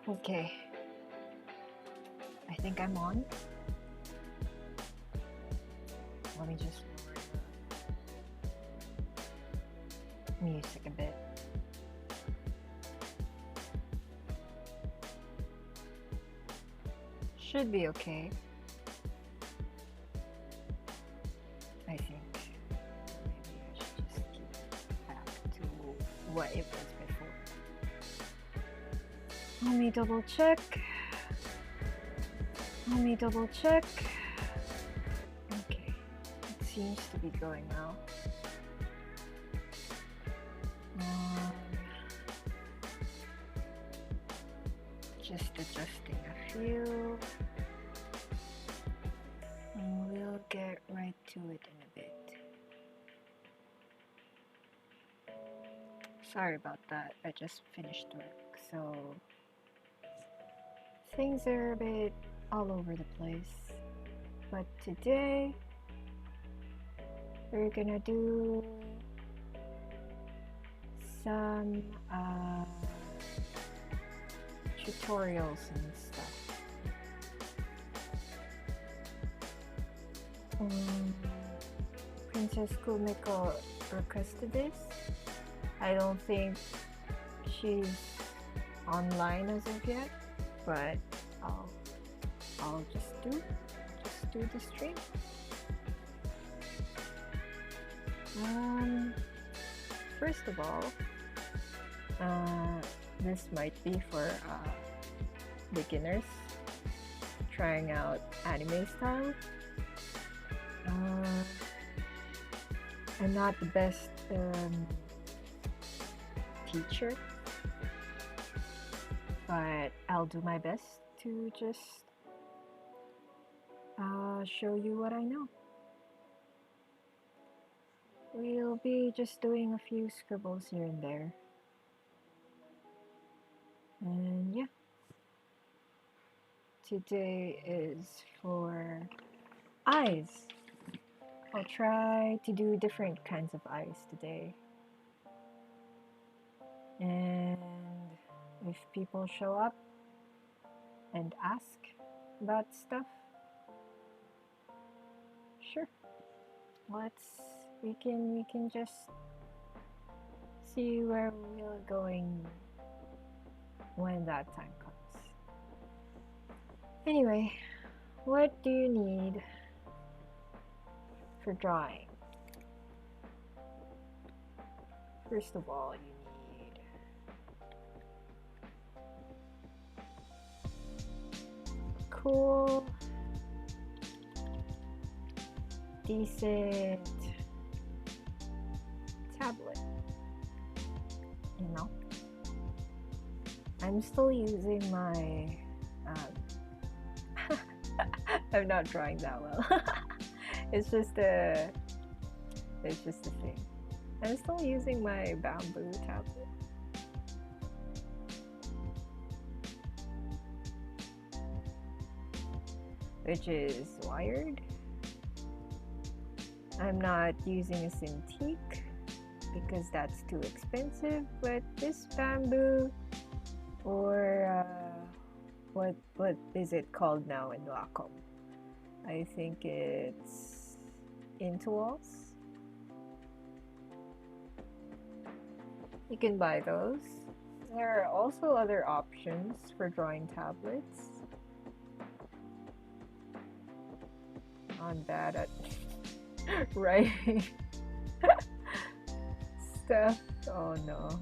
Okay, I think I'm on. Let me just lower the music a bit. Should be okay. I think maybe I should just keep back to what it was before. Let me double check. Okay, it seems to be going now. Just adjusting a few, and we'll get right to it in a bit. Sorry about that, I just finished work, so things are a bit all over the place. But today, we're gonna do some tutorials and stuff. Princess Kumiko requested this. I don't think she's online as of yet, but I'll just do the stream. First of all, this might be for beginners trying out anime style. I'm not the best teacher, but I'll do my best to just show you what I know. We'll be just doing a few scribbles here and there. And yeah, today is for eyes. I'll try to do different kinds of eyes today. And if people show up and ask about stuff, sure. We can just see where we're going when that time comes. Anyway, what do you need for drawing? First of all, you need cool, decent tablet, you know. I'm still using my I'm not drawing that well. it's just a thing. I'm still using my bamboo tablet. Which is wired. I'm not using a Cintiq because that's too expensive, but this bamboo, or what is it called now in Wacom? I think it's Intowals. You can buy those. There are also other options for drawing tablets. I'm bad at writing stuff. Oh no.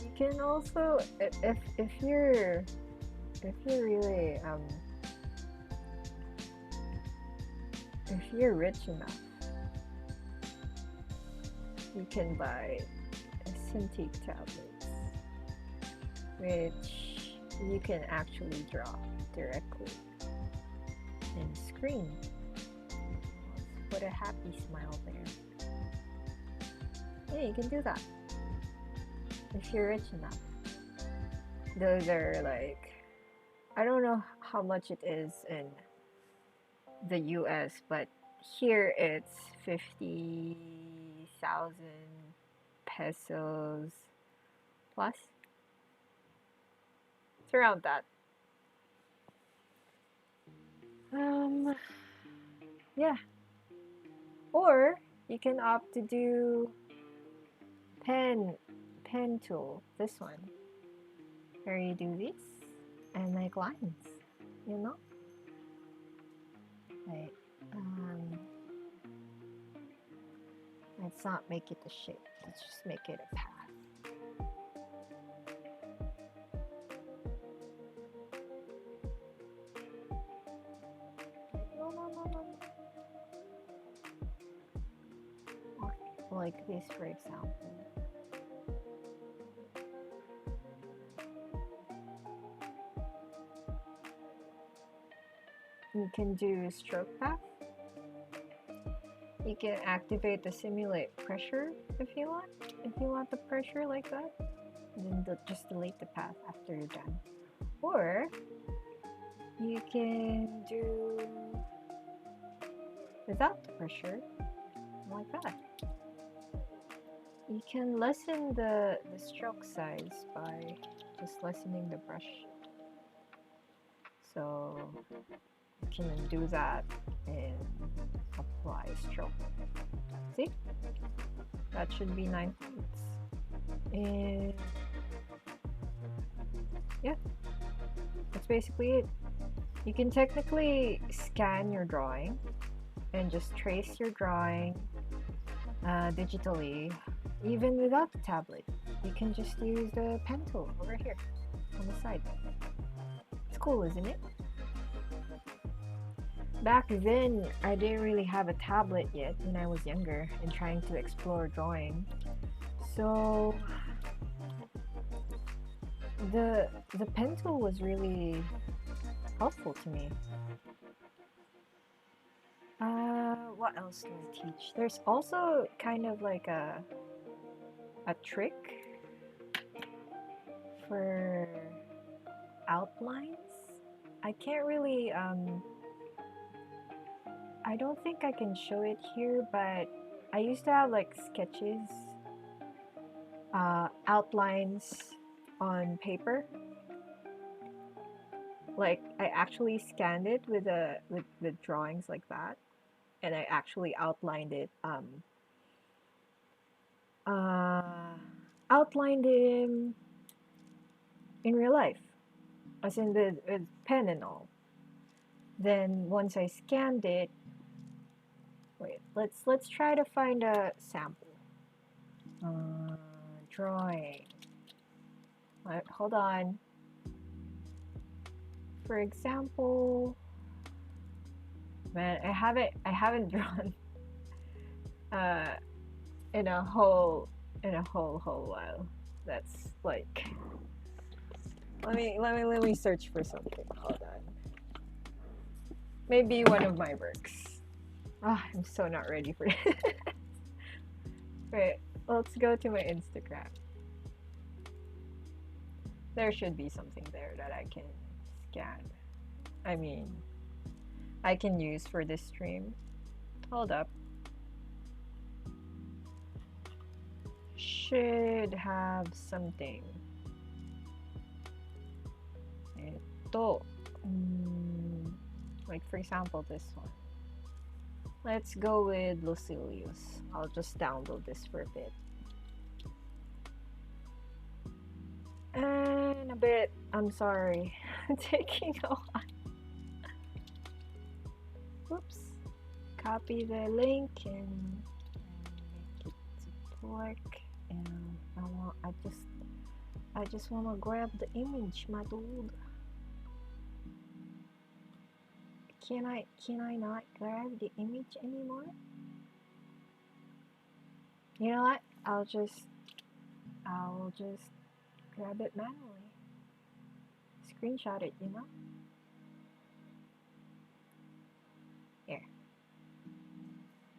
You can also, if you're really if you're rich enough, you can buy a Cintiq tablets, which you can actually draw directly in screen. Let's put a happy smile there. Yeah, you can do that if you're rich enough. Those are like, I don't know how much it is in the US, but here it's 50,000 pesos plus. It's around that. Yeah. Or you can opt to do pen tool, this one, where you do this and make lines, you know? Like, let's not make it a shape, let's just make it a path. No. Like this, for example. You can do stroke path. You can activate the simulate pressure if you want. If you want the pressure like that, then just delete the path after you're done. Or you can do without the pressure, like that. You can lessen the stroke size by just lessening the brush. So you can do that and apply stroke. See? That should be 9 points. And yeah, that's basically it. You can technically scan your drawing and just trace your drawing digitally, even without the tablet. You can just use the pen tool over here on the side. It's cool, isn't it? Back then, I didn't really have a tablet yet when I was younger and trying to explore drawing. So the pen tool was really helpful to me. What else do I teach? There's also kind of like a trick for outlines. I can't really I don't think I can show it here, but I used to have like sketches, outlines on paper. Like I actually scanned it with drawings like that, and I actually outlined it. Outlined him in real life, as in with pen and all. Then once I scanned it, wait, let's try to find a sample. Drawing. Hold on. For example, man, I haven't drawn in a whole while. That's like, let me search for something. Hold on. Maybe one of my works. I'm so not ready for it. Wait, let's go to my Instagram. There should be something there that I can scan. I mean, I can use for this stream. Hold up. Should have something. Like for example, this one. Let's go with Lucilius. I'll just download this for a bit. And a bit, I'm sorry, taking a while. Whoops. Copy the link and make it to work. And I just want to grab the image, my dude. Can I not grab the image anymore? You know what? I'll just grab it manually. Screenshot it, you know? Here.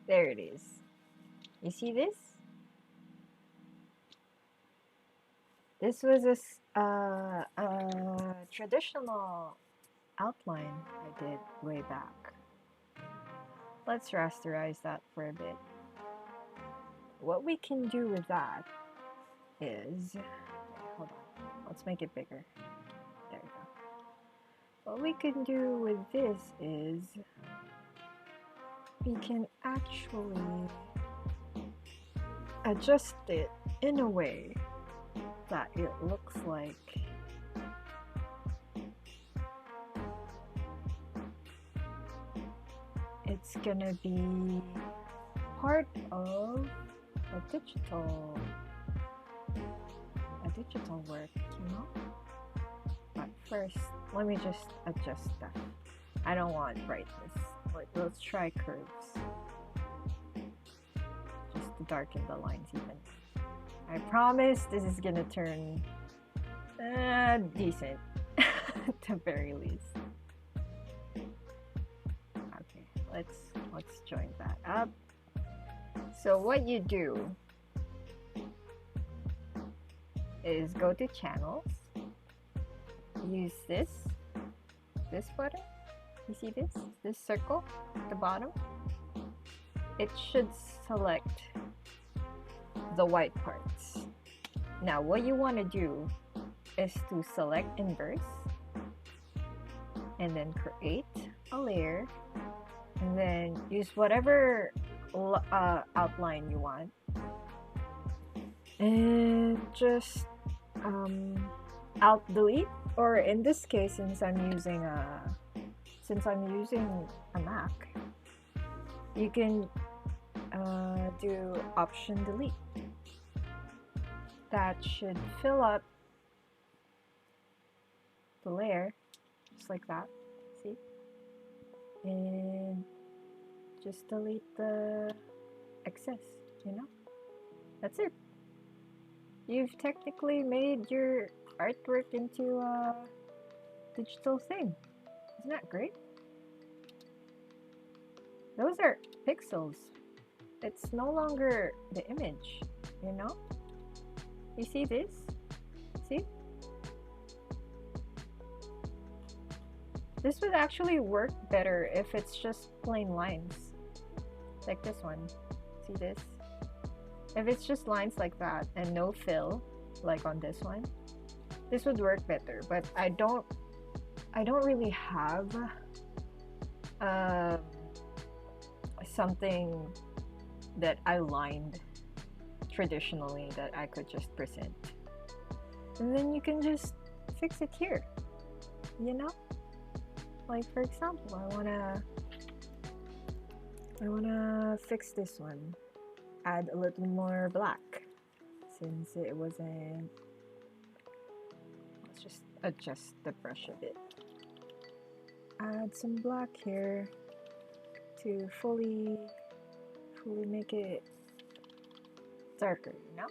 There it is. You see this? This was a traditional outline I did way back. Let's rasterize that for a bit. What we can do with that is, hold on, let's make it bigger. There we go. What we can do with this is we can actually adjust it in a way that it looks like it's gonna be part of a digital work, you know? But first, let me just adjust that. I don't want brightness. Let's try curves. Just to darken the lines even. I promise this is gonna turn decent at the very least. Okay, let's join that up. So what you do is go to channels, use this button. You see this circle at the bottom? It should select the white parts. Now what you want to do is to select inverse and then create a layer and then use whatever outline you want and just alt delete, or in this case, since I'm using a Mac, you can do option delete. That should fill up the layer just like that, see, and just delete the excess, you know. That's it. You've technically made your artwork into a digital thing. Isn't that great? Those are pixels. It's no longer the image, you know? You see this? See? This would actually work better if it's just plain lines. Like this one. See this? If it's just lines like that and no fill, like on this one, this would work better. But I don't really have something that I lined traditionally that I could just present. And then you can just fix it here, you know? Like for example, I wanna fix this one. Add a little more black since it wasn't. Let's just adjust the brush a bit. Add some black here to fully make it darker, you know?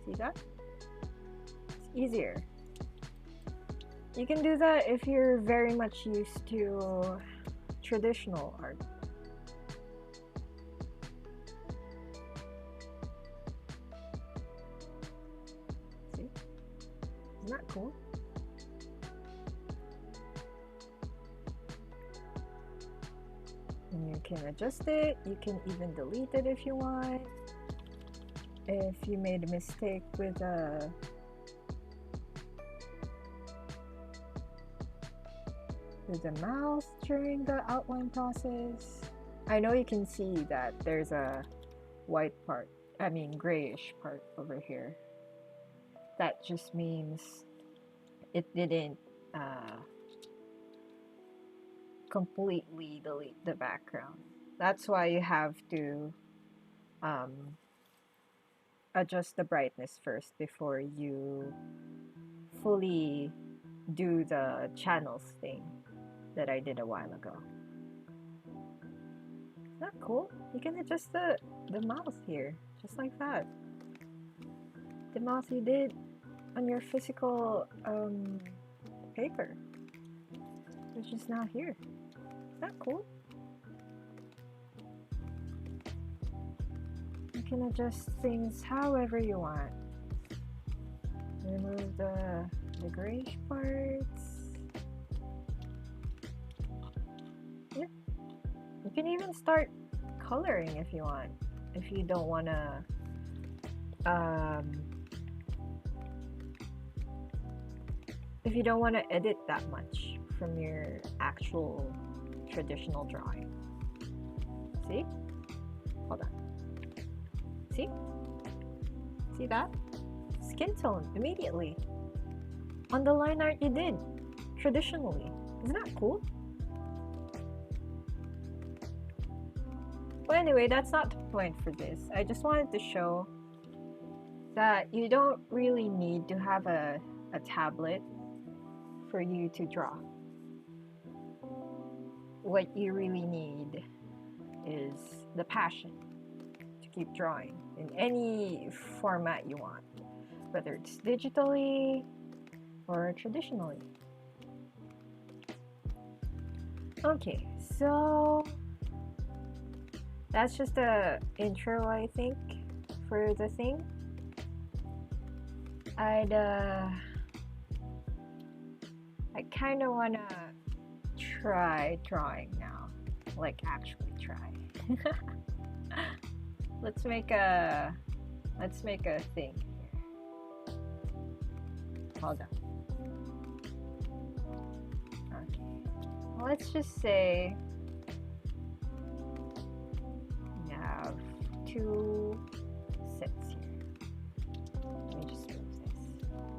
See that? It's easier. You can do that if you're very much used to traditional art. See? Isn't that cool? And you can adjust it. You can even delete it if you want. If you made a mistake with the mouse during the outline process. I know you can see that there's a white part, I mean grayish part over here. That just means it didn't completely delete the background. That's why you have to adjust the brightness first before you fully do the channels thing that I did a while ago. Isn't that cool? You can adjust the mouse here, just like that. The mouse you did on your physical paper, which is now here. Isn't that cool? You can adjust things however you want. Remove the grayish parts. You can even start coloring if you want. If you don't want to if you don't want to edit that much from your actual traditional drawing. See? Hold on. See? See that? Skin tone immediately. On the line art you did traditionally. Isn't that cool? Well, anyway, that's not the point for this. I just wanted to show that you don't really need to have a tablet for you to draw. What you really need is the passion to keep drawing in any format you want, whether it's digitally or traditionally. Okay, so that's just a intro, I think, for the thing. I kind of want to try drawing now, like actually try. Let's make a thing here. Hold on. Okay. Let's just say we have 2 sets here. Let me just move this.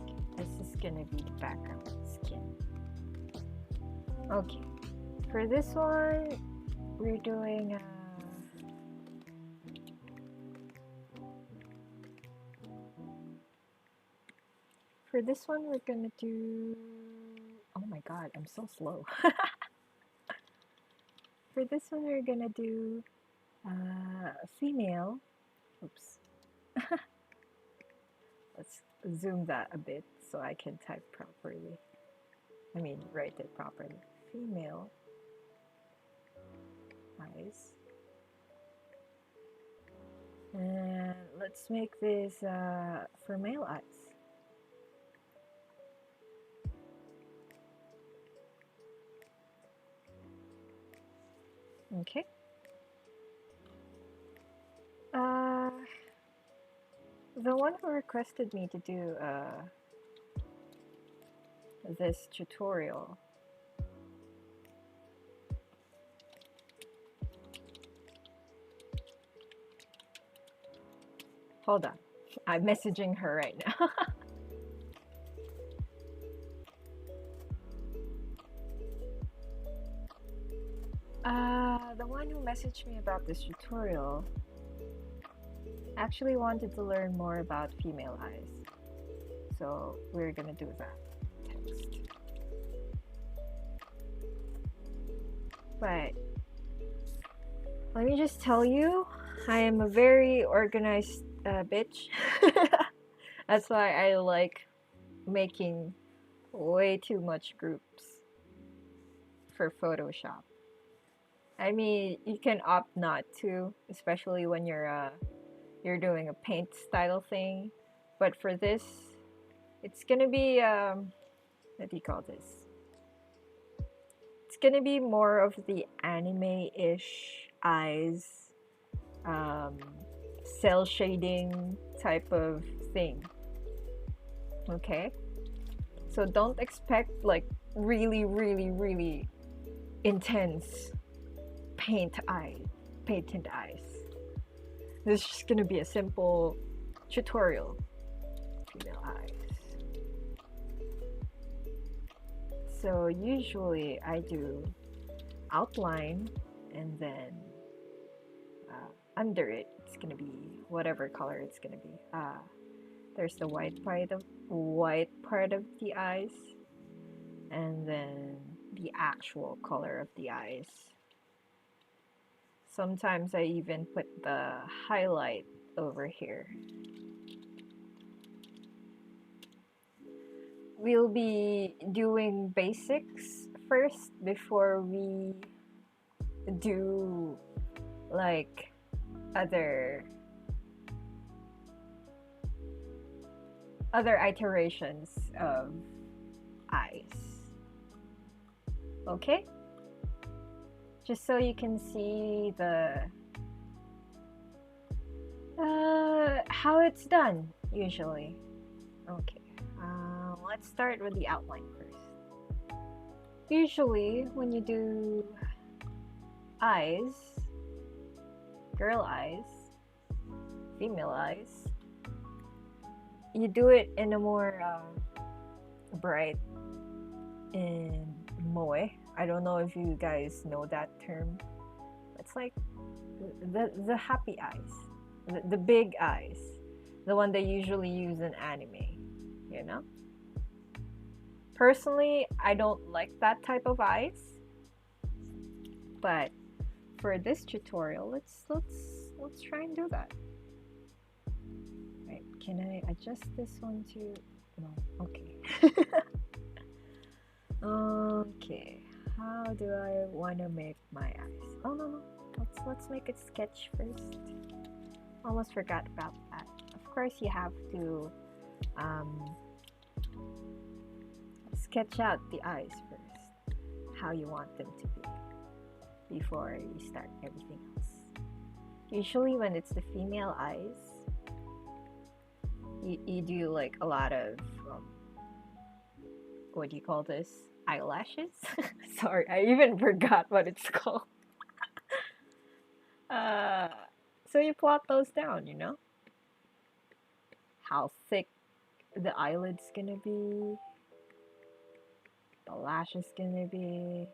Okay. This is gonna be the background skin. Okay. For this one, we're doing for this one, we're gonna do. Oh my god, I'm so slow. For this one, we're gonna do female. Oops. Let's zoom that a bit so I can type properly. I mean, write it properly. Female eyes. And let's make this for male eyes. Okay. The one who requested me to do this tutorial hold on, I'm messaging her right now. The one who messaged me about this tutorial actually wanted to learn more about female eyes, so we're gonna do that text. But let me just tell you, I am a very organized bitch. That's why I like making way too much groups for Photoshop. I mean, you can opt not to, especially when you're doing a paint style thing. But for this, it's gonna be what do you call this? It's gonna be more of the anime-ish eyes, cell shading type of thing. Okay, so don't expect like really, really, really intense painted eyes. This is just gonna be a simple tutorial. Female eyes. So usually I do outline, and then under it, it's gonna be whatever color it's gonna be. There's the white part of the eyes, and then the actual color of the eyes. Sometimes I even put the highlight over here. We'll be doing basics first before we do like other iterations of eyes. Okay? Just so you can see the how it's done usually. Okay, let's start with the outline first. Usually, when you do eyes, girl eyes, female eyes, you do it in a more bright and moe. I don't know if you guys know that term. It's like the happy eyes, the big eyes, the one they usually use in anime, you know? Personally, I don't like that type of eyes, but for this tutorial, let's try and do that. Right, can I adjust this one to no, okay. Okay, how do I want to make my eyes? Oh no, let's make a sketch first. Almost forgot about that. Of course, you have to sketch out the eyes first, how you want them to be, before you start everything else. Usually when it's the female eyes, you do like a lot of what do you call this? Eyelashes? Sorry, I even forgot what it's called. So you plot those down, you know? How thick the eyelid's gonna be, the lash is gonna be.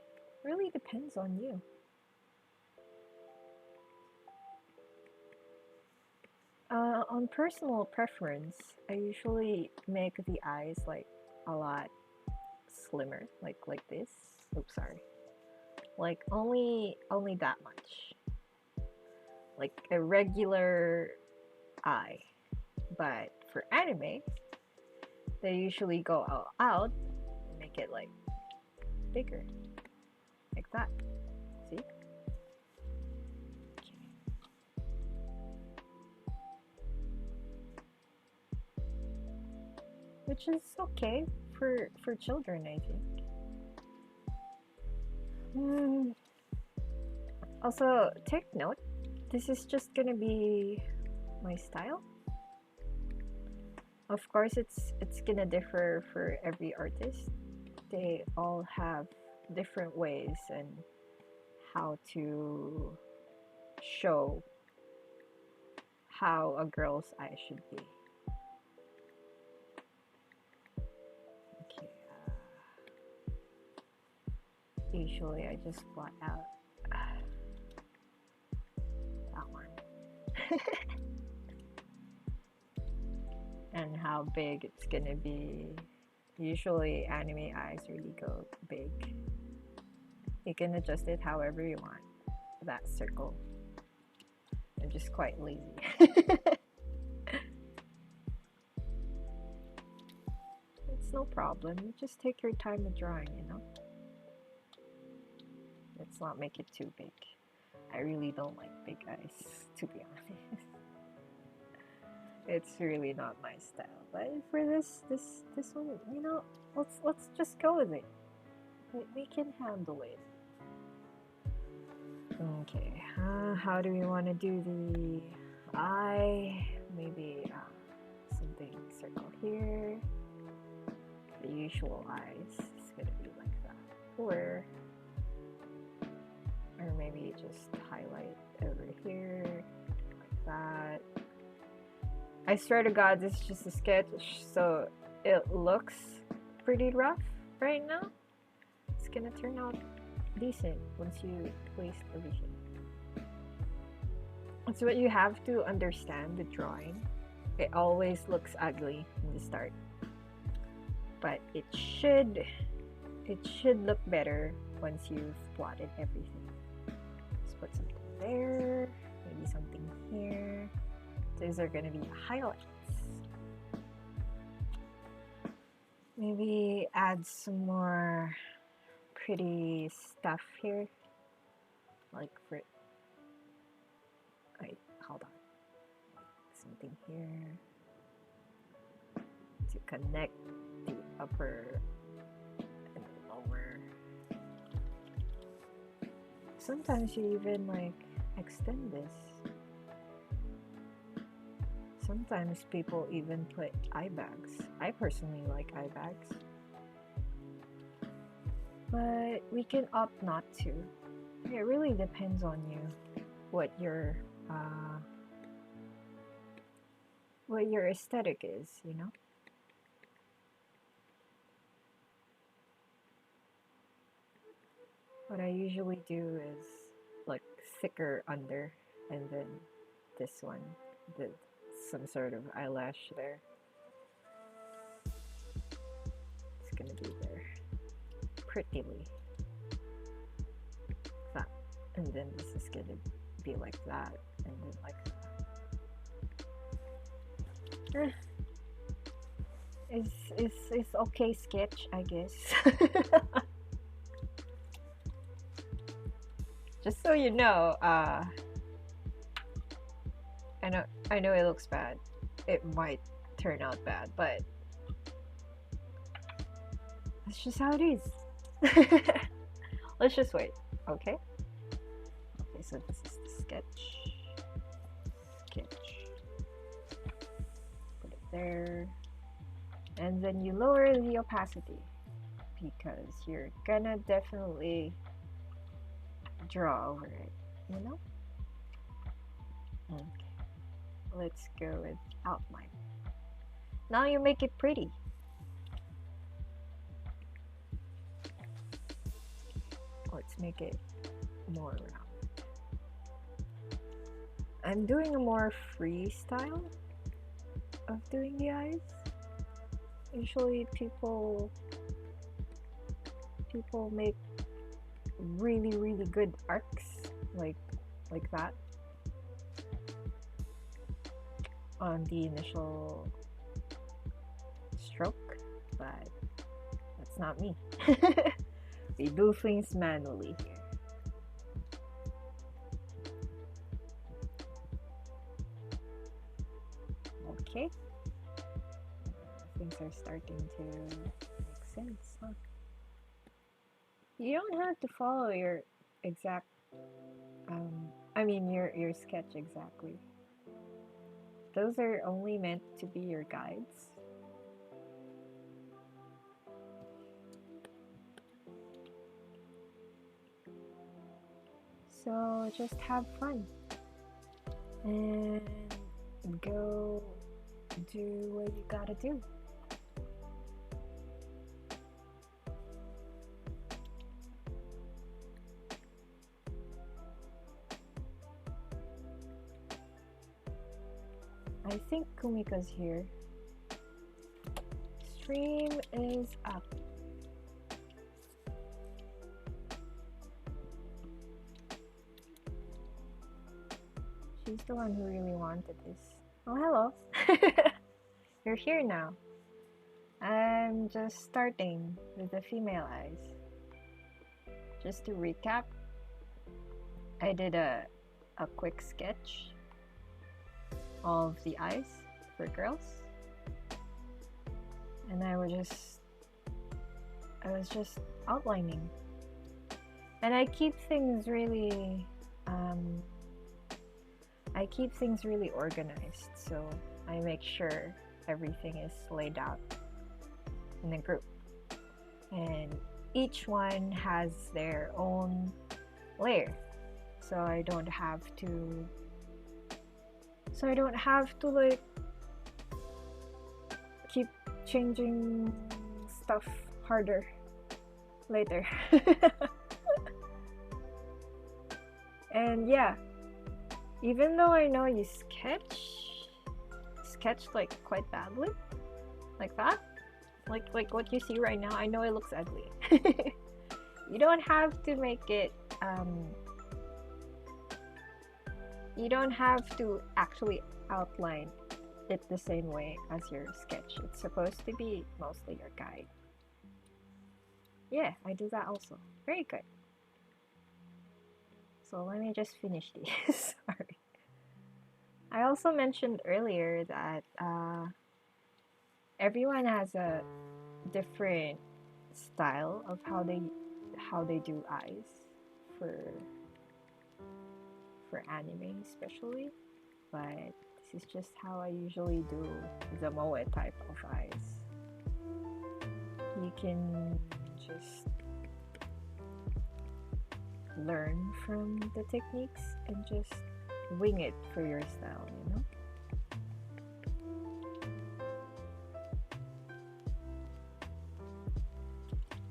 Really depends on you. On personal preference, I usually make the eyes like a lot slimmer, like this. Oops, sorry. Like only that much. Like a regular eye. But for anime, they usually go out and make it like bigger. Like that. See? Okay. Which is okay for children, I think. Also, take note, this is just gonna be my style. Of course, it's gonna differ for every artist. They all have different ways and how to show how a girl's eye should be. Okay. Usually, I just blot out that one. And how big it's gonna be. Usually anime eyes really go big. You can adjust it however you want. That circle. I'm just quite lazy. It's no problem. You just take your time with drawing, you know? Let's not make it too big. I really don't like big eyes, to be honest. It's really not my style. But for this one, you know, let's just go with it. We can handle it. Okay, how do we want to do the eye? Maybe something circle here. The usual eyes is gonna be like that, or maybe just highlight over here like that. I swear to God, this is just a sketch, so it looks pretty rough right now. It's gonna turn out decent once you place everything. That's what you have to understand the drawing. It always looks ugly in the start, but it should look better once you've plotted everything. Let's put something there, maybe something here. These are going to be highlights. Maybe add some more pretty stuff here. Like for... Wait, hold on. Something here. To connect the upper and the lower. Sometimes you even like extend this. Sometimes people even put eye bags. I personally like eye bags, but we can opt not to. It really depends on you, what your uh, what your aesthetic is, you know. What I usually do is like thicker under, and then this one, the some sort of eyelash there. It's gonna be there prettily, that, and then this is gonna be like that, and then like that. It's okay sketch, I guess. Just so you know, I know it looks bad. It might turn out bad, but that's just how it is. Let's just wait, okay? Okay, so this is the sketch. Put it there. And then you lower the opacity because you're gonna definitely draw over it, you know? Okay, let's go with outline. Now you make it pretty. Let's make it more round. I'm doing a more free style of doing the eyes. Usually people make really good arcs like that on the initial stroke, but that's not me. We do things manually here. Okay, things are starting to make sense, huh? You don't have to follow your exact your sketch exactly. Those are only meant to be your guides. So just have fun and go do what you gotta do. I think Kumika's here. Stream is up. She's the one who really wanted this. Oh, hello. You're here now. I'm just starting with the female eyes. Just to recap, I did a quick sketch of the eyes for girls, and I was just outlining, and I keep things really organized, so I make sure everything is laid out in a group, and each one has their own layer, so I don't have to like keep changing stuff harder later. And yeah, even though I know you sketched like quite badly, like that, like what you see right now, I know it looks ugly. You don't have to make it you don't have to actually outline it the same way as your sketch. It's supposed to be mostly your guide. Yeah, I do that also. Very good. So let me just finish these. Sorry. I also mentioned earlier that everyone has a different style of how they do eyes for anime especially, but this is just how I usually do the moe type of eyes. You can just learn from the techniques and just wing it for your style, you know?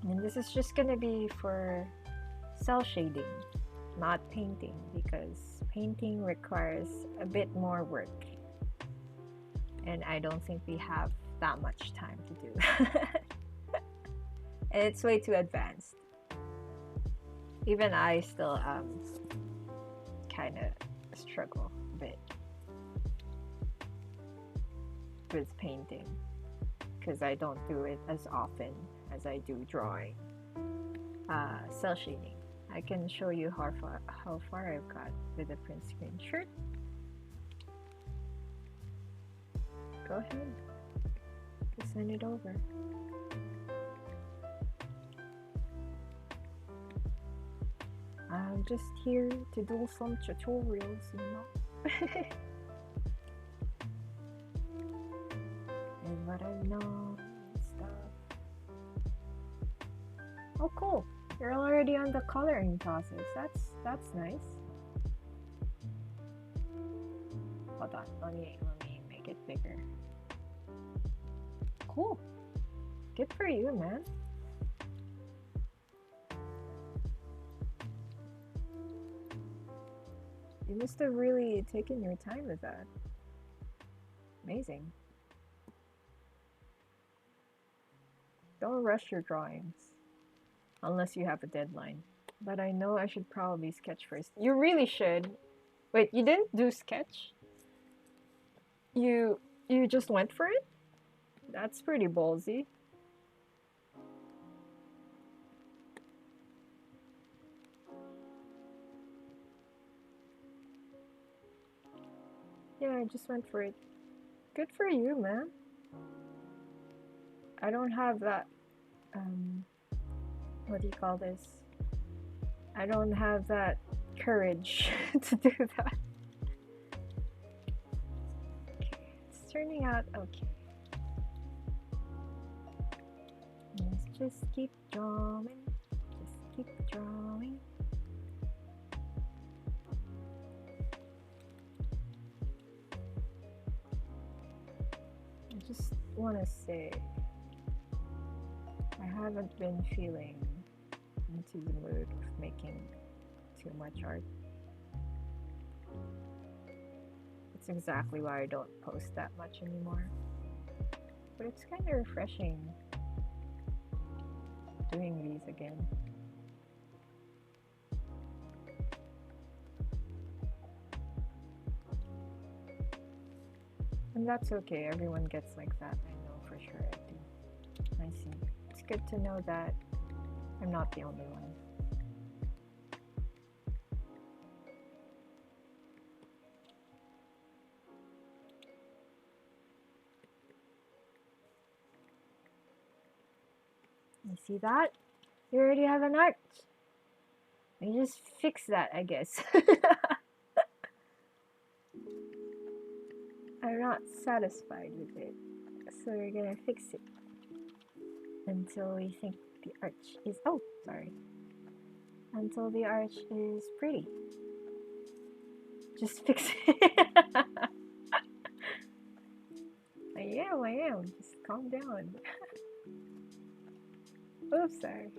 And this is just gonna be for cell shading, not painting, because painting requires a bit more work. And I don't think we have that much time to do. And it's way too advanced. Even I still kind of struggle a bit with painting because I don't do it as often as I do drawing. Cell shading. I can show you how far I've got with the print screen. Sure. Go ahead. Just send it over. I'm just here to do some tutorials, you know. And what I know and stuff. Oh, cool. You're already on the coloring process. That's nice. Hold on. Let me make it bigger. Cool. Good for you, man. You must have really taken your time with that. Amazing. Don't rush your drawings. Unless you have a deadline. But I know I should probably sketch first. You really should. Wait, you didn't do sketch? You just went for it? That's pretty ballsy. Yeah, I just went for it. Good for you, man. I don't have that, what do you call this? I don't have that courage to do that. Okay, it's turning out okay. Let's just keep drawing. Just keep drawing. I just want to say I haven't been feeling into the mood of making too much art. It's exactly why I don't post that much anymore. But it's kind of refreshing doing these again. And that's okay, everyone gets like that, I know for sure I do. I see. It's good to know that I'm not the only one. You see that? You already have an art. You just fix that, I guess. I'm not satisfied with it, so we're gonna fix it until we think the arch is, oh, sorry. Until the arch is pretty. Just fix it. I am. Just calm down. Oops, sorry.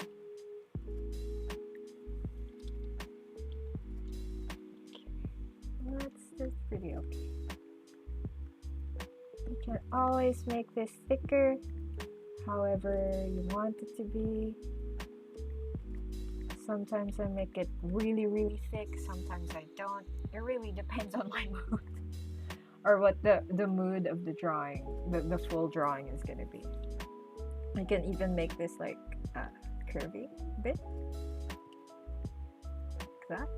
Okay. That's pretty okay. You can always make this thicker, however you want it to be. Sometimes I make it really, really thick. Sometimes I don't. It really depends on my mood. Or what the mood of the drawing, the full drawing is gonna be. I can even make this like curvy a bit. Like that.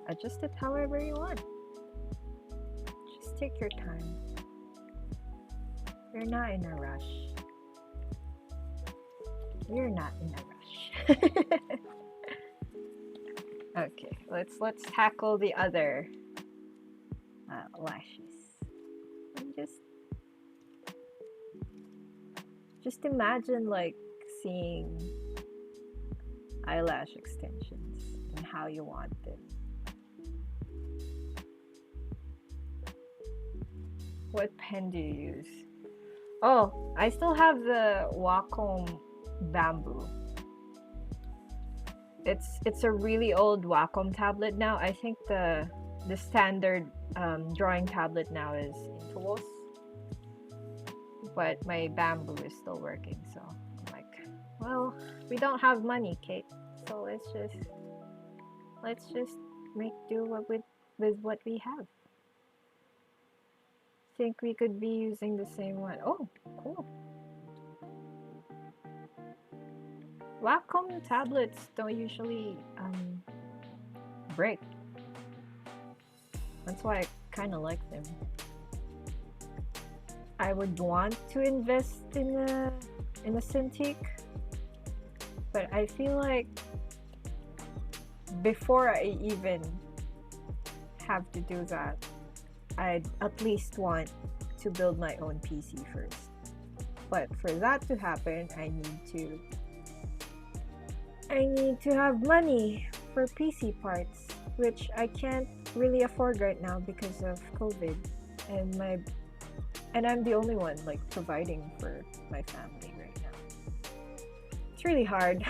Adjust it however you want. Just take your time. You're not in a rush. You're not in a rush. Okay, let's tackle the other lashes. And just imagine like seeing eyelash extensions and how you want them. What pen do you use? Oh, I still have the Wacom Bamboo. It's a really old Wacom tablet now. I think the standard drawing tablet now is Intuos, but my Bamboo is still working. So I'm like, well, we don't have money, Kate. So let's just make do with what we have. Think we could be using the same one. Oh, cool. Wacom tablets don't usually break. That's why I kind of like them. I would want to invest in a Cintiq, but I feel like before I even have to do that, I'd at least want to build my own PC first. But for that to happen, I need to have money for PC parts, which I can't really afford right now because of COVID, and I'm the only one like providing for my family right now. It's really hard.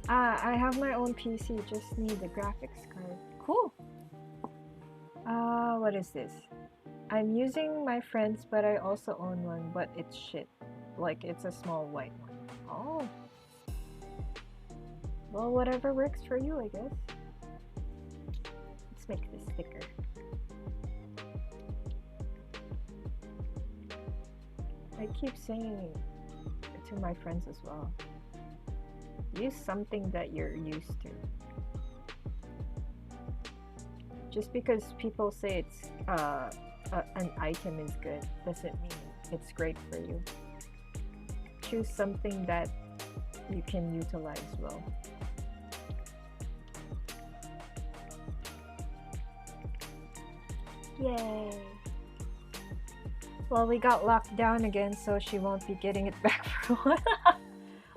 I have my own PC, just need the graphics card. Cool. What is this? I'm using my friend's, but I also own one, but it's shit. Like, it's a small white one. Oh. Well, whatever works for you, I guess. Let's make this thicker. I keep saying it to my friends as well. Use something that you're used to. Just because people say it's an item is good doesn't mean it's great for you. Choose something that you can utilize well. Yay! Well, we got locked down again, so she won't be getting it back for a while.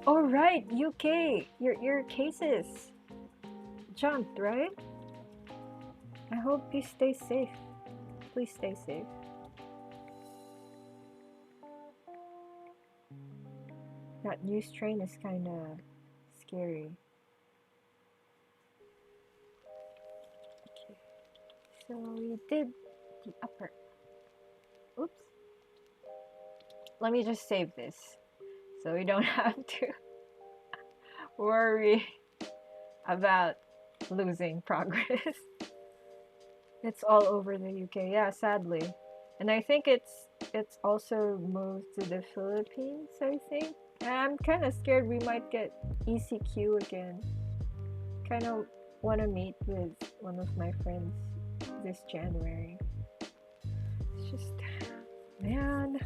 Oh right, UK, your cases jumped, right? I hope you stay safe. Please stay safe. That new strain is kind of scary. Okay, so we did the upper. Oops. Let me just save this so we don't have to worry about losing progress. It's all over the UK, yeah, sadly. And I think it's also moved to the Philippines, I think. And I'm kind of scared we might get ECQ again. Kind of want to meet with one of my friends this January. It's just, man.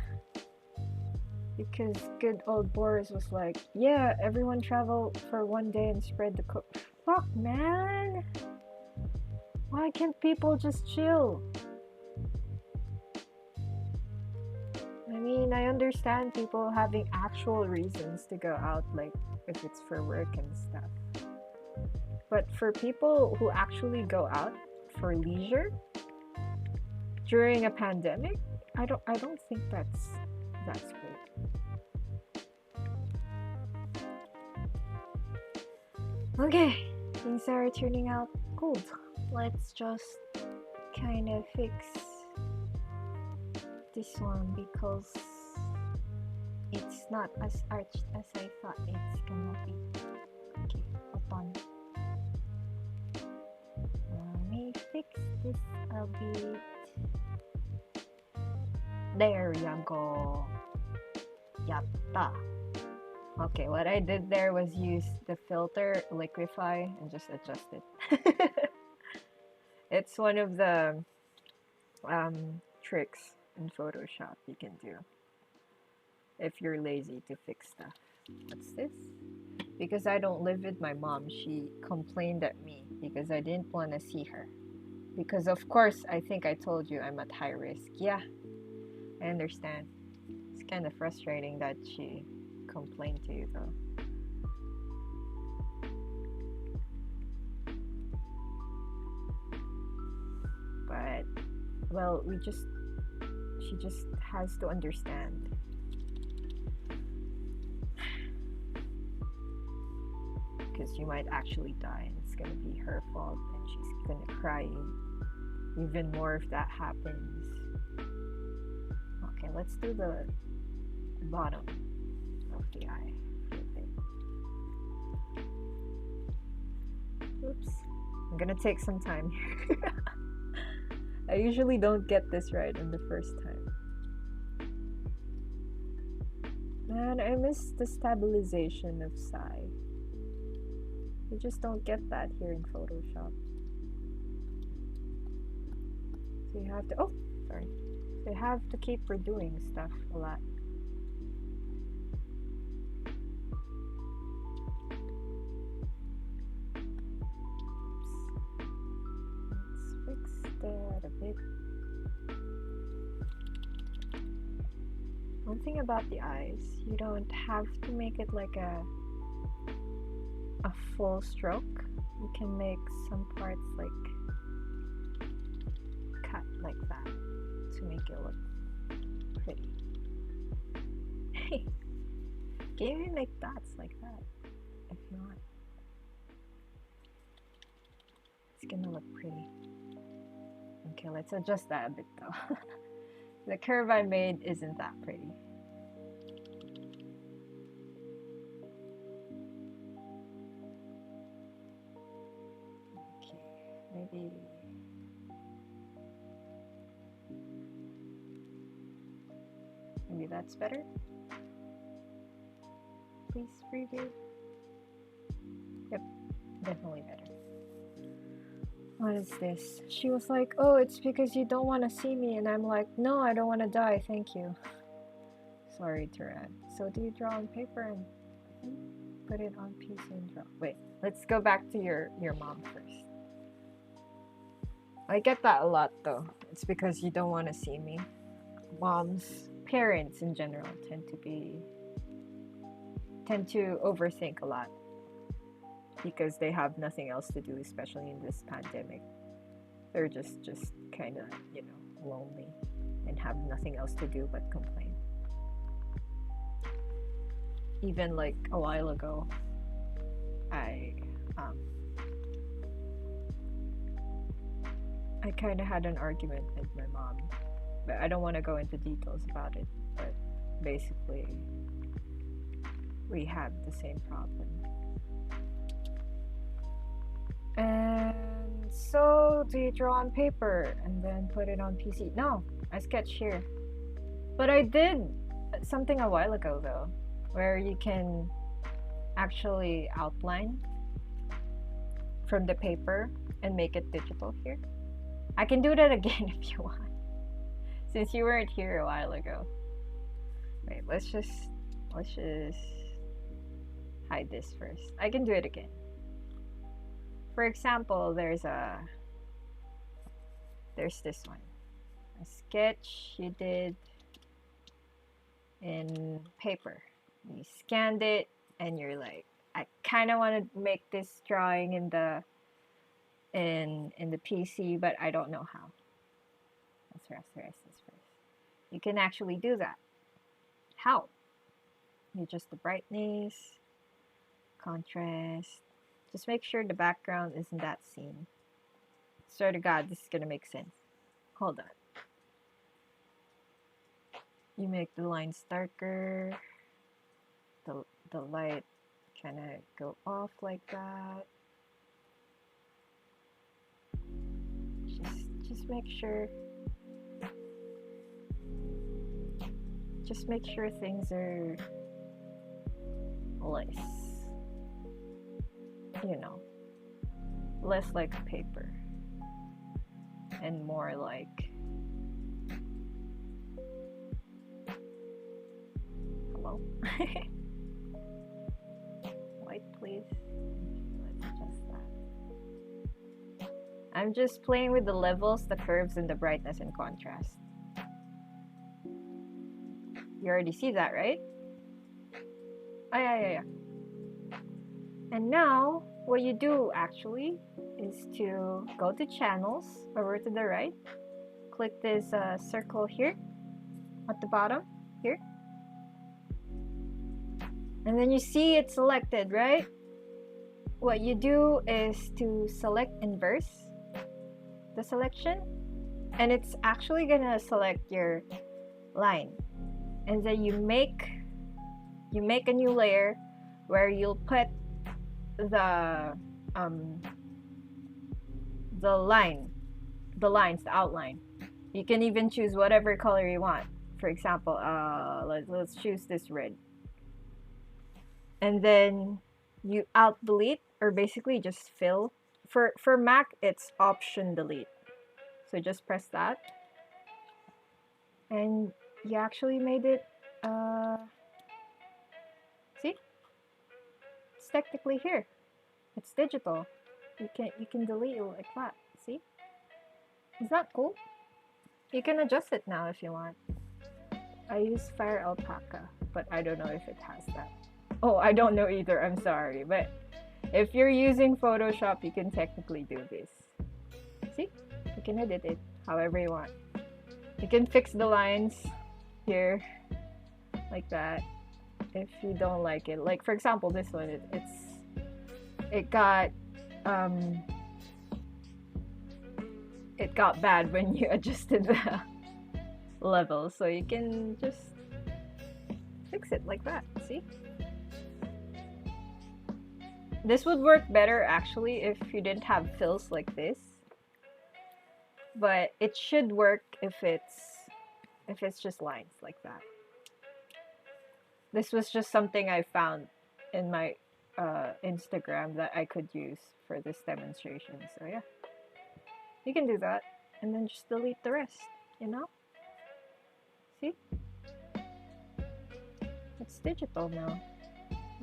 Because good old Boris was like, yeah, everyone travel for one day and spread the fuck, man. Why can't people just chill? I mean, I understand people having actual reasons to go out, like if it's for work and stuff. But for people who actually go out for leisure during a pandemic, I don't think that's great. Okay, things are turning out good. Let's just kind of fix this one because it's not as arched as I thought it's gonna be. Okay, hold on. Let me fix this a bit. There you go. Yatta. Okay, what I did there was use the filter liquify and just adjust it. It's one of the tricks in Photoshop you can do if you're lazy to fix stuff. What's this? Because I don't live with my mom, she complained at me because I didn't want to see her. Because of course, I think I told you I'm at high risk. Yeah, I understand. It's kind of frustrating that she complained to you though. But, well, she just has to understand. Because you might actually die and it's gonna be her fault and she's gonna cry even more if that happens. Okay, let's do the bottom of the eye for a bit. Oops. I'm gonna take some time here. I usually don't get this right in the first time. Man, I miss the stabilization of Psy. You just don't get that here in Photoshop. So you have to, oh, sorry. So you have to keep redoing stuff a lot. Let's fix that a bit. One thing about the eyes, you don't have to make it like a full stroke. You can make some parts like cut like that to make it look pretty. Can you even make dots like that if you want? It's gonna look pretty. Okay, let's adjust that a bit though. The curve I made isn't that pretty. Okay, maybe that's better. Please preview. Yep, definitely better. What is this? She was like, oh, it's because you don't want to see me. And I'm like, no, I don't want to die. Thank you. Sorry, Turan. So do you draw on paper and put it on PC and draw? Wait, let's go back to your mom first. I get that a lot though. It's because you don't want to see me. Moms, parents in general tend to overthink a lot. Because they have nothing else to do, especially in this pandemic. They're just kind of, you know, lonely and have nothing else to do but complain. Even like a while ago, I kind of had an argument with my mom, but I don't want to go into details about it. But basically, we had the same problem. And so, do you draw on paper and then put it on PC? No, I sketch here. But I did something a while ago though, where you can actually outline from the paper and make it digital here. I can do that again if you want, since you weren't here a while ago. Wait, let's just hide this first. I can do it again. For example, there's this one, a sketch you did in paper. You scanned it and you're like, I kind of want to make this drawing in the PC, but I don't know how. Let's rest this first. You can actually do that. How? You adjust the brightness, contrast. Just make sure the background isn't that scene. Swear to God, this is gonna make sense. Hold on. You make the lines darker. The light kind of go off like that. Just make sure. Just make sure things are less. You know, less like paper and more like hello. White, please. Let's adjust that. I'm just playing with the levels, the curves, and the brightness and contrast. You already see that, right? Oh, yeah. And now, what you do actually is to go to channels, over to the right. Click this circle here at the bottom, here. And then you see it's selected, right? What you do is to select inverse the selection, and it's actually gonna select your line. And then you make a new layer where you'll put the lines, the outline. You can even choose whatever color you want. For example, let's choose this red. And then you alt delete, or basically just fill. For Mac, it's option delete. So just press that. And you actually made it, see? It's technically here. It's digital. You can delete it like that. See? Is that cool? You can adjust it now if you want. I use Fire Alpaca, but I don't know if it has that. Oh, I don't know either. I'm sorry. But if you're using Photoshop, you can technically do this. See? You can edit it however you want. You can fix the lines here like that if you don't like it. Like, for example, this one, it got bad when you adjusted the level, so you can just fix it like that. See? This would work better actually if you didn't have fills like this, but it should work if it's just lines like that. This was just something I found in my Instagram that I could use for this demonstration. So yeah, you can do that and then just delete the rest, you know? See? It's digital now.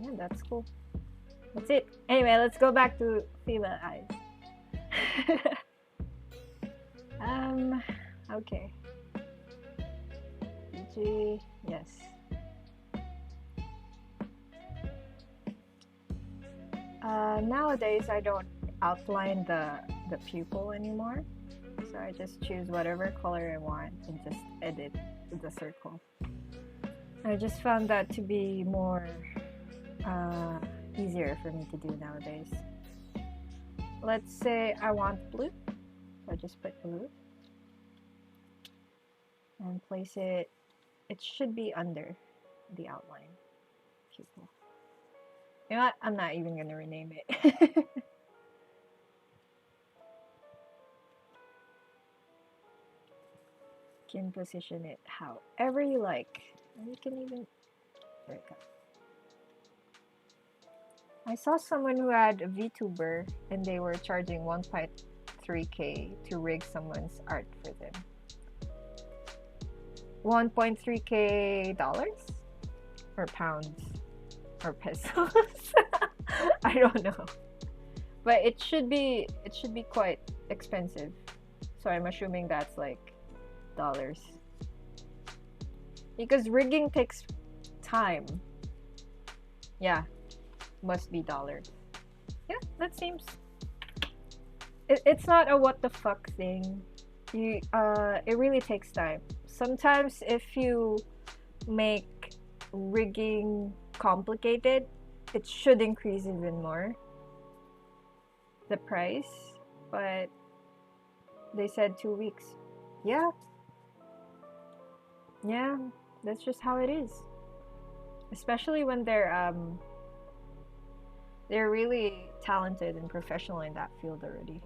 Yeah, that's cool. That's it. Anyway, let's go back to female eyes. Okay. PG, yes. Nowadays, I don't outline the pupil anymore. So I just choose whatever color I want and just edit the circle. I just found that to be more easier for me to do nowadays. Let's say I want blue. So I just put blue and place it. It should be under the outline pupil. You know what? I'm not even gonna rename it. You can position it however you like. And you can even, there it goes. I saw someone who had a VTuber and they were charging 1.3k to rig someone's art for them. 1.3k dollars? Or pounds? Or pesos? I don't know. But it should be quite expensive. So I'm assuming that's like dollars. Because rigging takes time. Yeah, must be dollars. Yeah, that seems... It's not a what the fuck thing. It really takes time. Sometimes if you make rigging complicated, it should increase even more the price. But they said 2 weeks. Yeah. Yeah, that's just how it is. Especially when they're really talented and professional in that field already.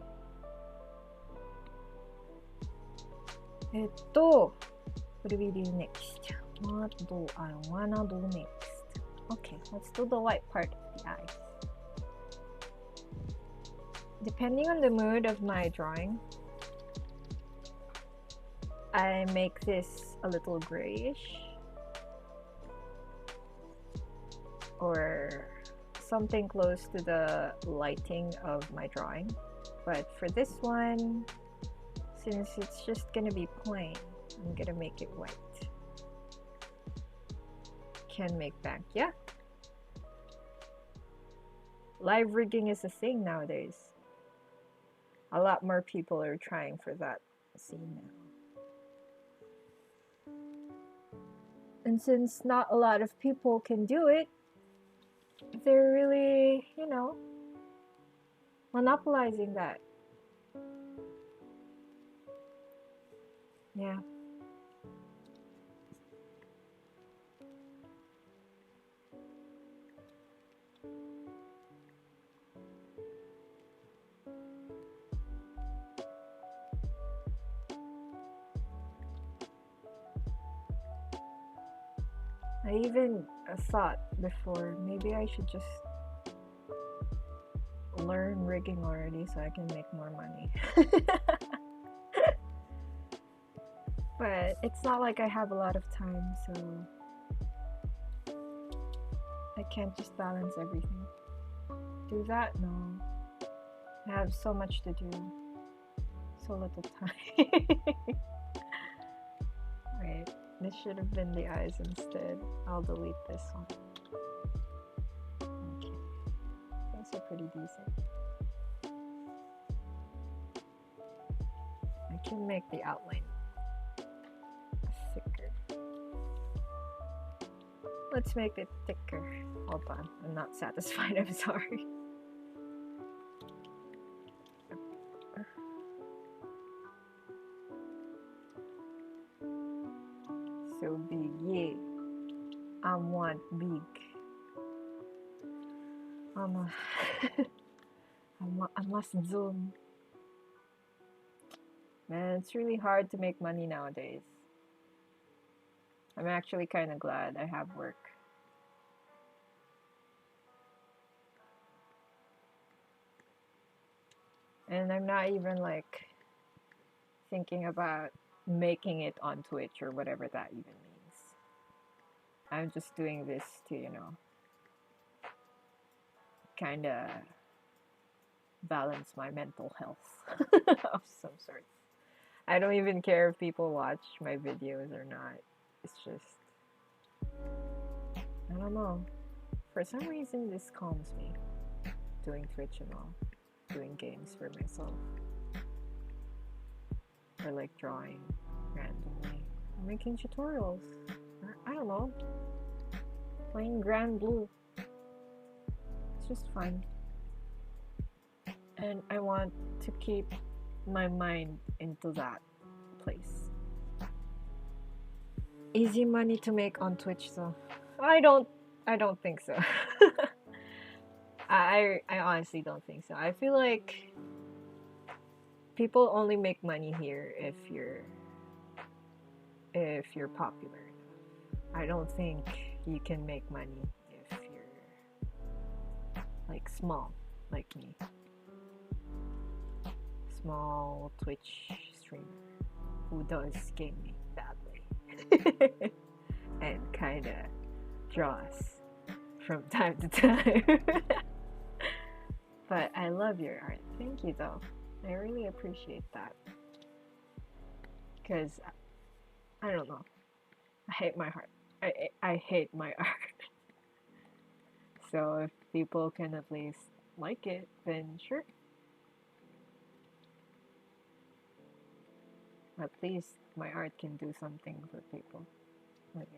What do we do next? What do I wanna do next? Okay, let's do the white part of the eyes. Depending on the mood of my drawing, I make this a little grayish or something close to the lighting of my drawing. But for this one, since it's just gonna be plain, I'm gonna make it white. Can make bank, yeah. Live rigging is a thing nowadays. A lot more people are trying for that scene now. And since not a lot of people can do it, they're really, you know, monopolizing that. Yeah. I even thought before, maybe I should just learn rigging already so I can make more money. But it's not like I have a lot of time, so I can't just balance everything. Do that? No. I have so much to do. So little time. Wait, this should have been the eyes instead. I'll delete this one. Okay. Those are pretty decent. I can make the outline thicker. Let's make it thicker. Hold on, I'm not satisfied, I'm sorry. So big, yeah. I want big. I must zoom. Man, it's really hard to make money nowadays. I'm actually kind of glad I have work. And I'm not even like thinking about making it on Twitch or whatever that even means. I'm just doing this to, you know, kind of balance my mental health of some sort. I don't even care if people watch my videos or not. It's just, I don't know. For some reason, this calms me. Doing Twitch and all. Doing games for myself. Or like drawing randomly. Or making tutorials. Or, I don't know. Playing Grand Blue. It's just fun. And I want to keep my mind into that place. Easy money to make on Twitch, so I don't think so. I honestly don't think so. I feel like people only make money here if you're popular. I don't think you can make money if you're like small, like me. Small Twitch streamer who does gaming badly and kinda draws from time to time. But I love your art. Thank you though. I really appreciate that. Because I don't know. I hate my heart. I hate my art. So if people can at least like it, then sure. At least my art can do something for people, I guess.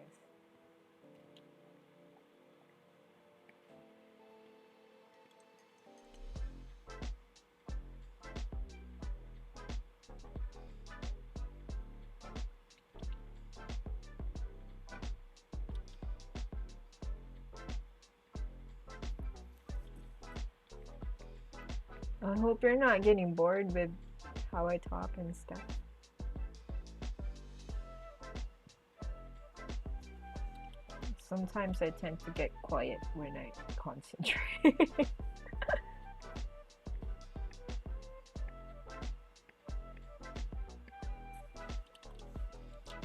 I hope you're not getting bored with how I talk and stuff. Sometimes I tend to get quiet when I concentrate.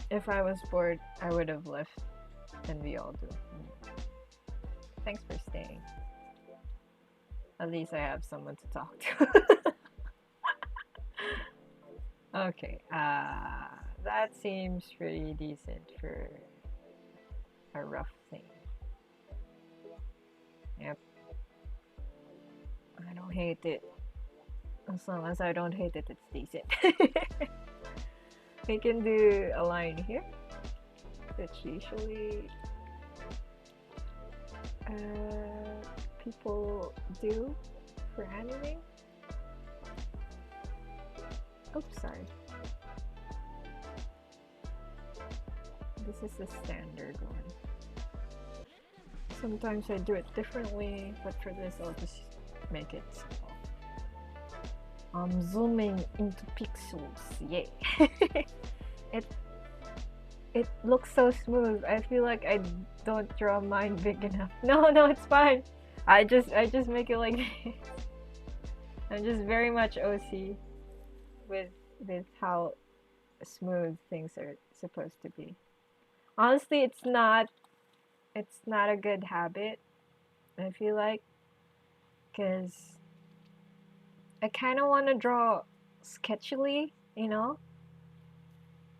If I was bored, I would have left, and we all do. Thanks for staying. At least I have someone to talk to. Okay, that seems pretty decent for a rough thing. Yep, I don't hate it. As long as I don't hate it, it's decent. We can do a line here. That's usually people do for anime. Oops, sorry. This is the standard one. Sometimes I do it differently, but for this I'll just make it small. I'm zooming into pixels, yay! it looks so smooth. I feel like I don't draw mine big enough. No, it's fine. I just make it like this. I'm just very much OC with how smooth things are supposed to be. Honestly, it's not a good habit, I feel like, because I kind of want to draw sketchily, you know,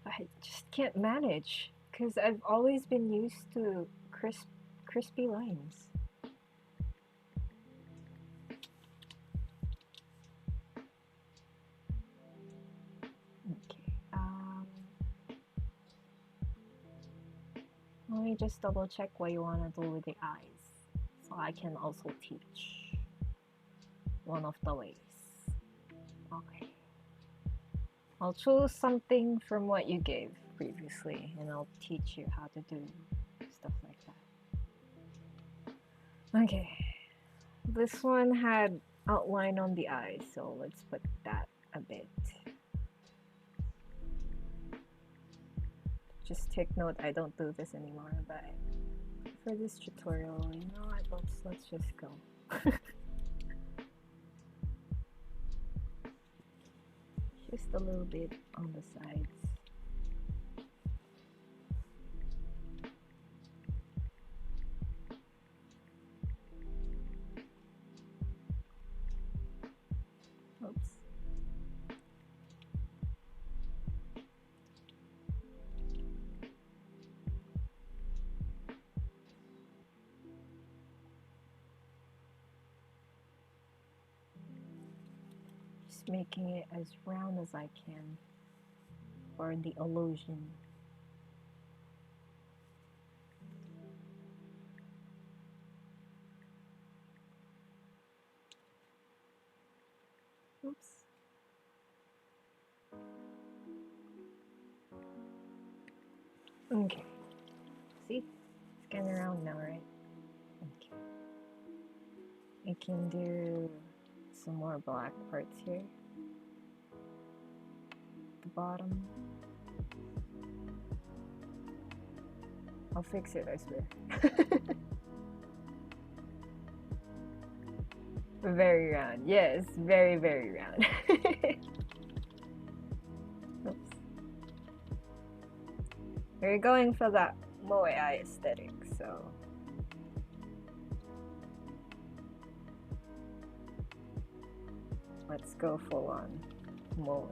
but I just can't manage because I've always been used to crispy lines. Okay, let me just double check what you want to do with the eyes so I can also teach one of the ways. Okay. I'll choose something from what you gave previously and I'll teach you how to do stuff like that. Okay. This one had outline on the eyes, so let's put that a bit. Just take note, I don't do this anymore, but for this tutorial, you know what, let's just go. Just a little bit on the sides. Oops. Just making it as round as I can for the illusion. Oops. Okay. See? It's kind of round now, right? Okay. I can do some more black parts here. The bottom. I'll fix it, I swear. Very round. Yes, very, very round. Oops. We're going for that moe eye aesthetic, so let's go full on moe.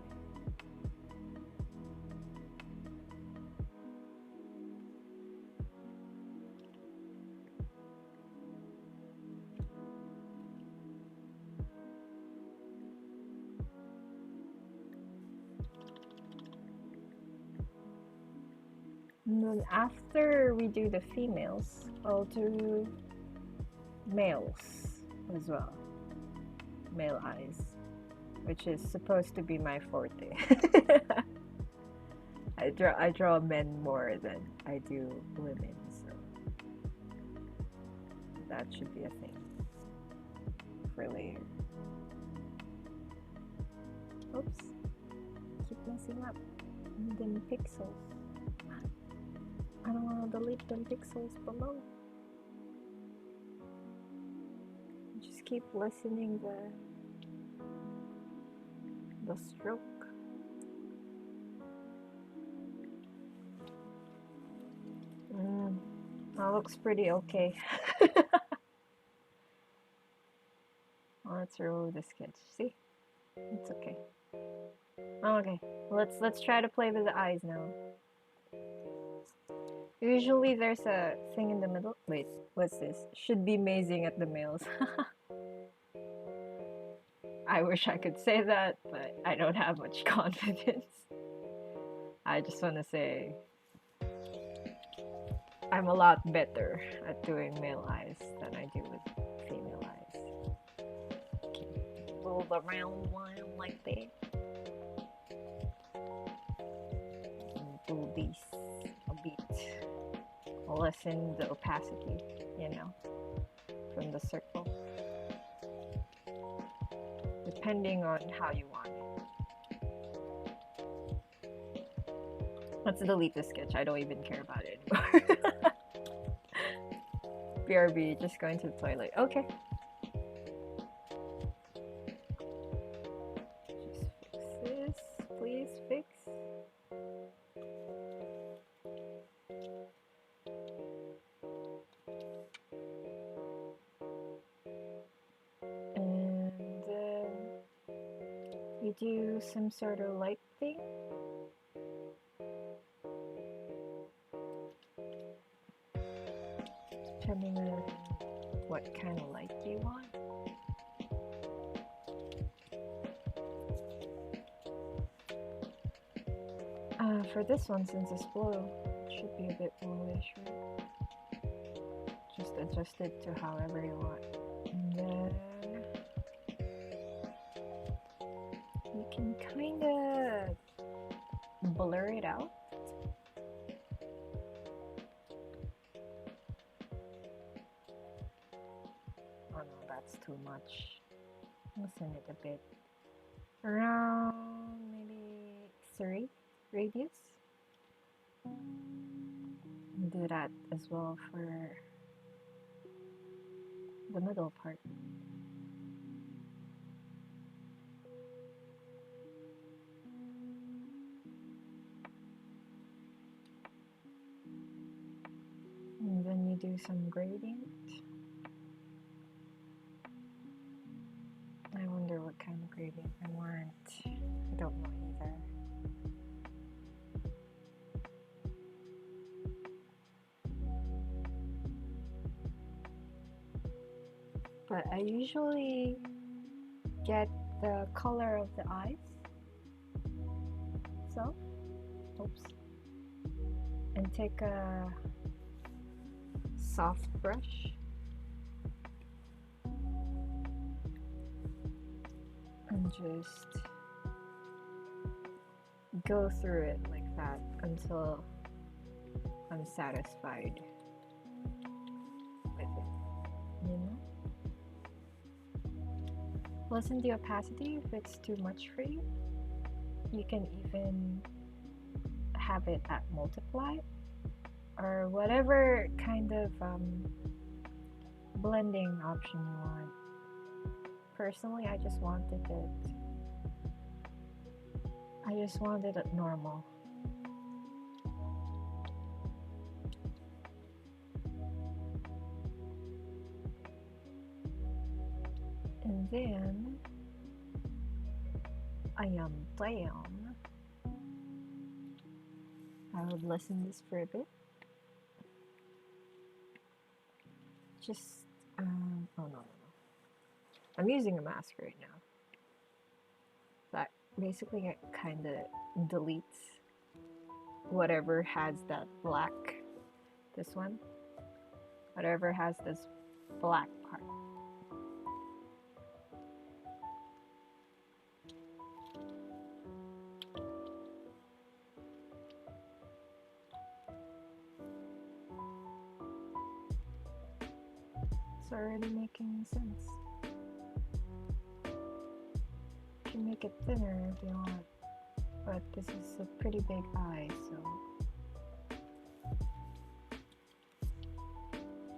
And then after we do the females, I'll do males as well. Male eyes, which is supposed to be my forte. I draw men more than I do women, so that should be a thing for later. Oops, keep messing up. And then pixels. I don't want to delete them pixels below. Just keep lessening the stroke. That looks pretty okay. Let's remove the sketch. See? It's okay. Oh, okay. Let's try to play with the eyes now. Usually there's a thing in the middle. Wait, what's this? Should be amazing at the males. I wish I could say that, but I don't have much confidence. I just want to say I'm a lot better at doing male eyes than I do with female eyes. Okay, roll the round one like that. And do this a bit. Lessen the opacity, you know, from the circle. Depending on how you want it. Let's delete the sketch. I don't even care about it anymore. BRB, just going to the toilet. Okay. Just fix this. Please fix. And then you do some sort of light thing. Depending on what kind of light you want. For this one, since it's blue, it should be a bit bluish, right? Just adjust it to however you want. And then you can kind of blur it out. Oh no, that's too much. Loosen it a bit. Around maybe 3 radius. Do that as well for the middle part. And then you do some gradient. I wonder what kind of gradient I want. I don't know either. But I usually get the color of the eyes. So, oops. And take a soft brush and just go through it like that until I'm satisfied with it, you know? Lessen the opacity if it's too much for you. You can even have it at multiply or whatever kind of blending option you want. Personally, I just wanted it at normal. And then I am down. I would lessen this for a bit. Just oh no. I'm using a mask right now. That basically it kind of deletes whatever has that black. This one, whatever has this black part. It's already making sense. You can make it thinner if you want, but this is a pretty big eye, so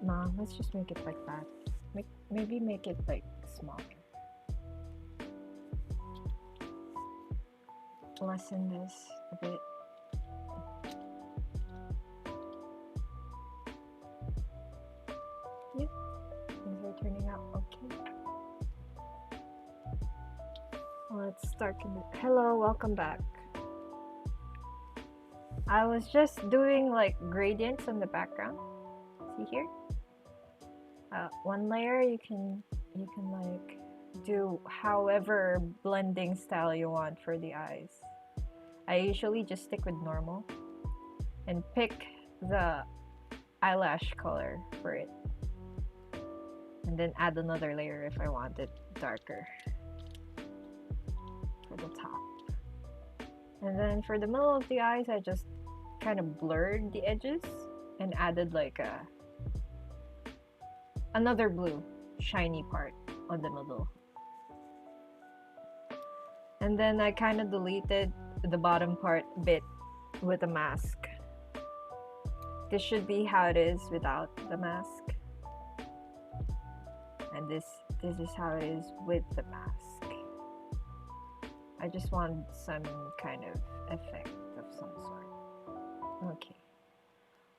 nah, let's just make it like that. Maybe make it like smaller. Lessen this a bit. Yep, things are turning out okay. Let's start. Hello, welcome back. I was just doing like gradients on the background. See here? One layer you can like do however blending style you want for the eyes. I usually just stick with normal and pick the eyelash color for it, and then add another layer if I want it darker for the top. And then for the middle of the eyes, I just kind of blurred the edges and added like another blue shiny part on the middle. And then I kind of deleted the bottom part a bit with a mask. This should be how it is without the mask. And this is how it is with the mask. I just want some kind of effect of some sort. Okay,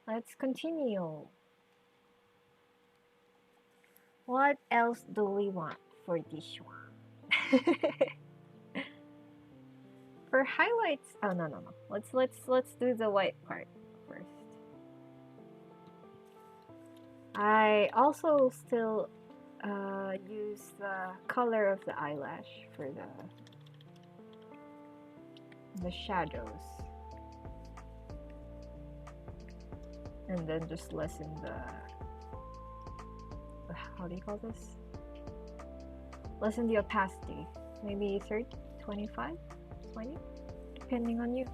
let's continue. What else do we want for this one? For highlights, oh no. Let's do the white part first. I also still use the color of the eyelash for the shadows, and then just lessen the how do you call this? Lessen the opacity, maybe 30, 25, 20, depending on you.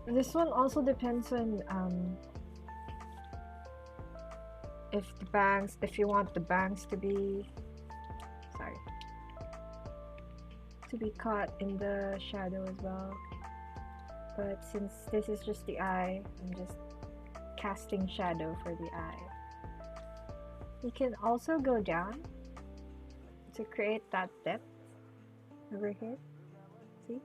This one also depends on if you want the bangs to be caught in the shadow as well. But since this is just the eye, I'm just casting shadow for the eye. You can also go down to create that depth over here. See?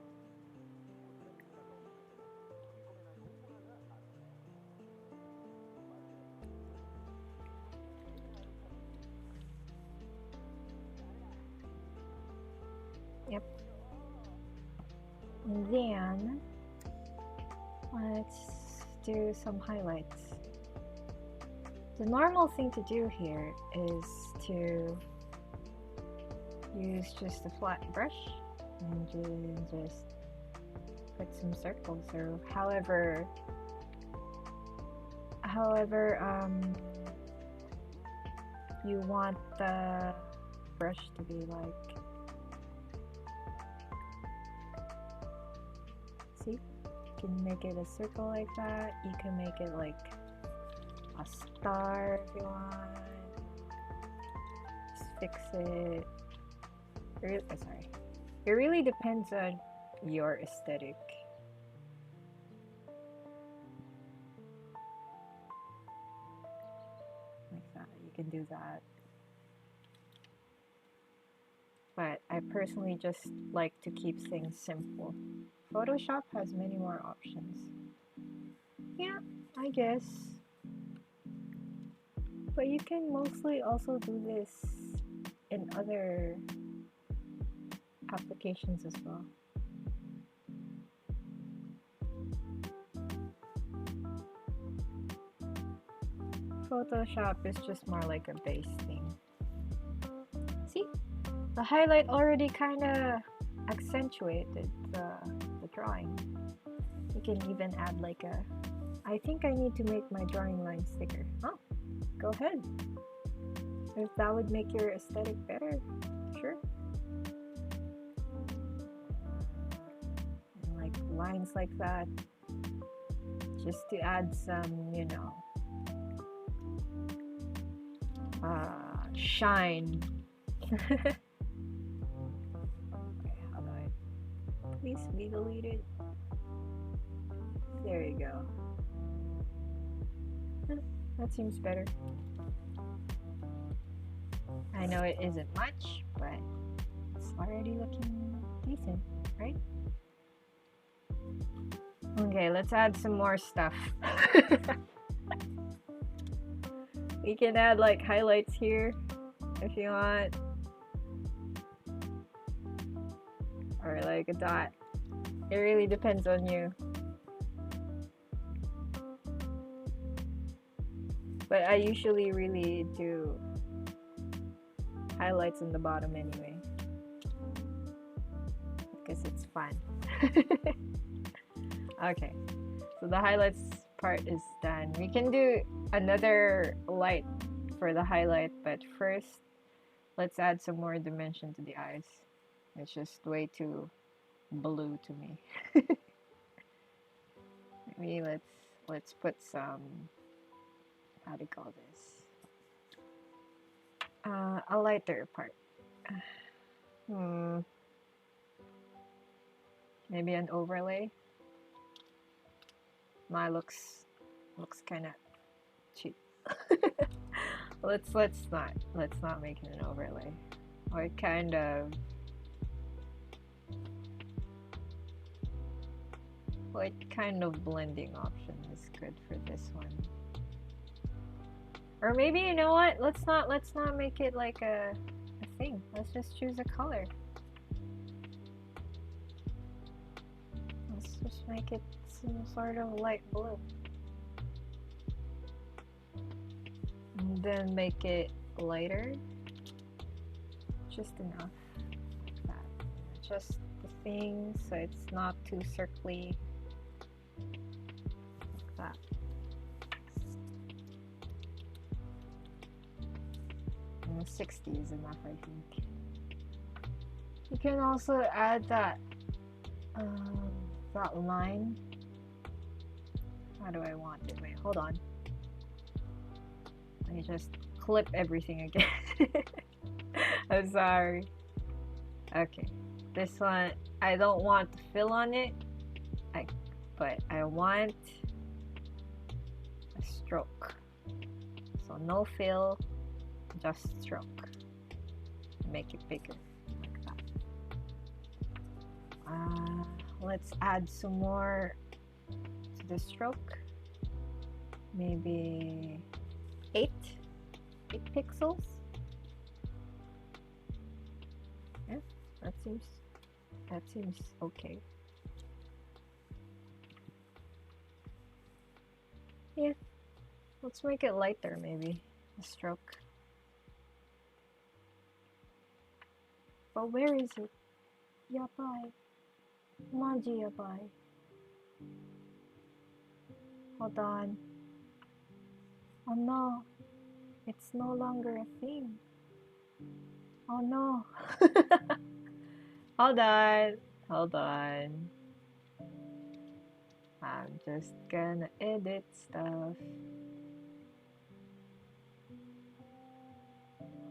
Yep. And then let's do some highlights. The normal thing to do here is to use just a flat brush and just put some circles, or however you want the brush to be like. See? You can make it a circle like that. You can make it like a star if you want. Just fix it. It really depends on your aesthetic. Like that, you can do that. But I personally just like to keep things simple. Photoshop has many more options. Yeah, I guess. But you can mostly also do this in other applications as well. Photoshop is just more like a base thing. See? The highlight already kind of accentuated the drawing. You can even add like a... I think I need to make my drawing lines thicker. Oh, go ahead. If that would make your aesthetic better, sure. And like lines like that, just to add some, you know, shine. Okay, how do I... Please be deleted. There you go. That seems better. I know it isn't much, but it's already looking decent, right? Okay, let's add some more stuff. We can add like highlights here if you want, or like a dot It really depends on you. But I usually really do highlights on the bottom anyway, because it's fun. Okay, so the highlights part is done. We can do another light for the highlight, but first let's add some more dimension to the eyes. It's just way too blue to me. Maybe let's put some, how do you call this, a lighter part. Maybe an overlay. Mine looks kind of cheap. let's not make it an overlay. What kind of blending option is good for this one? Or maybe, you know what? Let's not make it like a thing. Let's just choose a color. Let's just make it some sort of light blue. And then make it lighter. Just enough. Like that. Just the thing so it's not too circly. Like that. And 60 is enough, I think. You can also add that line. How do I want it? Wait, hold on. Let me just clip everything again. I'm sorry. Okay, this one I don't want to fill on it, but I want a stroke. So no fill, just stroke. Make it bigger like that. Let's add some more to the stroke. Maybe 8 pixels. Yeah, that seems okay. Yeah, let's make it lighter, maybe the stroke. But where is it? Yabai. Maji yabai. Hold on. Oh no, it's no longer a thing. Oh no. Hold on. I'm just gonna edit stuff.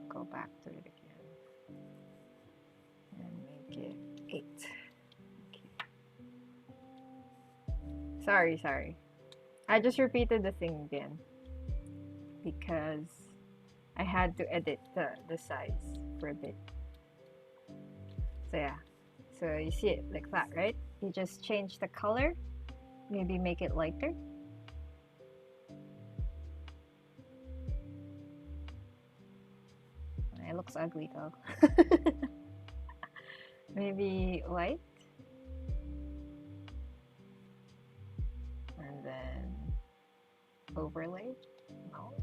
Go back to it again. And make it 8. Okay. Sorry. I just repeated the thing again because I had to edit the size for a bit. So yeah, so you see it like that, right? You just change the color, maybe make it lighter. It looks ugly though. Maybe white. And then overlay. No.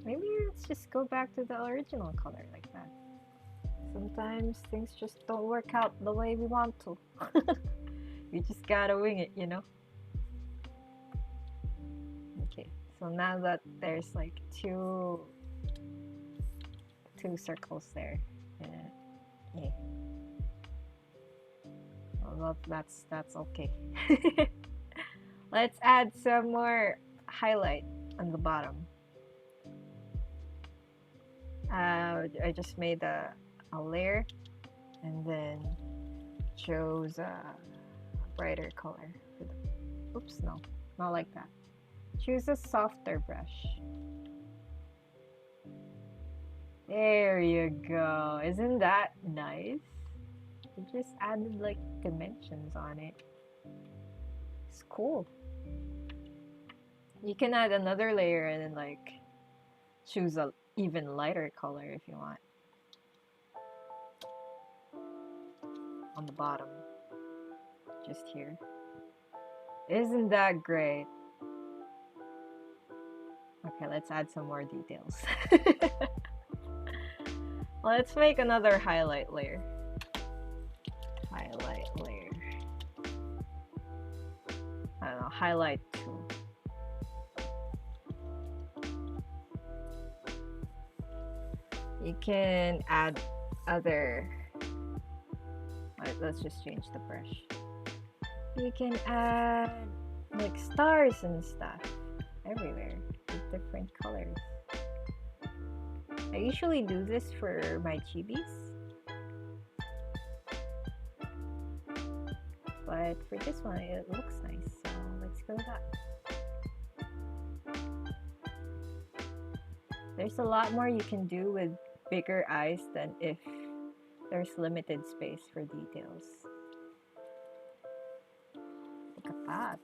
Maybe let's just go back to the original color like that. Sometimes things just don't work out the way we want to. You just gotta wing it, you know? Okay, so now that there's like two circles there. Yeah. Well, that's okay. Let's add some more highlight on the bottom. I just made a layer and then chose a brighter color for the, oops, no, not like that. Choose a softer brush. There you go. Isn't that nice? You just added like dimensions on it. It's cool. You can add another layer and then like choose a even lighter color if you want on the bottom. just here. Isn't that great? Okay, let's add some more details. Let's make another highlight layer. Highlight layer. I don't know, highlight tool. You can add other. Let's just change the brush. You can add like stars and stuff everywhere with different colors. I usually do this for my chibis, but for this one it looks nice, so let's go with that. There's a lot more you can do with bigger eyes than if there's limited space for details. Look at that,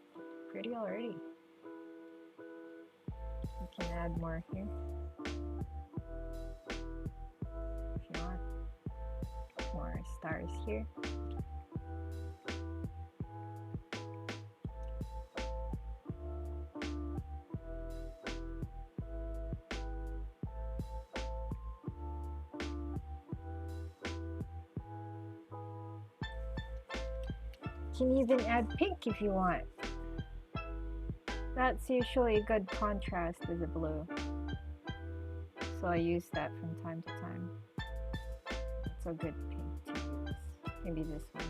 pretty already. You can add more here if you want. More stars here. You can even add pink if you want. That's usually a good contrast with the blue, so I use that from time to time. It's a good pink to use. Maybe this one.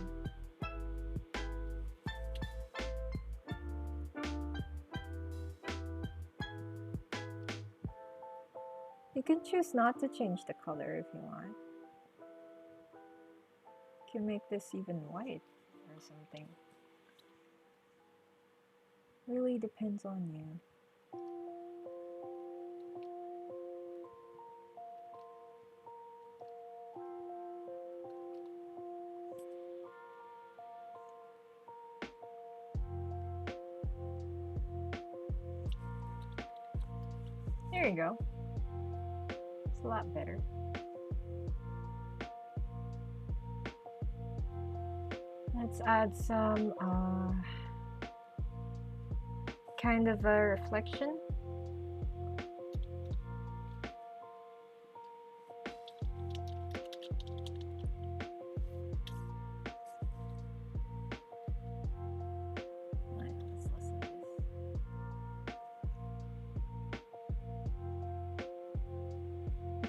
You can choose not to change the color if you want. You can make this even white or something. Really depends on you. There you go. It's a lot better. Let's add some kind of a reflection.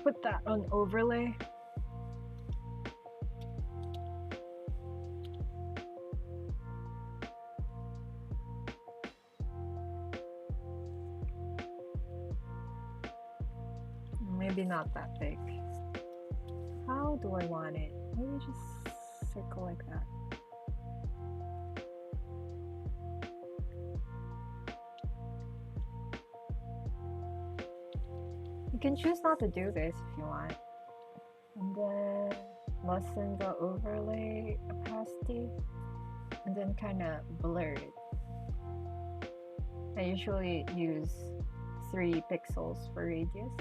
Put that on overlay. Maybe not that big. How do I want it? Maybe just circle like that. You can choose not to do this if you want. And then lessen the overlay opacity and then kind of blur it. I usually use 3 pixels for radius.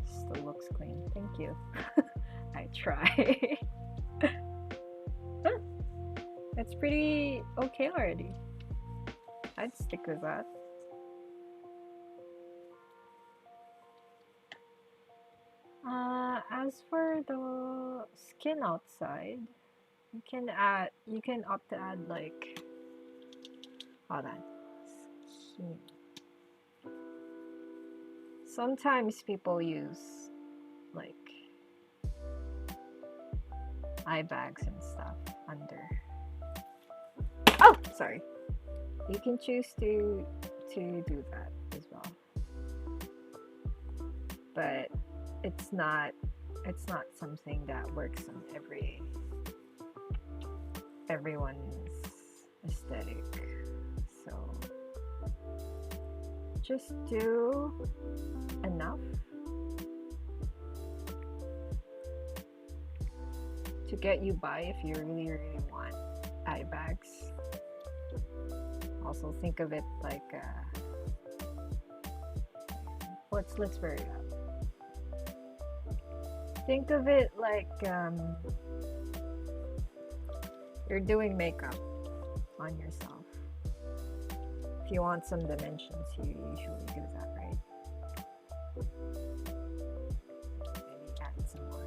Still looks clean. Thank you. I try. It's pretty okay already. I'd stick with that. As for the skin outside, you can opt to add like, hold on, skin. Sometimes people use like eye bags and stuff under. Oh, sorry. You can choose to do that as well, but it's not something that works on everyone's aesthetic. So just do enough to get you by if you really want eye bags. Also think of it like let's vary it up. Think of it like You're doing makeup on yourself. If you want some dimensions, you usually do that, right? Maybe add some more.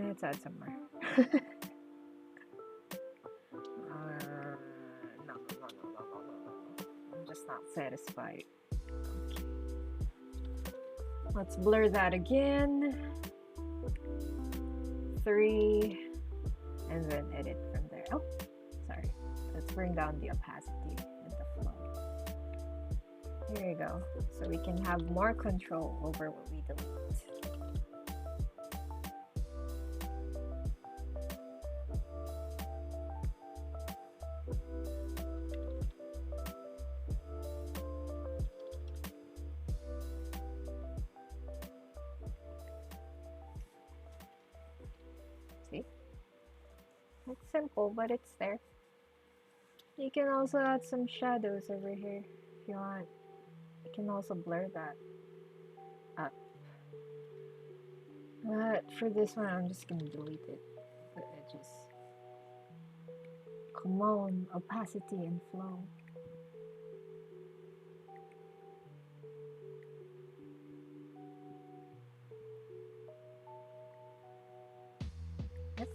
Let's add some more. No. I'm just not satisfied. Okay. Let's blur that again. 3, and then edit from there. Oh, sorry. Let's bring down the opacity and the flow. There you go. So we can have more control over what we delete. See? It's simple, but it's there. You can also add some shadows over here if you want. You can also blur that up. But for this one, I'm just gonna delete it. The edges. Come on, opacity and flow. Yep.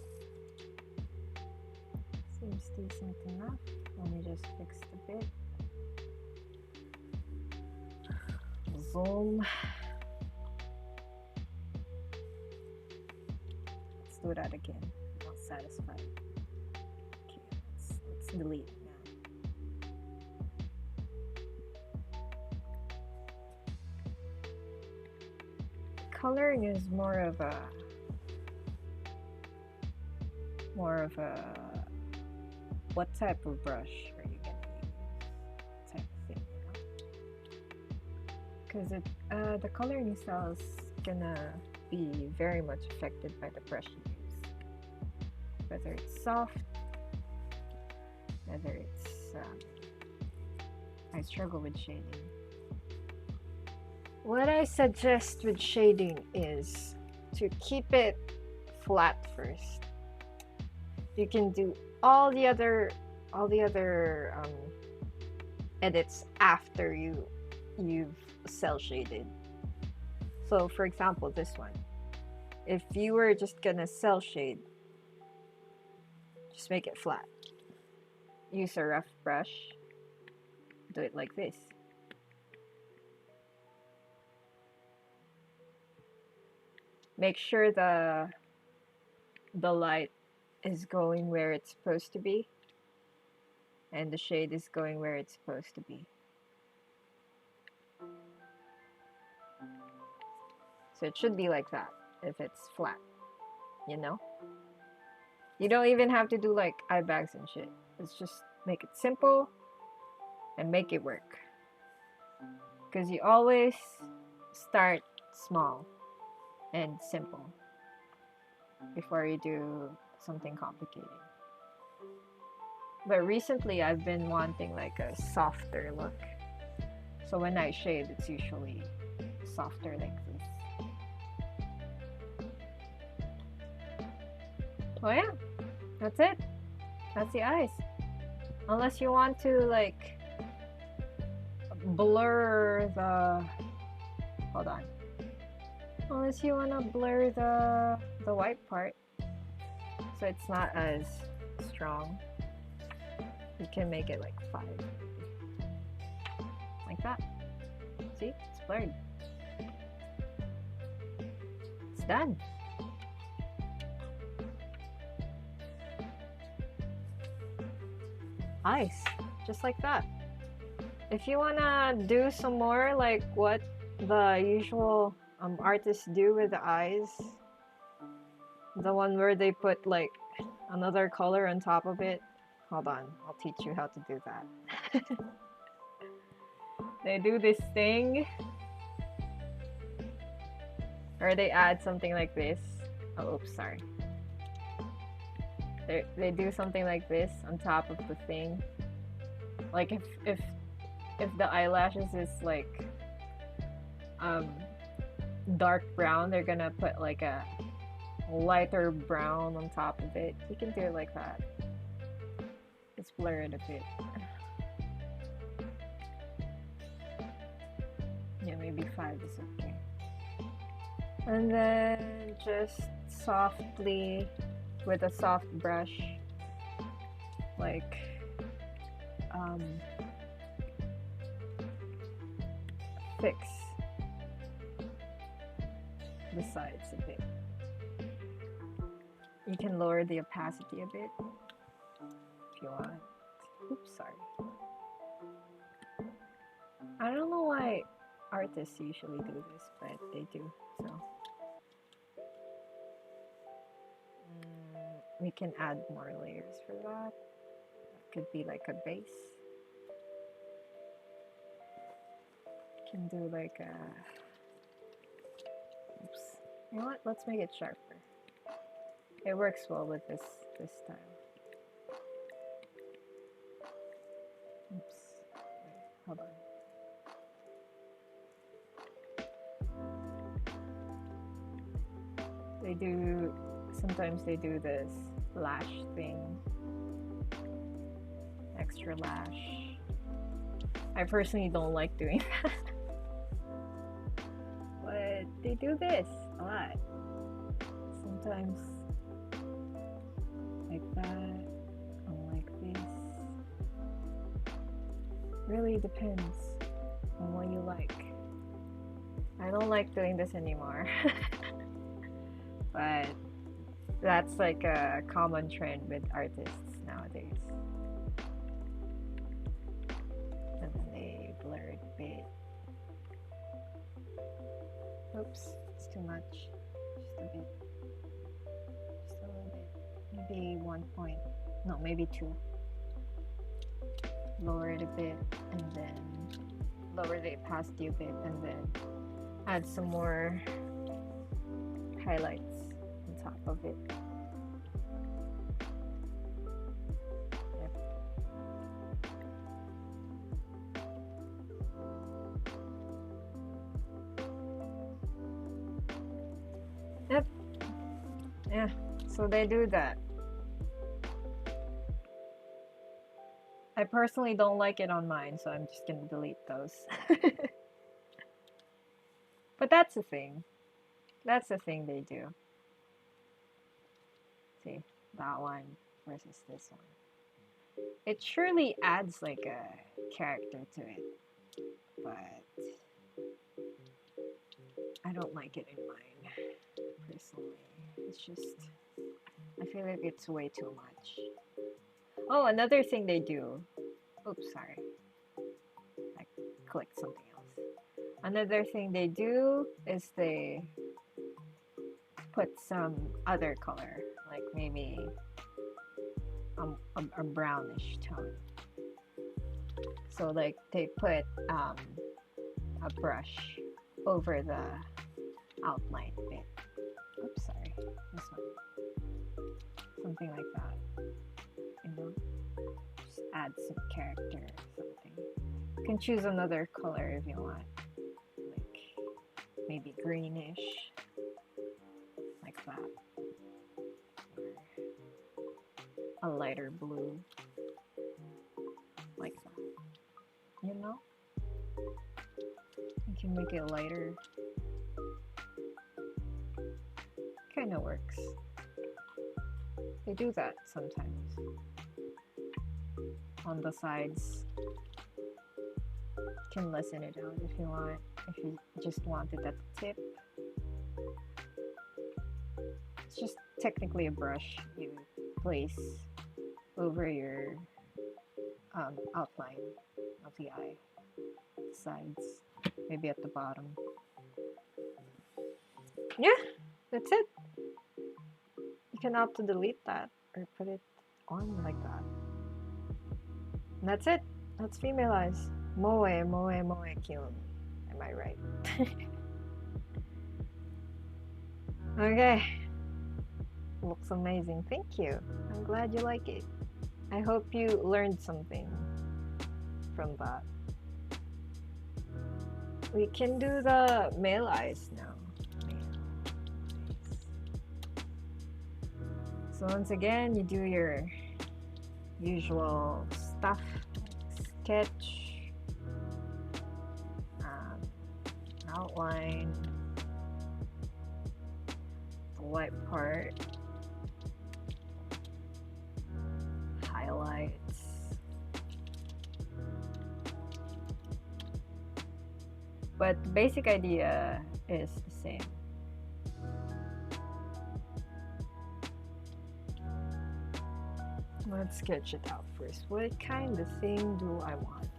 Seems decent enough. Let me just fix the bit. Zoom. Let's do that again. I'm not satisfied. Okay, let's delete it now. Coloring is more of a what type of brush are you gonna use type of thing, because the coloring style is gonna be very much affected by the brush you use, whether it's soft, whether it's I struggle with shading. What I suggest with shading is to keep it flat first. You can do all the other edits after you've cell shaded. So for example, this one, if you were just gonna cell shade, just make it flat. Use a rough brush, do it like this. Make sure the light is going where it's supposed to be, and the shade is going where it's supposed to be. So it should be like that if it's flat, you know? You don't even have to do like eye bags and shit. It's just make it simple and make it work. Because you always start small and simple before you do something complicated. But recently I've been wanting like a softer look. So when I shade, it's usually softer like this. Oh yeah, that's it. That's the eyes. Unless you want to like blur the, hold on. Unless you want to blur the white part so it's not as strong, you can make it like 5. Like that. See? It's blurred. It's done. Eyes. Just like that. If you wanna do some more like what the usual artists do with the eyes, the one where they put like another color on top of it, hold on, I'll teach you how to do that. They do this thing, or they add something like this. Oh, oops, sorry. They do something like this on top of the thing. Like if the eyelashes is like dark brown, they're gonna put like a lighter brown on top of it. You can do it like that. Just blur it a bit. Yeah, maybe 5 is okay. And then just softly, with a soft brush, like fix the sides a bit. You can lower the opacity a bit if you want. Oops, sorry. I don't know why artists usually do this, but they do, so. We can add more layers for that. It could be like a base. Can do like a, oops. You know what? Let's make it sharper. It works well with this style. Oops. Wait, hold on. They do, sometimes they do this lash thing. Extra lash. I personally don't like doing that. But they do this a lot. Sometimes like that, or like this. Really depends on what you like. I don't like doing this anymore. But that's like a common trend with artists nowadays. And then they blur it a bit. Oops, it's too much. Just a bit. Just a little bit. Maybe 1 point. No, maybe 2. Lower it a bit and then lower the opacity a bit and then add some more highlights on top of it. Yep. Yeah, so they do that. I personally don't like it on mine, so I'm just gonna delete those. But that's the thing. That's the thing they do. See, that one versus this one. It surely adds like a character to it, but I don't like it in mine, personally. It's just, I feel like it's way too much. Oh, another thing they do. Oops, sorry. I clicked something else. Another thing they do is they put some other color, like maybe a brownish tone. So like they put a brush over the outline a bit. Oops, sorry. This one. Something like that. You know? Just add some character or something. You can choose another color if you want. Like maybe greenish. Like that. Or a lighter blue. Like that. You know? You can make it lighter. Kinda works. They do that sometimes. On the sides. You can lessen it out if you want. If you just want it at the tip. It's just technically a brush you place over your outline of the eye. Sides. Maybe at the bottom. Yeah, that's it. You can opt to delete that or put it on like that. And that's it. That's female eyes. Moe, moe, moe, kyun. Am I right? Okay. Looks amazing. Thank you. I'm glad you like it. I hope you learned something from that. We can do the male eyes now. So once again, you do your usual stuff, sketch, outline, the white part, highlights, but the basic idea is the same. Let's sketch it out first. What kind of thing do I want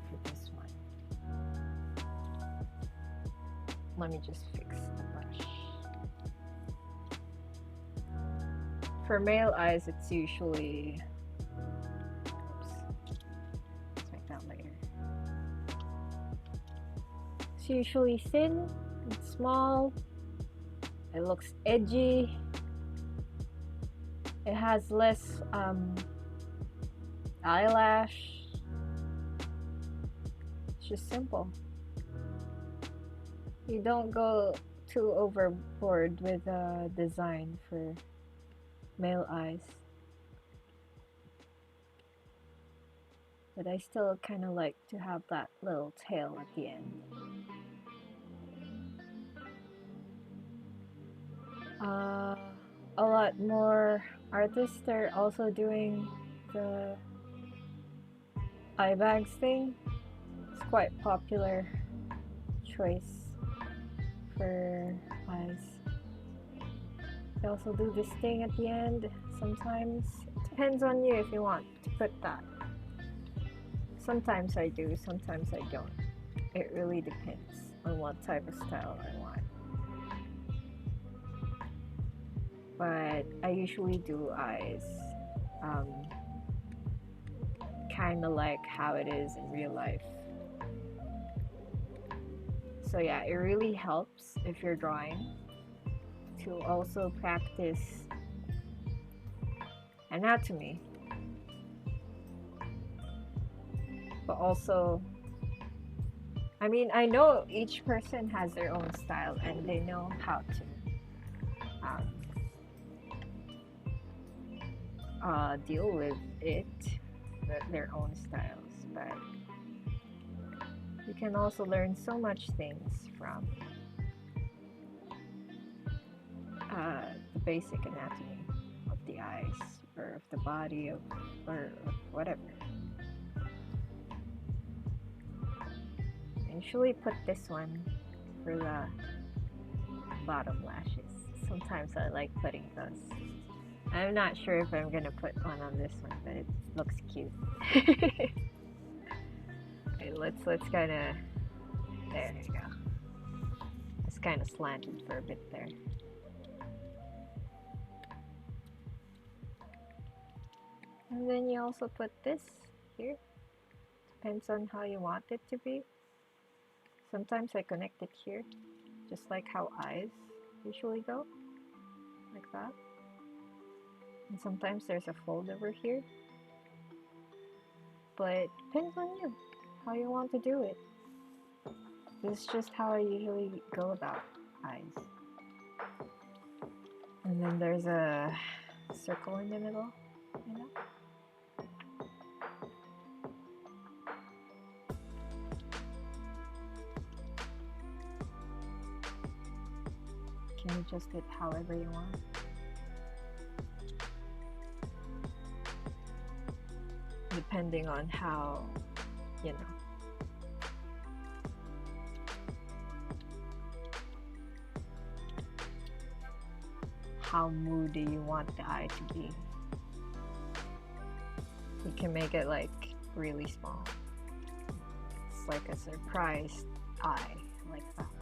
for this one? Let me just fix the brush. For male eyes, it's usually, oops, let's make that later. It's usually thin and small. It looks edgy. It has less eyelash. It's just simple. You don't go too overboard with design for male eyes. But I still kind of like to have that little tail at the end. A lot more artists are also doing the eye bags thing. It's quite popular choice for eyes. They also do this thing at the end sometimes. It depends on you if you want to put that. Sometimes I do, sometimes I don't. It really depends on what type of style I want. But I usually do eyes kind of like how it is in real life. So yeah, it really helps if you're drawing to also practice anatomy, but also, I mean, I know each person has their own style and they know how to deal with it, their own styles, but you can also learn so much things from the basic anatomy of the eyes or of the body or whatever. I usually put this one for the bottom lashes. Sometimes I like putting those. I'm not sure if I'm gonna put one on this one, but it looks cute. Okay, let's kind of, there you go. It's kind of slanted for a bit there. And then you also put this here. Depends on how you want it to be. Sometimes I connect it here, just like how eyes usually go, like that. And sometimes there's a fold over here. But it depends on you, how you want to do it. This is just how I usually go about eyes. And then there's a circle in the middle, you know? Can adjust it however you want. Depending on how, you know, how moody you want the eye to be. You can make it like really small. It's like a surprised eye, like that.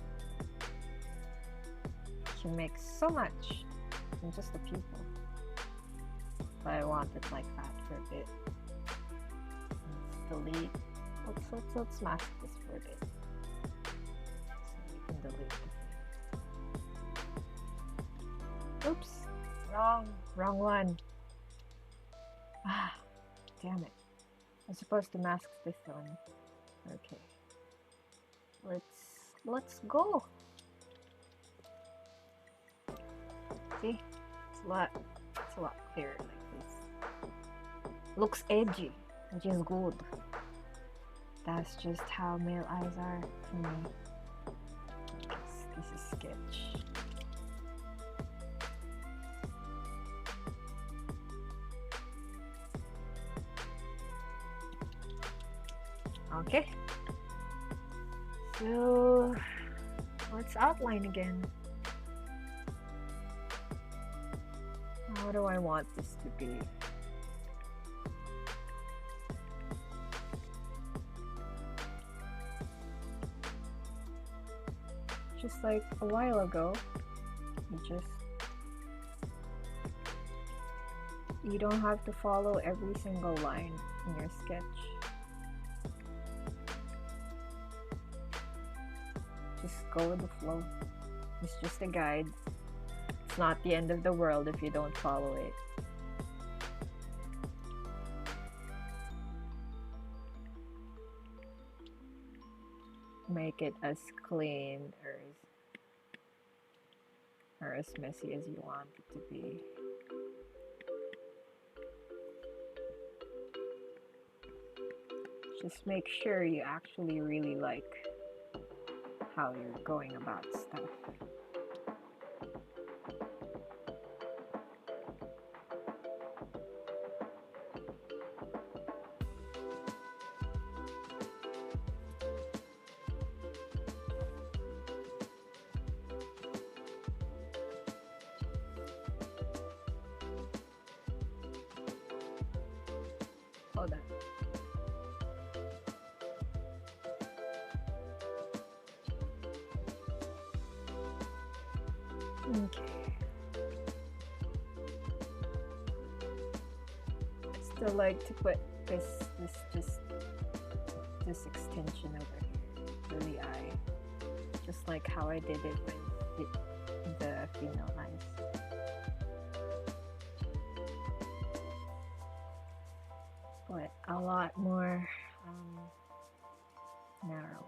You can make so much from just a pupil. But I want it like that for a bit. Let's delete. Let's mask this for a bit. So we can delete the thing. Oops, wrong one. Ah, damn it. I'm supposed to mask this one. Okay. Let's go. See? It's swap hair like this. Looks edgy, which is good. That's just how male eyes are for me. This is sketch. Okay. So let's outline again. How do I want this to be? Just like a while ago, you don't have to follow every single line in your sketch. Just go with the flow. It's just a guide. It's not the end of the world if you don't follow it. Make it as clean or as messy as you want it to be. Just make sure you actually really like how you're going about stuff. Hold on. Okay. I still like to put this extension over here for the eye, just like how I did it with the female eyes. But a lot more narrower.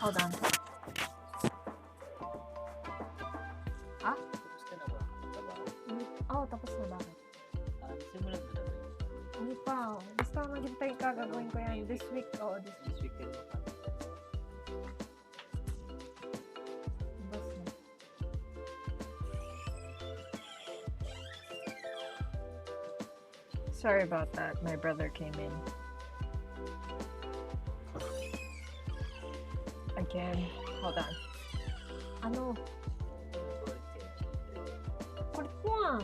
Hold on. Ah? Tapos ka na ba? Trabaho? Oh, tapos na ba? Simulan mo na ba yun? Hindi pa. Basta maghintay ka, gagawin ko yan. This week, oo, this This week din mo pa. bus na. Sorry about that. My brother came in. Again. Hold on. Ano? Kulit mo ah.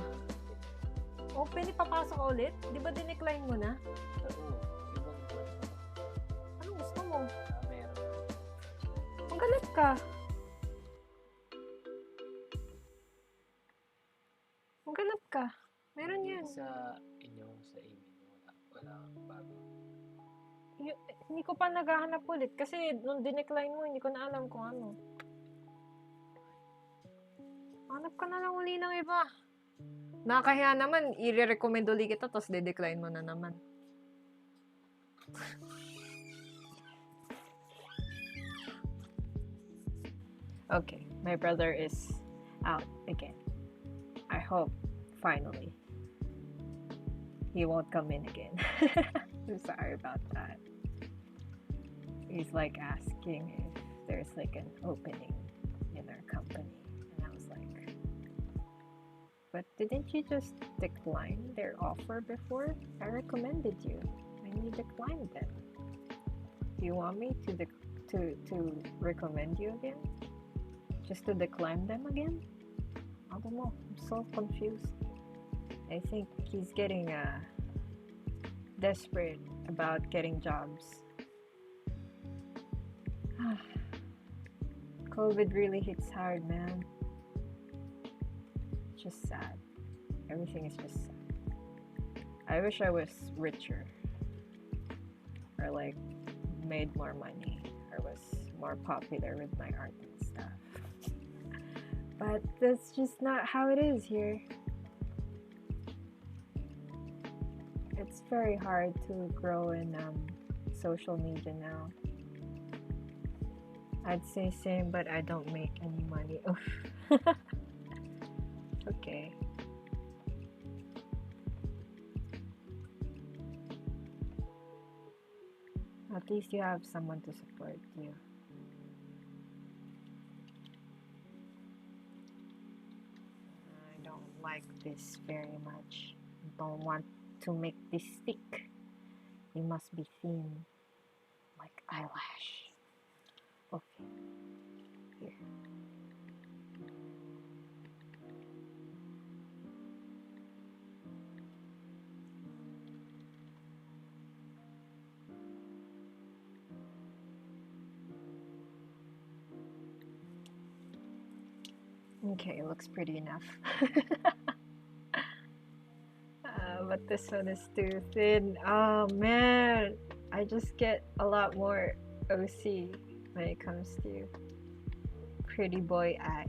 Open, ipapasok ka ulit? Di ba dinecline mo na? Oo. Ibang buwan pa. Anong gusto mo? Meron. Ang galit ka. Ang galit ka. Meron yan. Sa inyo, sa email, wala kang bago. Hindi ko pa naghahanap ulit kasi nung dinecline mo, hindi ko na alam kung ano. Hanap ka na lang uli ng iba. Nakakahiya naman, i-recommend uli kita tapos de-decline mo na naman. Okay, my brother is out again. I hope, finally, he won't come in again. I'm sorry about that. He's like asking if there's like an opening in our company. And I was like, but didn't you just decline their offer before? I recommended you and you declined them. Do you want me to recommend you again? Just to decline them again? I don't know. I'm so confused. I think he's getting desperate about getting jobs. COVID really hits hard, man. It's just sad. Everything is just sad. I wish I was richer. Or like made more money. Or was more popular with my art and stuff. But that's just not how it is here. it's very hard to grow in social media now. I'd say same, but I don't make any money. Oof. Okay. At least you have someone to support you. I don't like this very much. Don't want to make this thick. It must be thin, like eyelash. Okay, here. Okay, it looks pretty enough. But this one is too thin. Oh man, I just get a lot more OC when it comes to pretty boy eyes.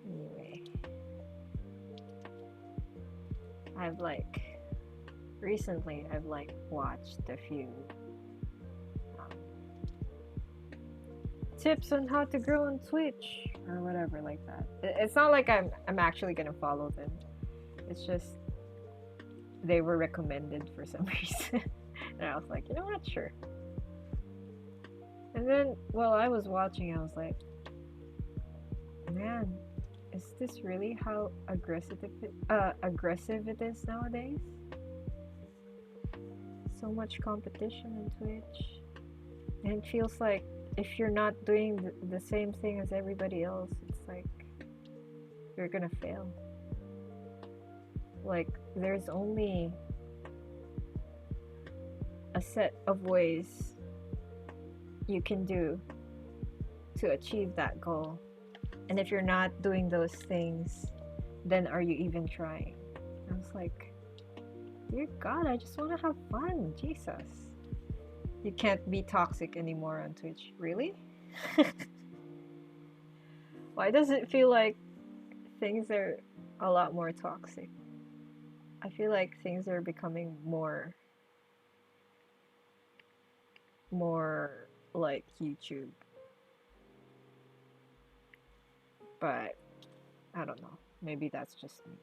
Anyway, I've recently watched a few tips on how to grow on Twitch or whatever like that. It's not like I'm actually gonna follow them. It's just they were recommended for some reason, and I was like, you know what, sure. And then while I was watching, I was like, man, is this really how aggressive it is nowadays? So much competition on Twitch, and it feels like if you're not doing the same thing as everybody else, it's like you're gonna fail. Like, there's only a set of ways you can do to achieve that goal. And if you're not doing those things, then are you even trying? I was like, dear God, I just want to have fun. Jesus. You can't be toxic anymore on Twitch. Really? Why does it feel like things are a lot more toxic? I feel like things are becoming more like YouTube. But I don't know. Maybe that's just me.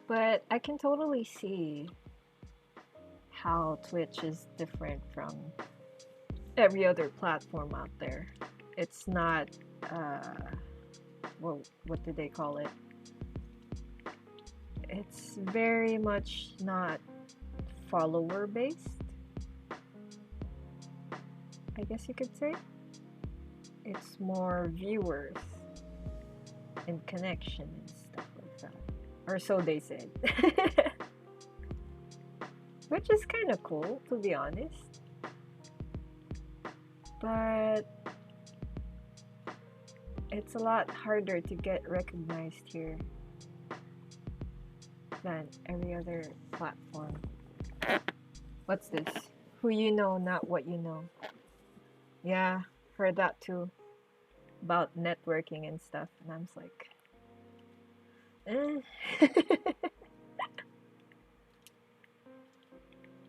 But I can totally see how Twitch is different from every other platform out there. It's not, well, what did they call it? It's very much not follower based, I guess you could say. It's more viewers and connection and stuff like that. Or so they said. Which is kind of cool, to be honest. But it's a lot harder to get recognized here than every other platform. What's this? Who you know, not what you know. Yeah, heard that too. About networking and stuff. And I'm just like,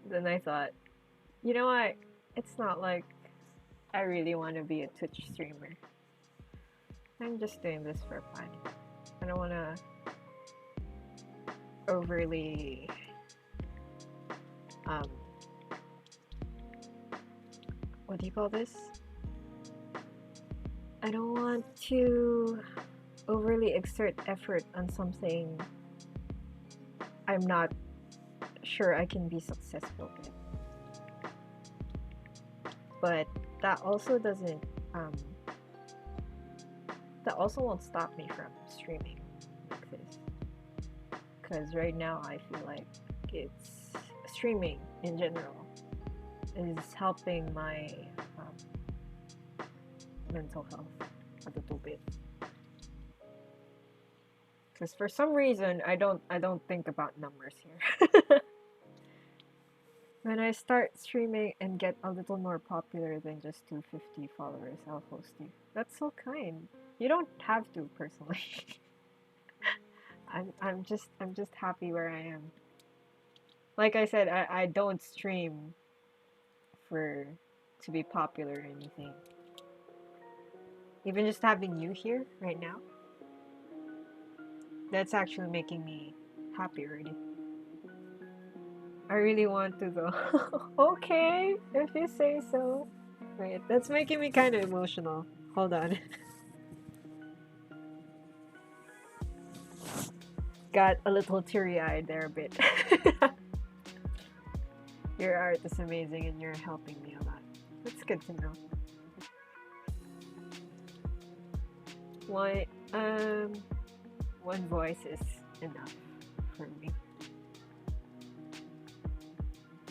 Then I thought, you know what? It's not like I really want to be a Twitch streamer. I'm just doing this for fun. I don't want to overly what do you call this? I don't want to overly exert effort on something I'm not sure I can be successful with. But that also doesn't that also won't stop me from streaming like this. Because right now I feel like it's streaming in general is helping my mental health a little bit. Because for some reason I don't think about numbers here. When I start streaming and get a little more popular than just 250 followers, I'll host you. That's so kind. You don't have to personally. I'm just happy where I am. Like I said, I don't stream for to be popular or anything. Even just having you here right now, that's actually making me happy already. I really want to though. Okay, if you say so. Wait, that's making me kind of emotional. Hold on. Got a little teary-eyed there a bit. Your art is amazing and you're helping me a lot. That's good to know. Why, one voice is enough for me.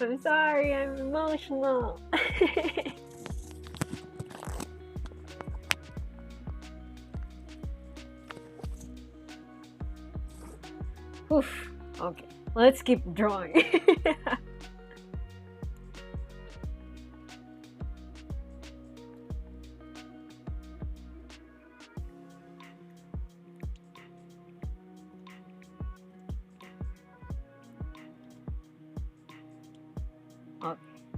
I'm sorry, I'm emotional. Oof. Okay, let's keep drawing.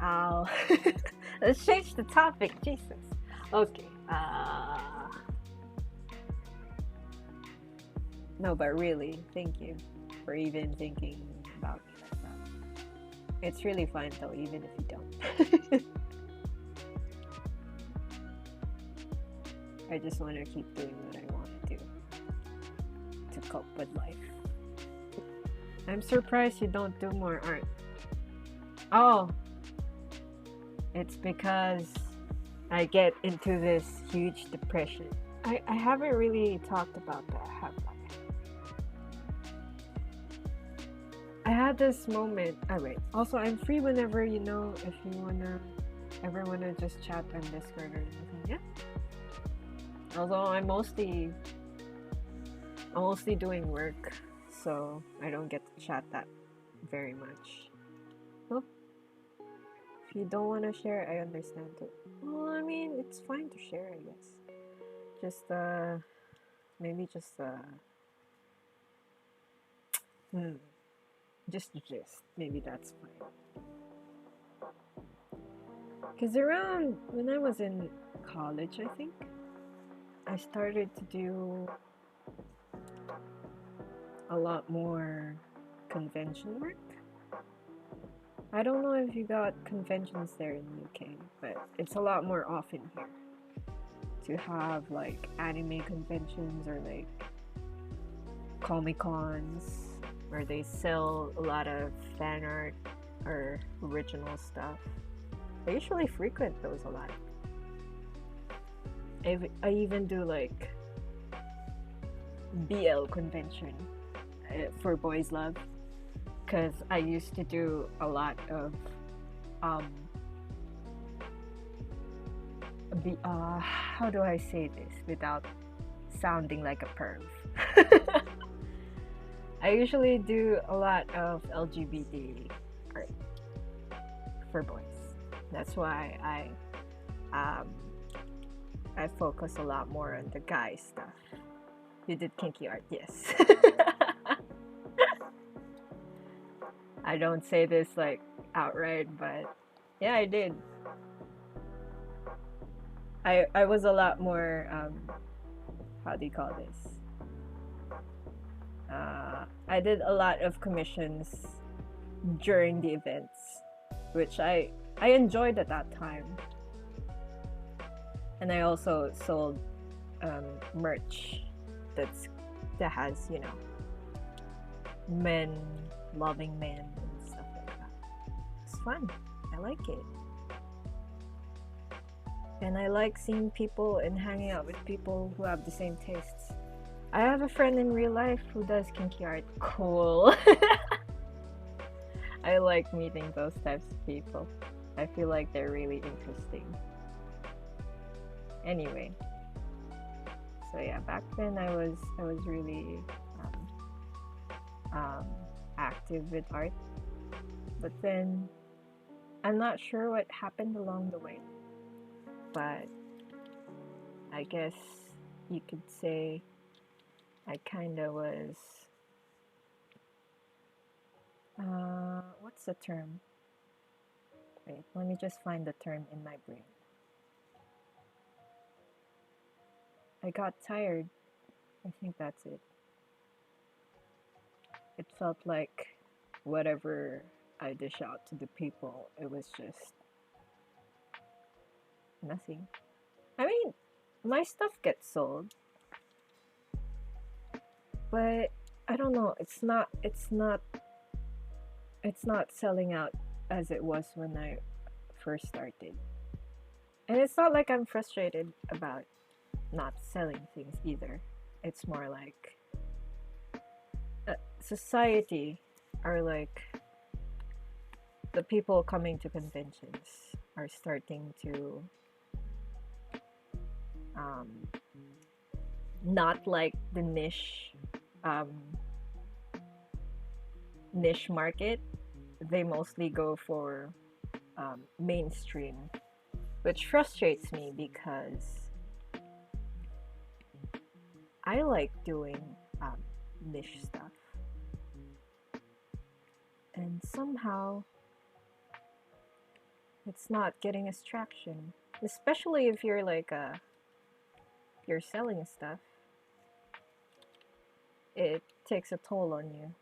Okay, let's change the topic. Jesus. Okay. No, but really, thank you for even thinking about me like that. It's really fun though, even if you don't. I just want to keep doing what I want to do to cope with life. I'm surprised you don't do more art. Oh, it's because I get into this huge depression. I haven't really talked about that, have I? I had this moment. Alright. Also, I'm free whenever, if you ever wanna just chat on Discord or anything. Yeah. Although I'm mostly doing work, so I don't get to chat that very much. Well, if you don't wanna share, I understand too. Well, I mean, it's fine to share, I guess. Just maybe just just maybe that's fine. Because around when I was in college, I think, I started to do a lot more convention work. I don't know if you got conventions there in the UK, but it's a lot more often here to have like anime conventions or like Comic Cons where they sell a lot of fan art or original stuff. I usually frequent those a lot. I even do like BL convention for Boys Love, because I used to do a lot of how do I say this without sounding like a perv? I usually do a lot of LGBT art for boys. That's why I focus a lot more on the guy stuff. You did kinky art, yes. I don't say this like outright, but yeah, I did. I was a lot more how do you call this? I did a lot of commissions during the events, which I enjoyed at that time. And I also sold merch that has, men loving men and stuff like that. It's fun. I like it. And I like seeing people and hanging out with people who have the same tastes. I have a friend in real life who does kinky art. Cool. I like meeting those types of people. I feel like they're really interesting. Anyway, so yeah, back then I was really um, active with art. But then I'm not sure what happened along the way. But I guess you could say I kind of was. What's the term? Wait, let me just find the term in my brain. I got tired. I think that's it. It felt like whatever I dish out to the people, it was just nothing. I mean, my stuff gets sold, but I don't know. It's not selling out as it was when I first started. And it's not like I'm frustrated about not selling things either. It's more like society, or like the people coming to conventions, are starting to um, not like the um, niche market. They mostly go for mainstream, which frustrates me because I like doing niche stuff, and somehow it's not getting us traction, especially if you're like you're selling stuff. It takes a toll on you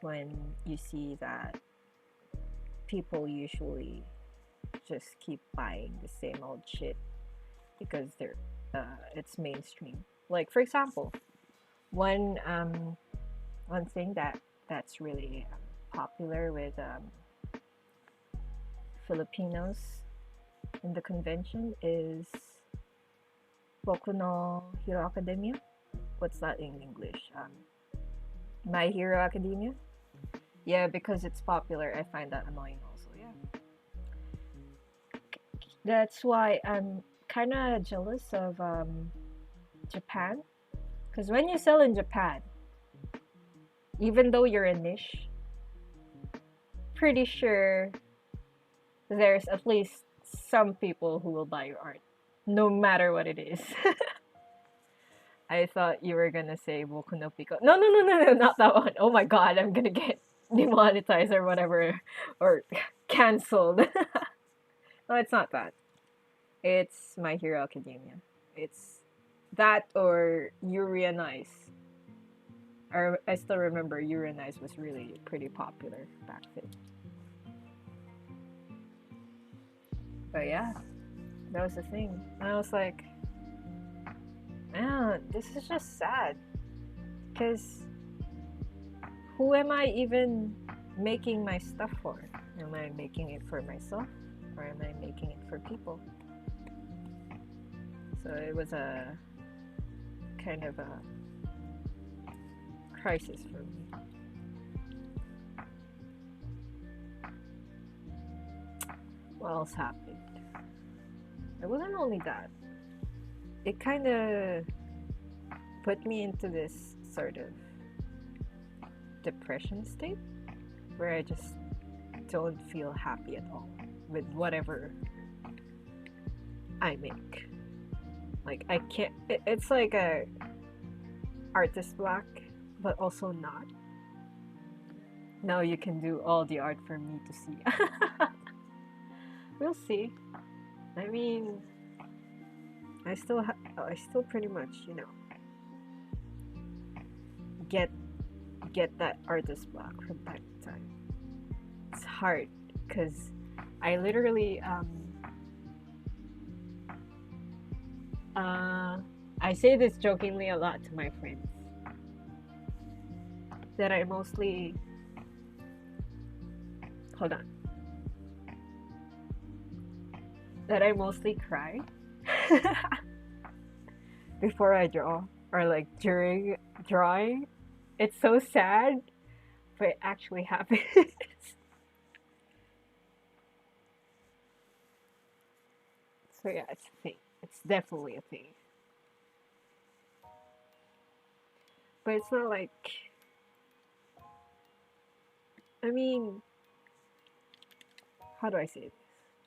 when you see that people usually just keep buying the same old shit because it's mainstream. Like for example, one thing that's really popular with Filipinos in the convention is Boku no Hero Academia. What's that in English? My Hero Academia. Yeah, because it's popular, I find that annoying also. Yeah, that's why I'm kind of jealous of Japan, because when you sell in Japan, even though you're a niche, pretty sure there's at least some people who will buy your art, no matter what it is. I thought you were gonna say Boku no Pico. No, no, no, no, no, not that one. Oh my god, I'm gonna get demonetized or whatever, or cancelled. No, it's not that. It's My Hero Academia. It's that or Yuri on Ice. I still remember Yuri on Ice was really pretty popular back then. But yeah, that was the thing. And I was like, man, this is just sad. Because who am I even making my stuff for? Am I making it for myself? Or am I making it for people? So it was a kind of a crisis for me. What else happened? It wasn't only that. It kind of put me into this sort of depression state where I just don't feel happy at all with whatever I make. Like I can't. It's like a artist block, but also not. Now you can do all the art for me to see. We'll see. I mean, I still pretty much, get that artist block from time to time. It's hard because I literally I say this jokingly a lot to my friends that I mostly hold on that I mostly cry before I draw, or like during drawing. It's so sad, but it actually happens. So yeah, it's a thing. It's definitely a thing. But it's not like I mean, how do I say this?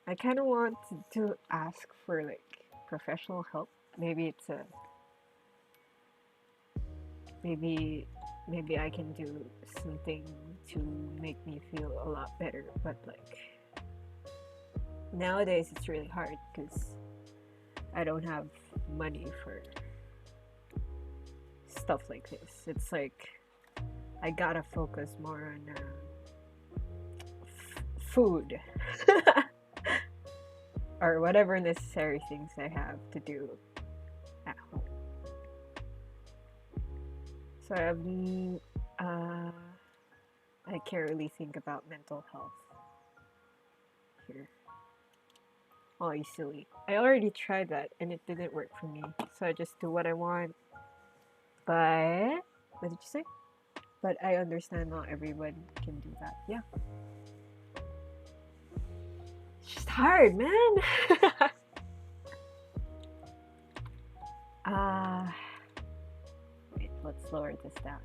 I kind of want to ask for like professional help. Maybe it's a maybe maybe I can do something to make me feel a lot better. But like nowadays, it's really hard because I don't have money for stuff like this. It's like I gotta focus more on food or whatever necessary things I have to do at home. So I can't really think about mental health here. Oh, you silly. I already tried that and it didn't work for me. So I just do what I want. But, what did you say? But I understand not everyone can do that. Yeah. It's just hard, man. Wait, let's lower this down.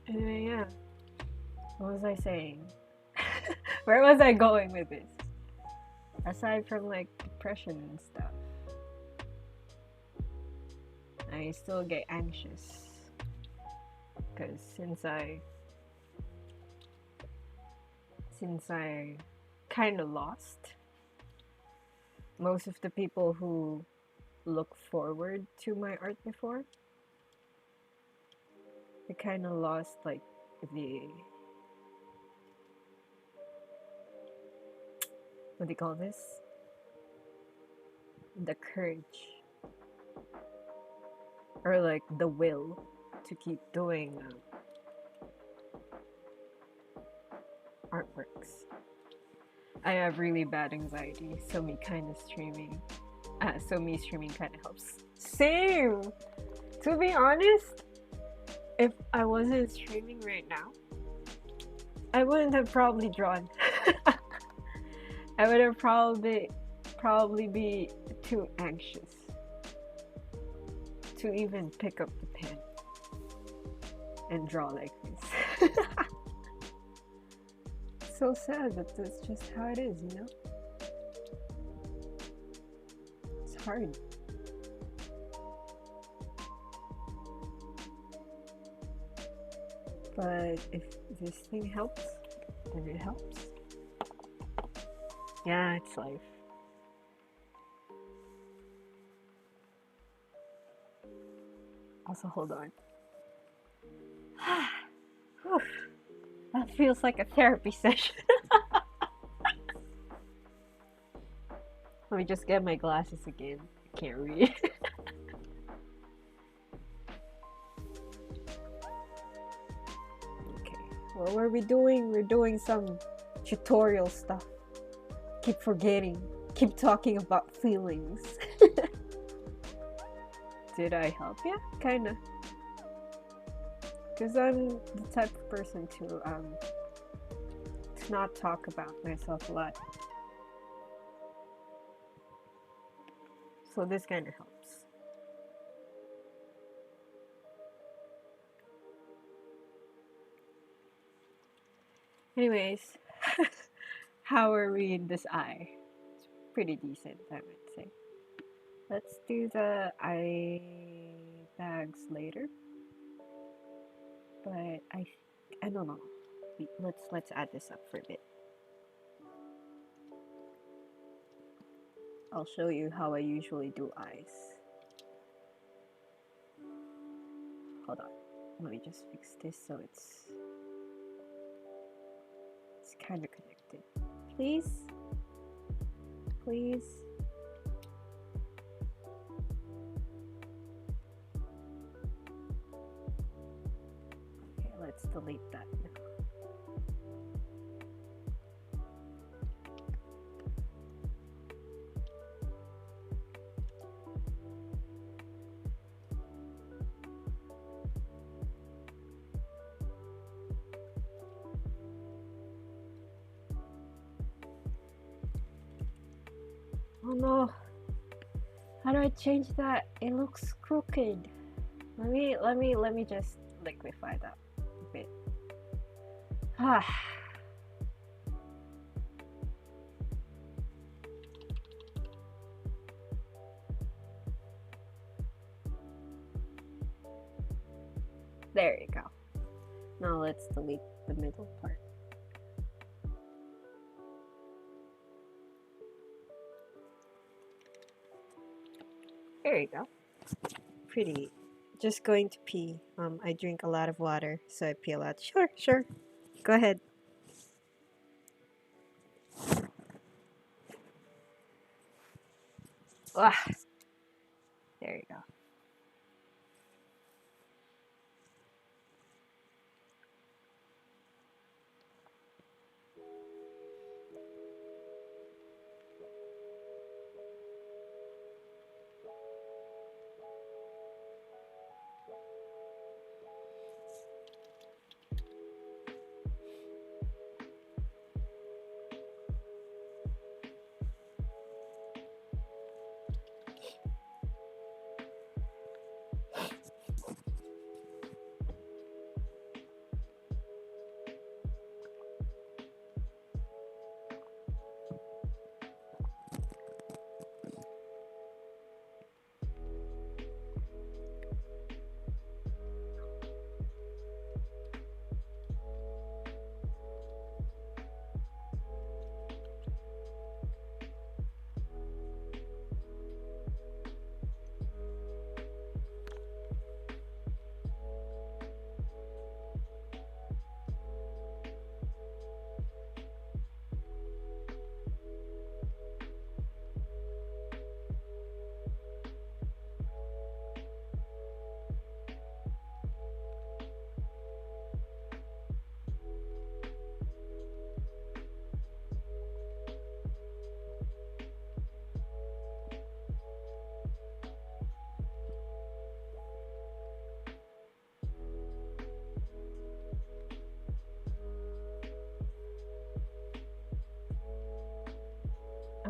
Anyway, yeah. What was I saying? Where was I going with this? Aside from like depression and stuff, I still get anxious because since I kind of lost most of the people who look forward to my art before, I kind of lost like the what do you call this? The courage or like the will to keep doing artworks. I have really bad anxiety, so me streaming kind of helps. Same! To be honest, if I wasn't streaming right now, I wouldn't have probably drawn. I would have probably be too anxious to even pick up the pen and draw like this. So sad, but that's just how it is, you know? It's hard. But if this thing helps, then it helps. Yeah, it's life. Also, hold on. That feels like a therapy session. Let me just get my glasses again. I can't read. Okay, what were we doing? We're doing some tutorial stuff. Keep forgetting. Keep talking about feelings. Did I help you? Kinda. Because I'm the type of person to not talk about myself a lot. So this kind of helps. Anyways, how are we in this eye? It's pretty decent, I would say. Let's do the eye bags later. But I don't know. Let's add this up for a bit. I'll show you how I usually do eyes. Hold on. Let me just fix this so it's kind of connected. Please? Please? Okay, let's delete that now. Oh no, how do I change that? It looks crooked. Let me just liquefy that a bit. Ah. There you go. Now let's delete the middle part. There you go. Pretty. Just going to pee. I drink a lot of water, so I pee a lot. Sure. Go ahead. Ah. There you go.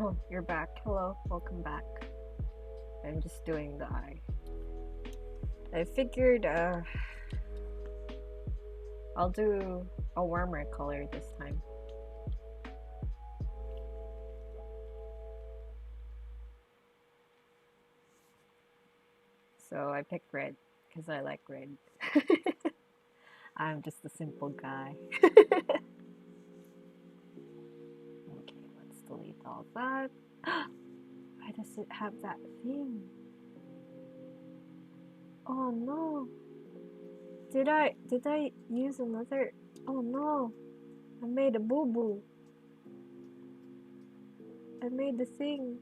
Oh, you're back. Hello, welcome back. I'm just doing the eye. I figured I'll do a warmer color this time. So I picked red because I like red. I'm just a simple guy. Okay, let's delete all that. Why does it have that thing? Oh no. Did I use another? Oh no. I made a boo-boo. I made the thing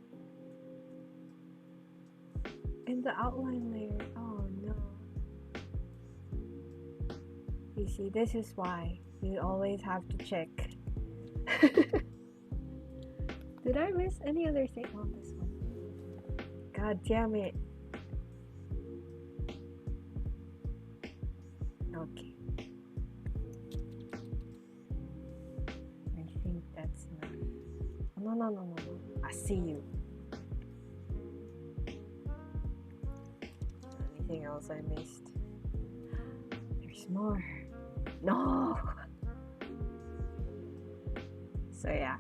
in the outline layer. Oh no. You see, this is why you always have to check. Did I miss any other thing on this one? God damn it. Okay. I think that's enough. No. I see you. Anything else I missed? There's more. No! So yeah,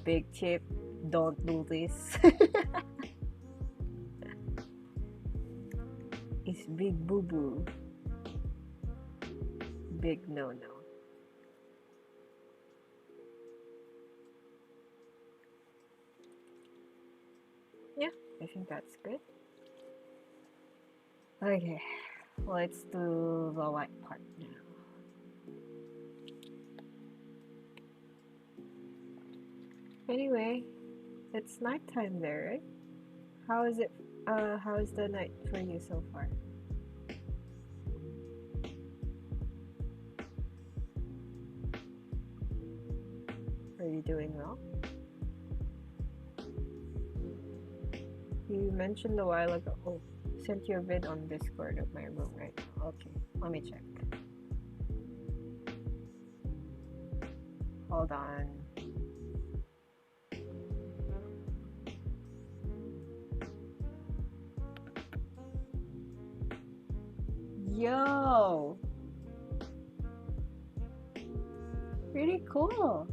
big tip, don't do this. It's big boo-boo. Big no-no. Yeah, I think that's good. Okay, let's do the white part now. Anyway, it's nighttime there, right? How is it? How is the night for you so far? Are you doing well? You mentioned a while ago. Oh, sent you a vid on Discord of my room right now. Okay, let me check. Hold on. Yo! Pretty cool.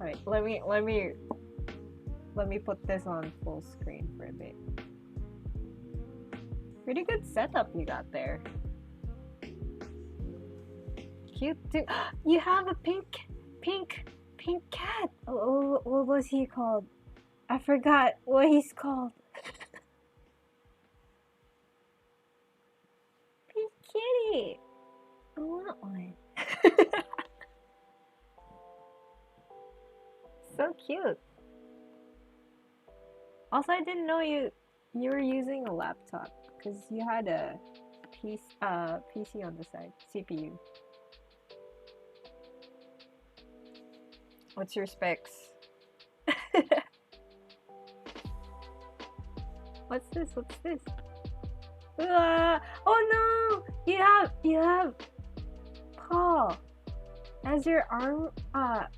Alright, let me put this on full screen for a bit. Pretty good setup you got there. Cute too. You have a pink cat. Oh, what was he called? I forgot what he's called. Pink kitty. I want one. So cute. Also, I didn't know you were using a laptop because you had a PC on the side, CPU. What's your specs? What's this? What's this? Oh no! You have Paul as your arm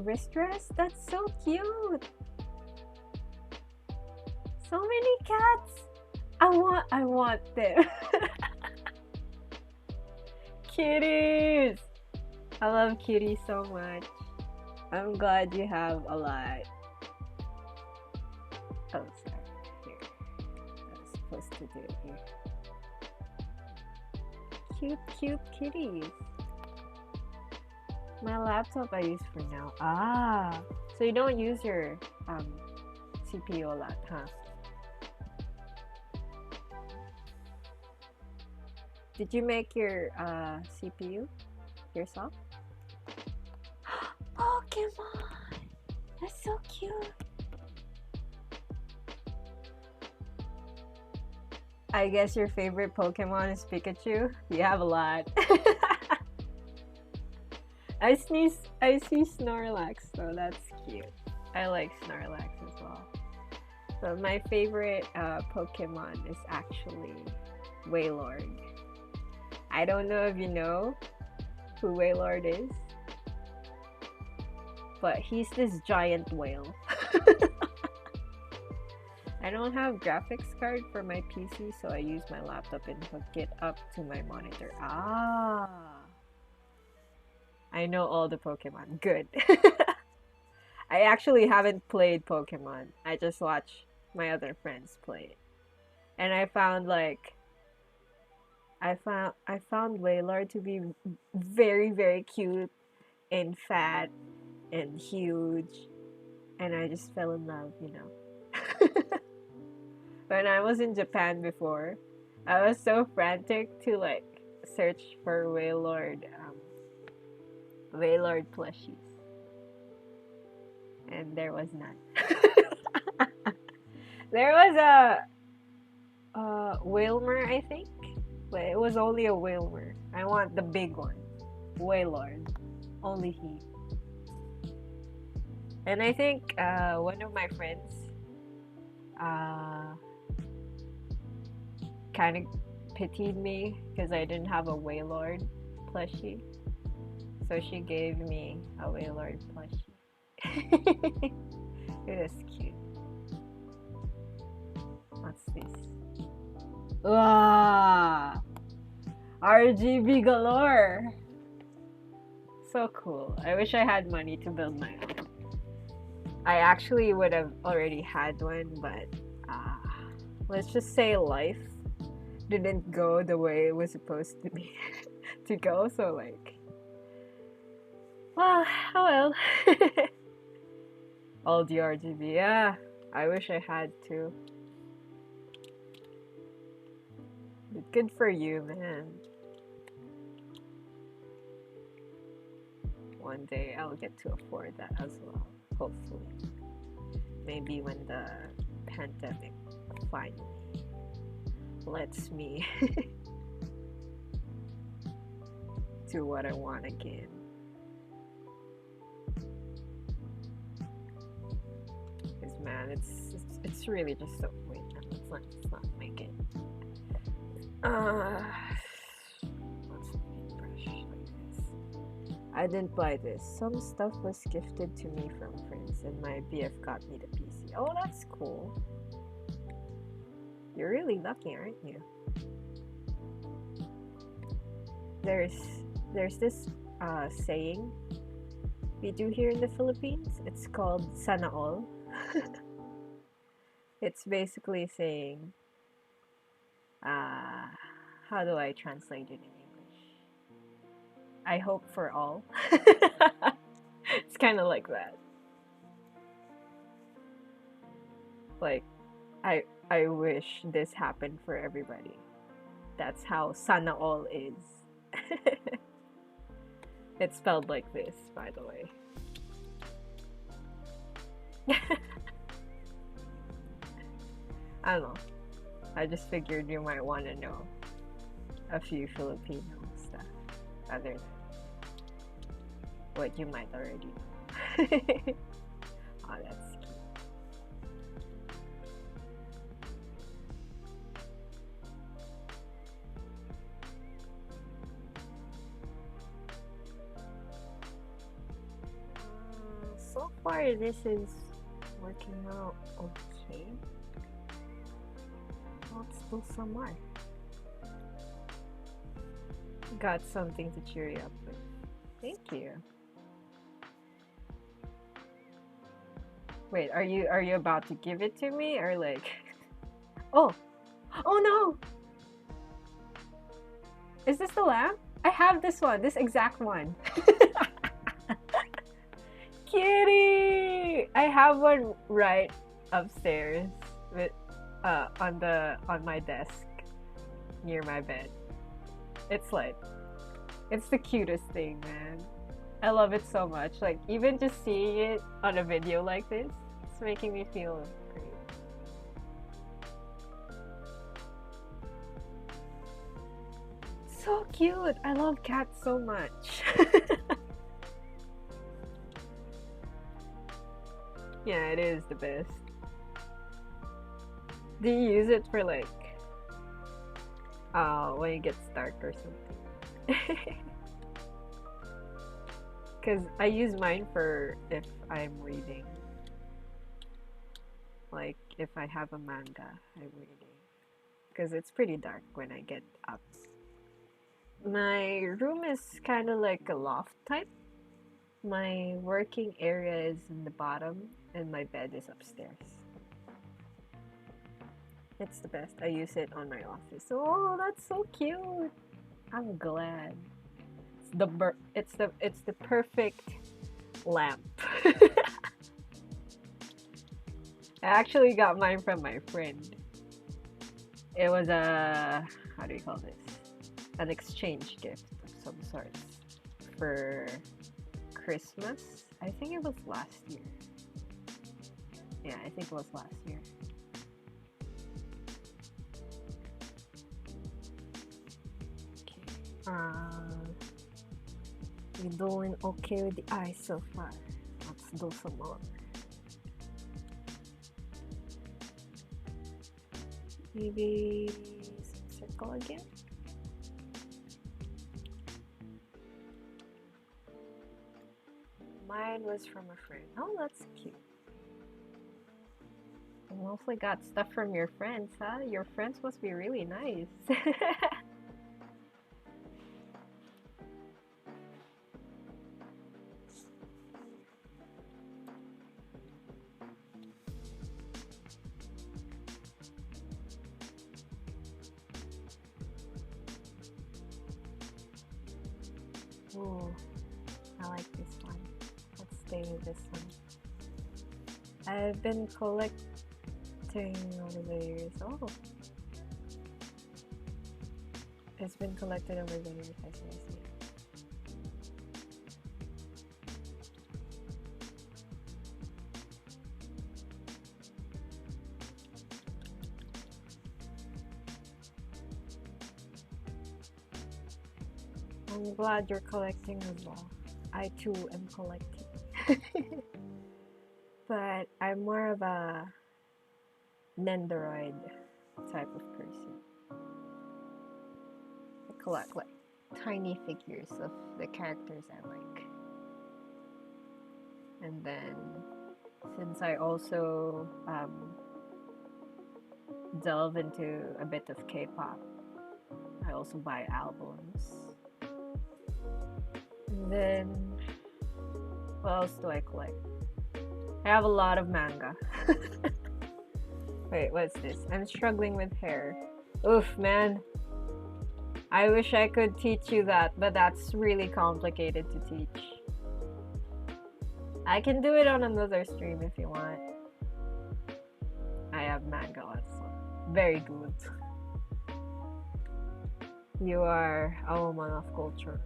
wrist rest. That's so cute. So many cats. I want them. Kitties. I love kitties so much. I'm glad you have a lot. Oh, sorry. Here. I was supposed to do it here. Cute kitties. My laptop I use for now. Ah, so you don't use your CPU a lot, huh? Did you make your CPU yourself? Pokemon! That's so cute. I guess your favorite Pokemon is Pikachu? You have a lot. I see Snorlax, so that's cute. I like Snorlax as well. But my favorite Pokemon is actually Wailord. I don't know if you know who Wailord is, but he's this giant whale. I don't have graphics card for my PC, so I use my laptop and hook it up to my monitor. Ah, I know all the Pokemon. Good. I actually haven't played Pokemon. I just watch my other friends play it. And I found Wailord to be very, very cute and fat and huge, and I just fell in love, you know. When I was in Japan before, I was so frantic to like search for Wailord plushies, and there was none. There was a Wailmer, I think, but it was only a Wailmer. I want the big one, Wailord, only he. And I think one of my friends kind of pitied me because I didn't have a Wailord plushie, so she gave me a Wailord plushie. It is cute. What's this? Ah, RGB galore. So cool. I wish I had money to build my own. I actually would have already had one, but let's just say life didn't go the way it was supposed to be to go, so like, well, oh well. All the RGB, yeah, I wish I had to. But good for you, man. One day I'll get to afford that as well, hopefully. Maybe when the pandemic finally lets me do what I want again. Because man, it's really just so wait, let's not make it. Let's paintbrush like this. I didn't buy this. Some stuff was gifted to me from friends, and my BF got me the PC. Oh, that's cool. You're really lucky, aren't you? there's this saying we do here in the Philippines. It's called sana all. It's basically saying, uh, how do I translate it in English? I hope for all. It's kind of like that. Like, I wish this happened for everybody. That's how sana all is. It's spelled like this, by the way. I don't know. I just figured you might want to know a few Filipino stuff other than what you might already know. Oh, that's cute. So far, this is working out okay. Let's do some more. Got something to cheer you up with. Thank you. Wait, are you about to give it to me or like? Oh, oh no! Is this the lamp? I have this one, this exact one. Kitty! I have one right upstairs with on my desk near my bed. It's like it's the cutest thing, man. I love it so much. Like even just seeing it on a video like this, it's making me feel great. So cute. I love cats so much. Yeah, it is the best. Do you use it for like when it gets dark or something? Because I use mine for if I'm reading. Like if I have a manga I'm reading. Because it's pretty dark when I get up. My room is kind of like a loft type. My working area is in the bottom and my bed is upstairs. It's the best. I use it on my office. Oh, that's so cute. I'm glad. It's the perfect lamp. I actually got mine from my friend. It was a how do you call this? An exchange gift of some sort for Christmas. I think it was last year. Yeah, I think it was last year. You're doing okay with the eyes so far. Let's do some more. Maybe some circle again. Mine was from a friend. Oh, that's cute. You mostly got stuff from your friends, huh? Your friends must be really nice. Ooh, I like this one. Let's stay with this one. I've been collecting over the years. Oh, it's been collected over the years. I see. I'm glad you're collecting as well. I too am collecting. But I'm more of a Nendoroid type of person. I collect like tiny figures of the characters I like. And then since I also delve into a bit of K-pop, I also buy albums. Then, what else do I collect? I have a lot of manga. Wait, what's this? I'm struggling with hair. Oof, man. I wish I could teach you that, but that's really complicated to teach. I can do it on another stream if you want. I have manga also. Very good. You are a woman of culture.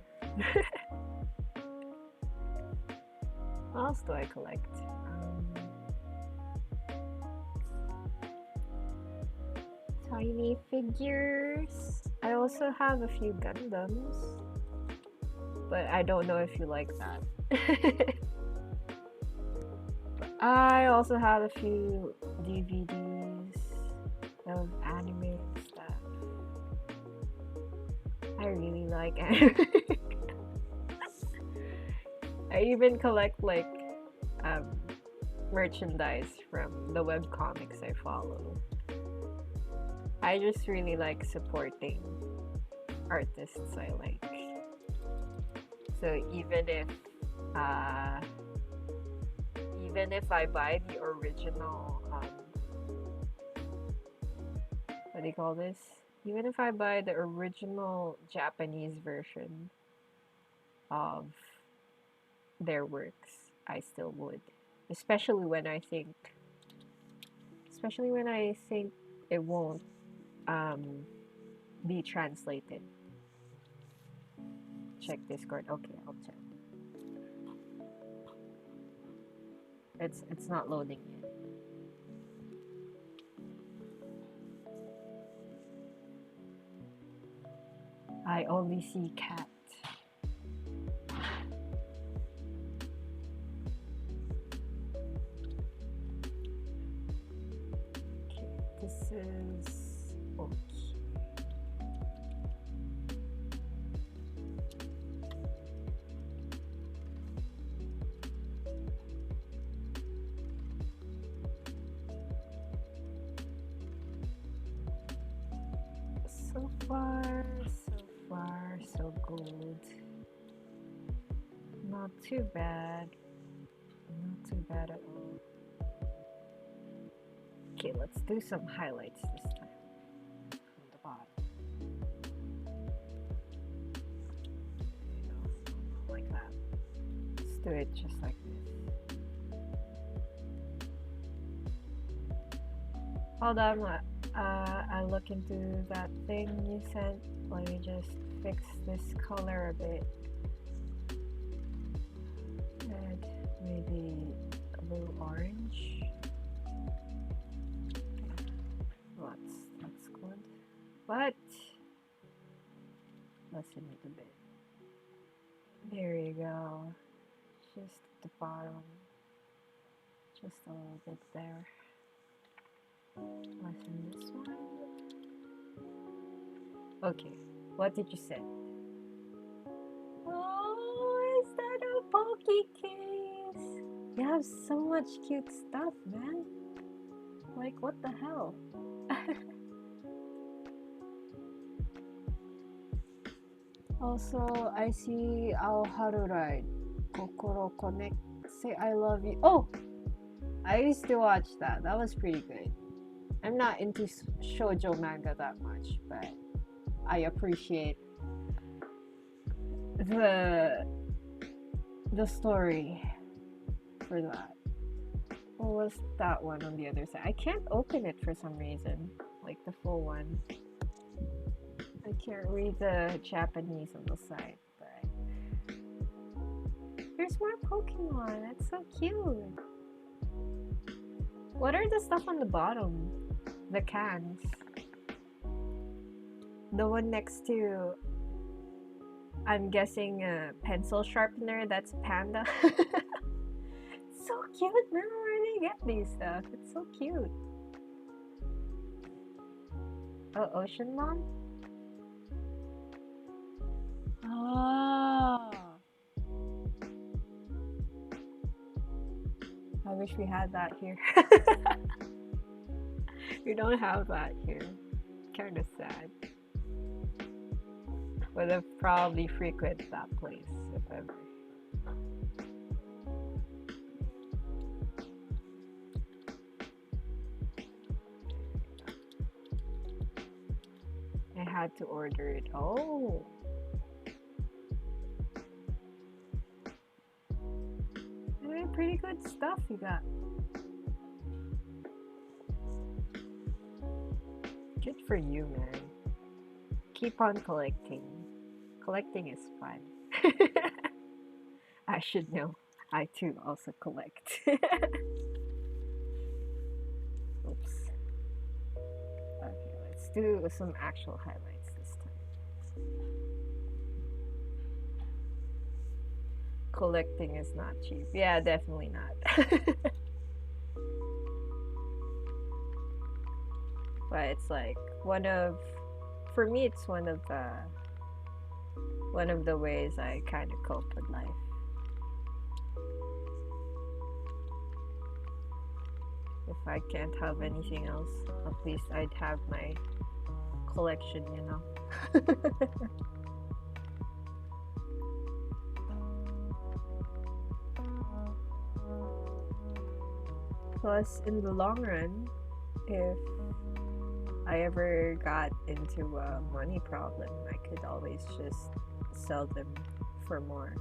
What else do I collect? Tiny figures. I also have a few Gundams, but I don't know if you like that. I also have a few DVDs of anime and stuff. I really like anime. I even collect like merchandise from the webcomics I follow. I just really like supporting artists I like. So even if I buy the original what do you call this? Even if I buy the original Japanese version of their works, I still would. Especially when I think it won't be translated. Check Discord. Okay, I'll check. It's not loading yet. I only see cat. Okay, this is okay. So far, so good. Not too bad. Not too bad at all. Okay, let's do some highlights this time. From the bottom. Like that. Let's do it just like this. Hold on, I'll look into that thing you sent. Let me just fix this color a bit. And maybe a little orange. That's good. But lessen it a bit. There you go. Just the bottom. Just a little bit there. Lessen this one. Okay, what did you say? Oh, is that a Poke case? You have so much cute stuff, man. Like, what the hell? Also, I see Ao Haru Ride. Kokoro Connect. Say I love you. Oh! I used to watch that. That was pretty good. I'm not into shoujo manga that much, but I appreciate the story for that. What was that one on the other side? I can't open it for some reason, like the full one. I can't read the Japanese on the side, but there's more Pokemon. That's so cute. What are the stuff on the bottom? The cans. The one next to, I'm guessing a pencil sharpener, that's Panda. So cute, man. Where do they get these stuff? It's so cute. Oh, Ocean Mom? Oh. I wish we had that here. We don't have that here. Kind of sad. Would have probably frequented that place if ever. had to order it. Oh. Pretty good stuff you got. Good for you, man. Keep on collecting. Collecting is fun. I should know. I too also collect. Oops. Okay, let's do some actual highlights this time. Collecting is not cheap. Yeah, definitely not. But it's like for me, it's one of the ways I kind of cope with life. If I can't have anything else, at least I'd have my collection, you know. Plus, in the long run, if I ever got into a money problem, I could always just sell them for more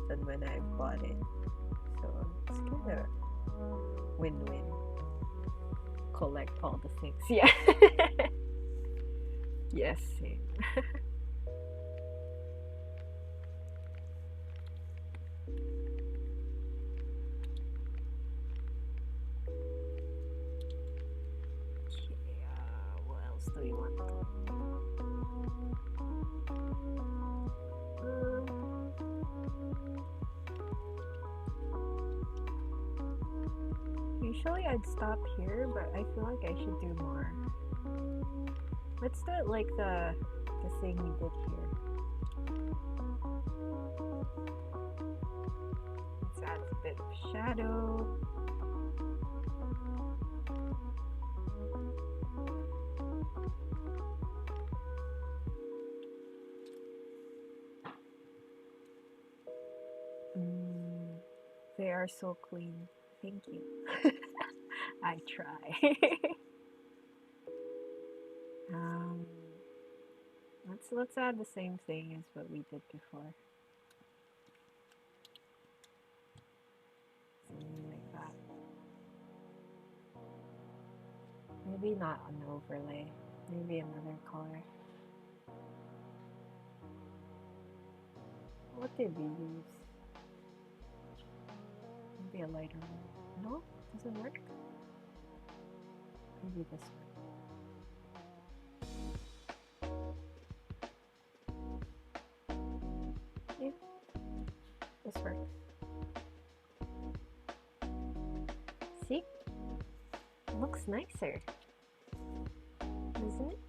than when I bought it. So it's kind of win-win. Collect all the things. Yeah. Yes, same. Okay, what else do we want? Usually I'd stop here, but I feel like I should do more. Let's do it like the thing we did here. Let's add a bit of shadow. They are so clean. Thank you. I try. Let's add the same thing as what we did before. Something like that. Maybe not an overlay. Maybe another color. What did we use? Maybe a lighter one. No? Doesn't work? Maybe this one. Yeah. This works. See? It looks nicer. Isn't it?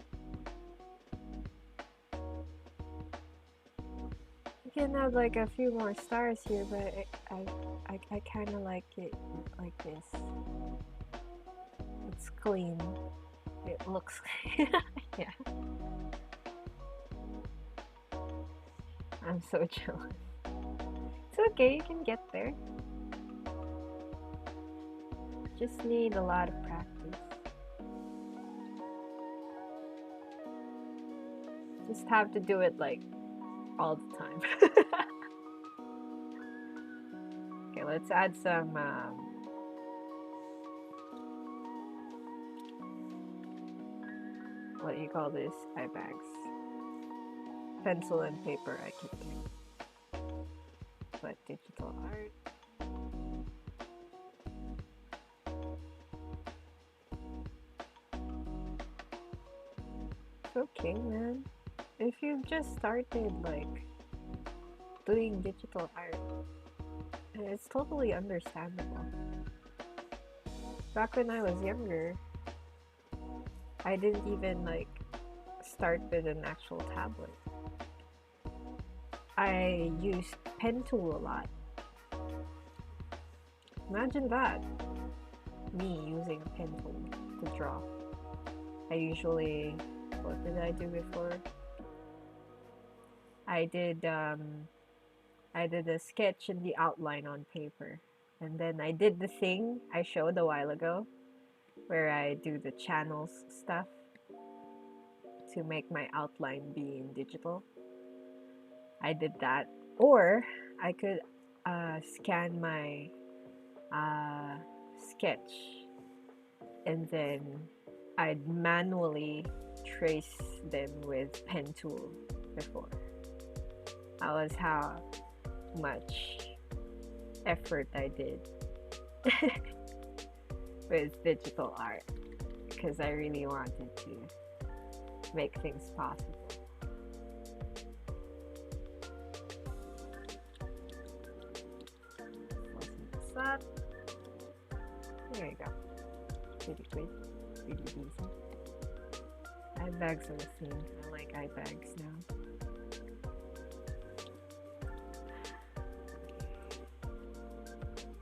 You can have like a few more stars here, but I kind of like it like this. It's clean. It looks, yeah. I'm so jealous. It's okay, you can get there. Just need a lot of practice. Just have to do it like all the time. Okay, let's add some what do you call this? Eye bags. Pencil and paper I can do. But digital art. It's okay, man. If you've just started like doing digital art, it's totally understandable. Back when I was younger, I didn't even like start with an actual tablet. I used pen tool a lot. Imagine that. Me using a pen tool to draw. I usually, what did I do before? I did a sketch and the outline on paper. And then I did the thing I showed a while ago where I do the channels stuff to make my outline be in digital. I did that. Or I could scan my sketch and then I'd manually trace them with pen tool before. That was how much effort I did with digital art because I really wanted to make things possible. Up. There you go. Pretty good. Pretty decent. Eye bags are the same. I like eye bags now.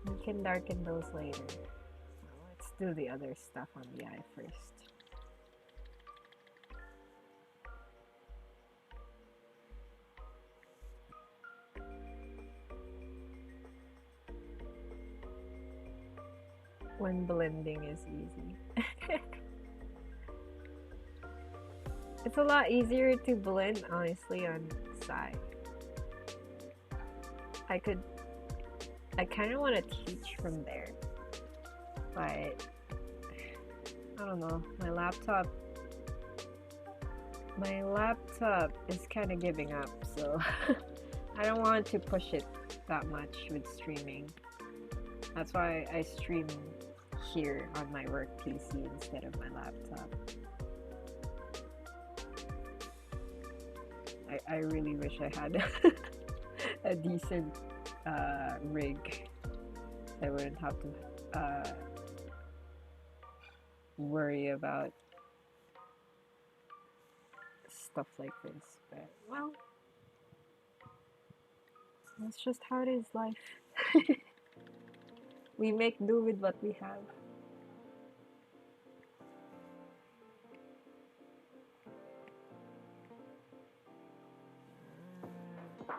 We can darken those later. So let's do the other stuff on the eye first. When blending is easy. It's a lot easier to blend, honestly, on side. I kind of want to teach from there, but I don't know, my laptop is kind of giving up, so I don't want to push it that much with streaming. That's why I stream here on my work PC instead of my laptop. I really wish I had a decent rig. I wouldn't have to worry about stuff like this. But, well, that's just how it is, life. We make do with what we have.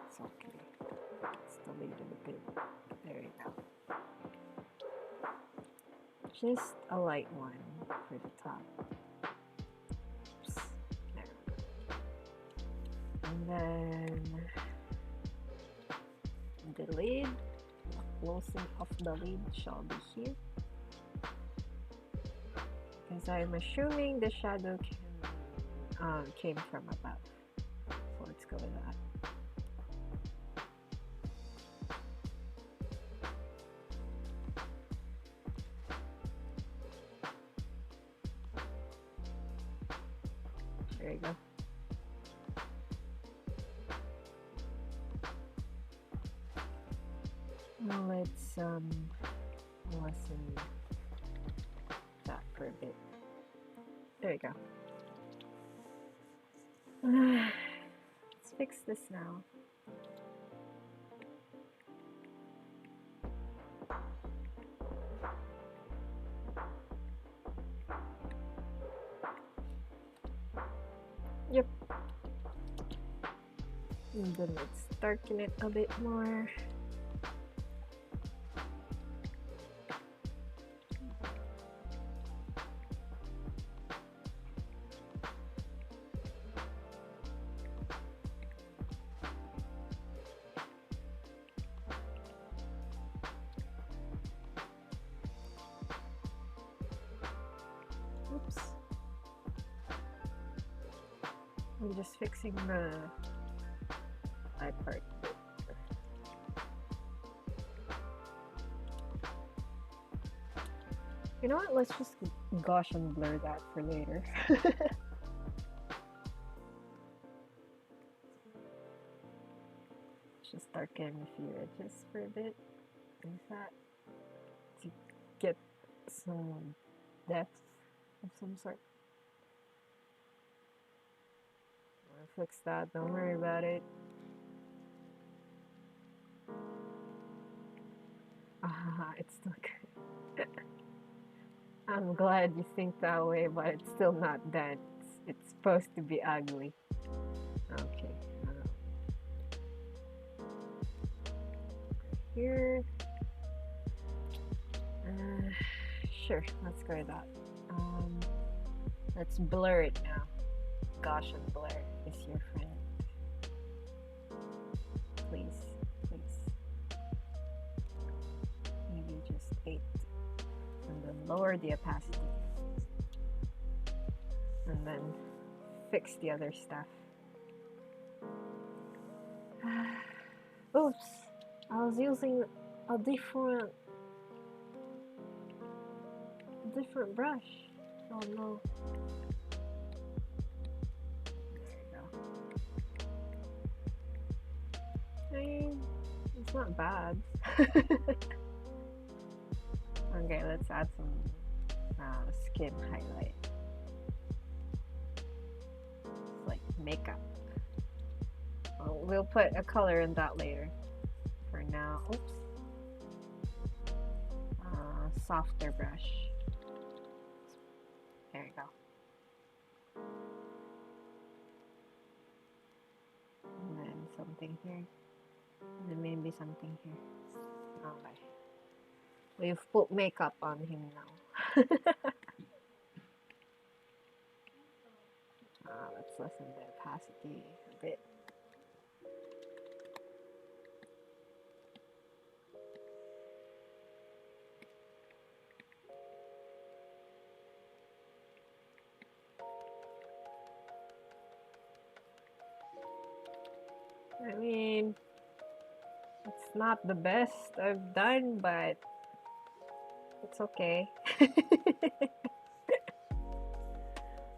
It's okay. Let's delete it a bit. There you go. Just a light one for the top. Oops. There. And then the lid. Closing of the lid shall be here, because I'm assuming the shadow came from above. So let's go with that. There you go. Let's lessen that for a bit. There you go. Let's fix this now. Yep. And then let's darken it a bit more. Oops. I'm just fixing the eye part. You know what? Let's just gosh and blur that for later. Just darken a few edges for a bit, like that, to get some depth of some sort. I'll fix that, don't worry about it. It's still good. I'm glad you think that way, but it's still not that. It's supposed to be ugly. Okay. Here. Sure, let's go with that. Let's blur it now. Gaussian blur is your friend. Please, please. Maybe just 8. And then lower the opacity. And then fix the other stuff. Oops, I was using a different brush. Oh no. There you go. I mean, it's not bad. Okay, let's add some skin highlight. It's like makeup. Well, we'll put a color in that later. For now, oops. Softer brush. There you go. And then something here. And then maybe something here. Okay. We've put makeup on him now. Let's lessen the opacity a bit. I mean, it's not the best I've done, but it's okay.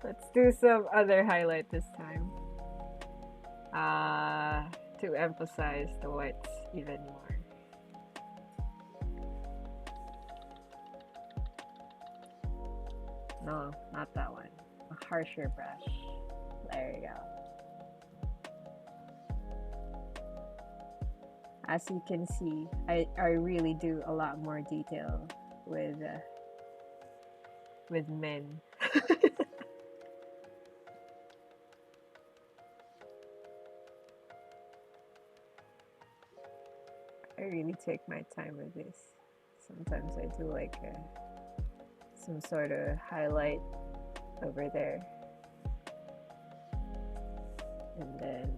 Let's do some other highlight this time. To emphasize the whites even more. No, not that one. A harsher brush. There you go. As you can see, I really do a lot more detail with men. I really take my time with this. Sometimes I do like some sort of highlight over there. And then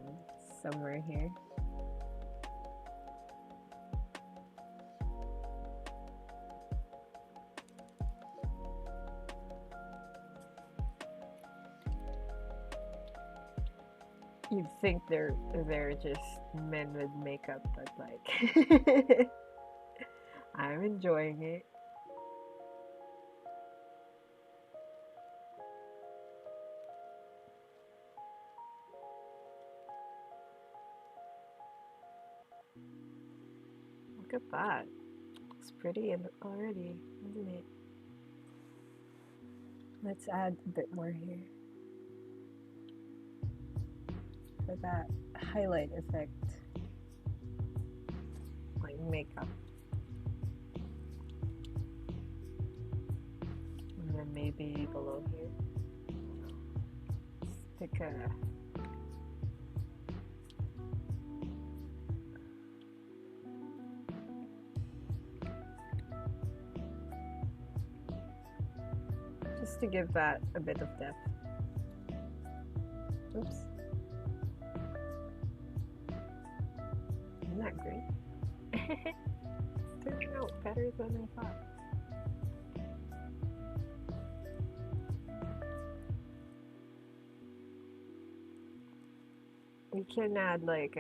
somewhere here. You'd think they're just men with makeup, but like I'm enjoying it. Look at that. It's pretty already, isn't it? Let's add a bit more here. For that highlight effect, like makeup. And then maybe below here. Stick a just to give that a bit of depth. Oops. Isn't that great? It's turning out better than I thought. We can add like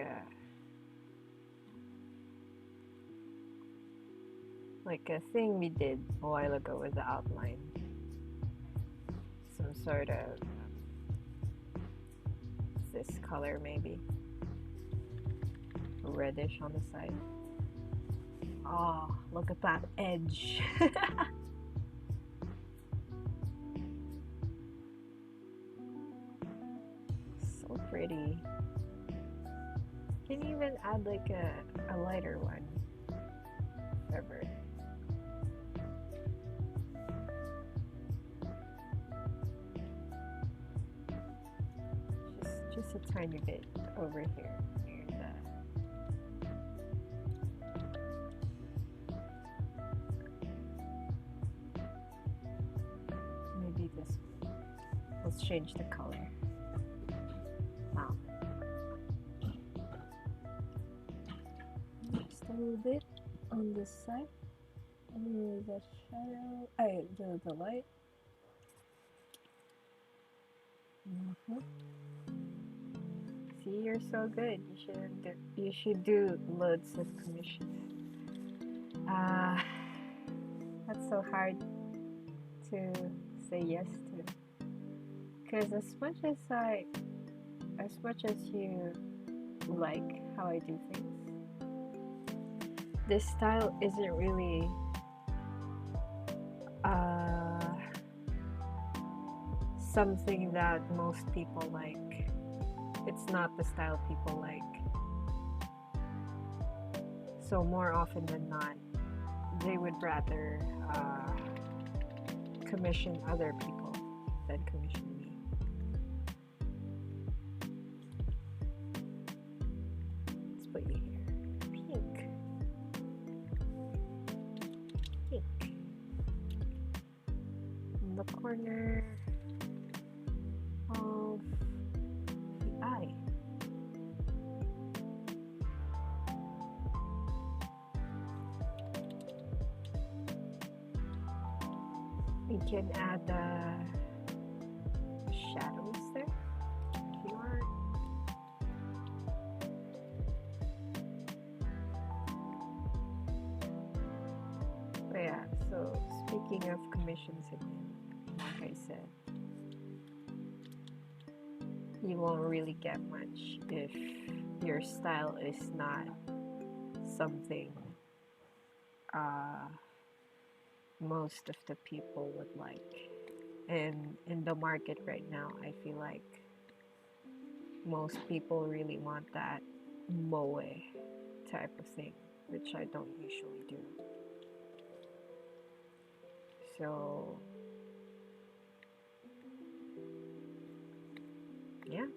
a thing we did a while ago with the outline. Some sort of this color maybe. Reddish on the side. Oh, look at that edge. So pretty. Can even add like a lighter one. Ever. Just a tiny bit over here. Maybe this one. Let's change the color. little bit on this side. The shadow, the light. See, you're so good. You should do loads of commissions. That's so hard to say yes to. Because as much as you like how I do things, this style isn't really something that most people like. It's not the style people like. So more often than not, they would rather commission other people than commission me. Let's put you here. Pink. Pink. In the corner of the eye. We can add shadows there if you want. But yeah, so speaking of commissions again, like I said, you won't really get much if your style is not something most of the people would like. And in the market right now, I feel like most people really want that moe type of thing, which I don't usually do. So yeah,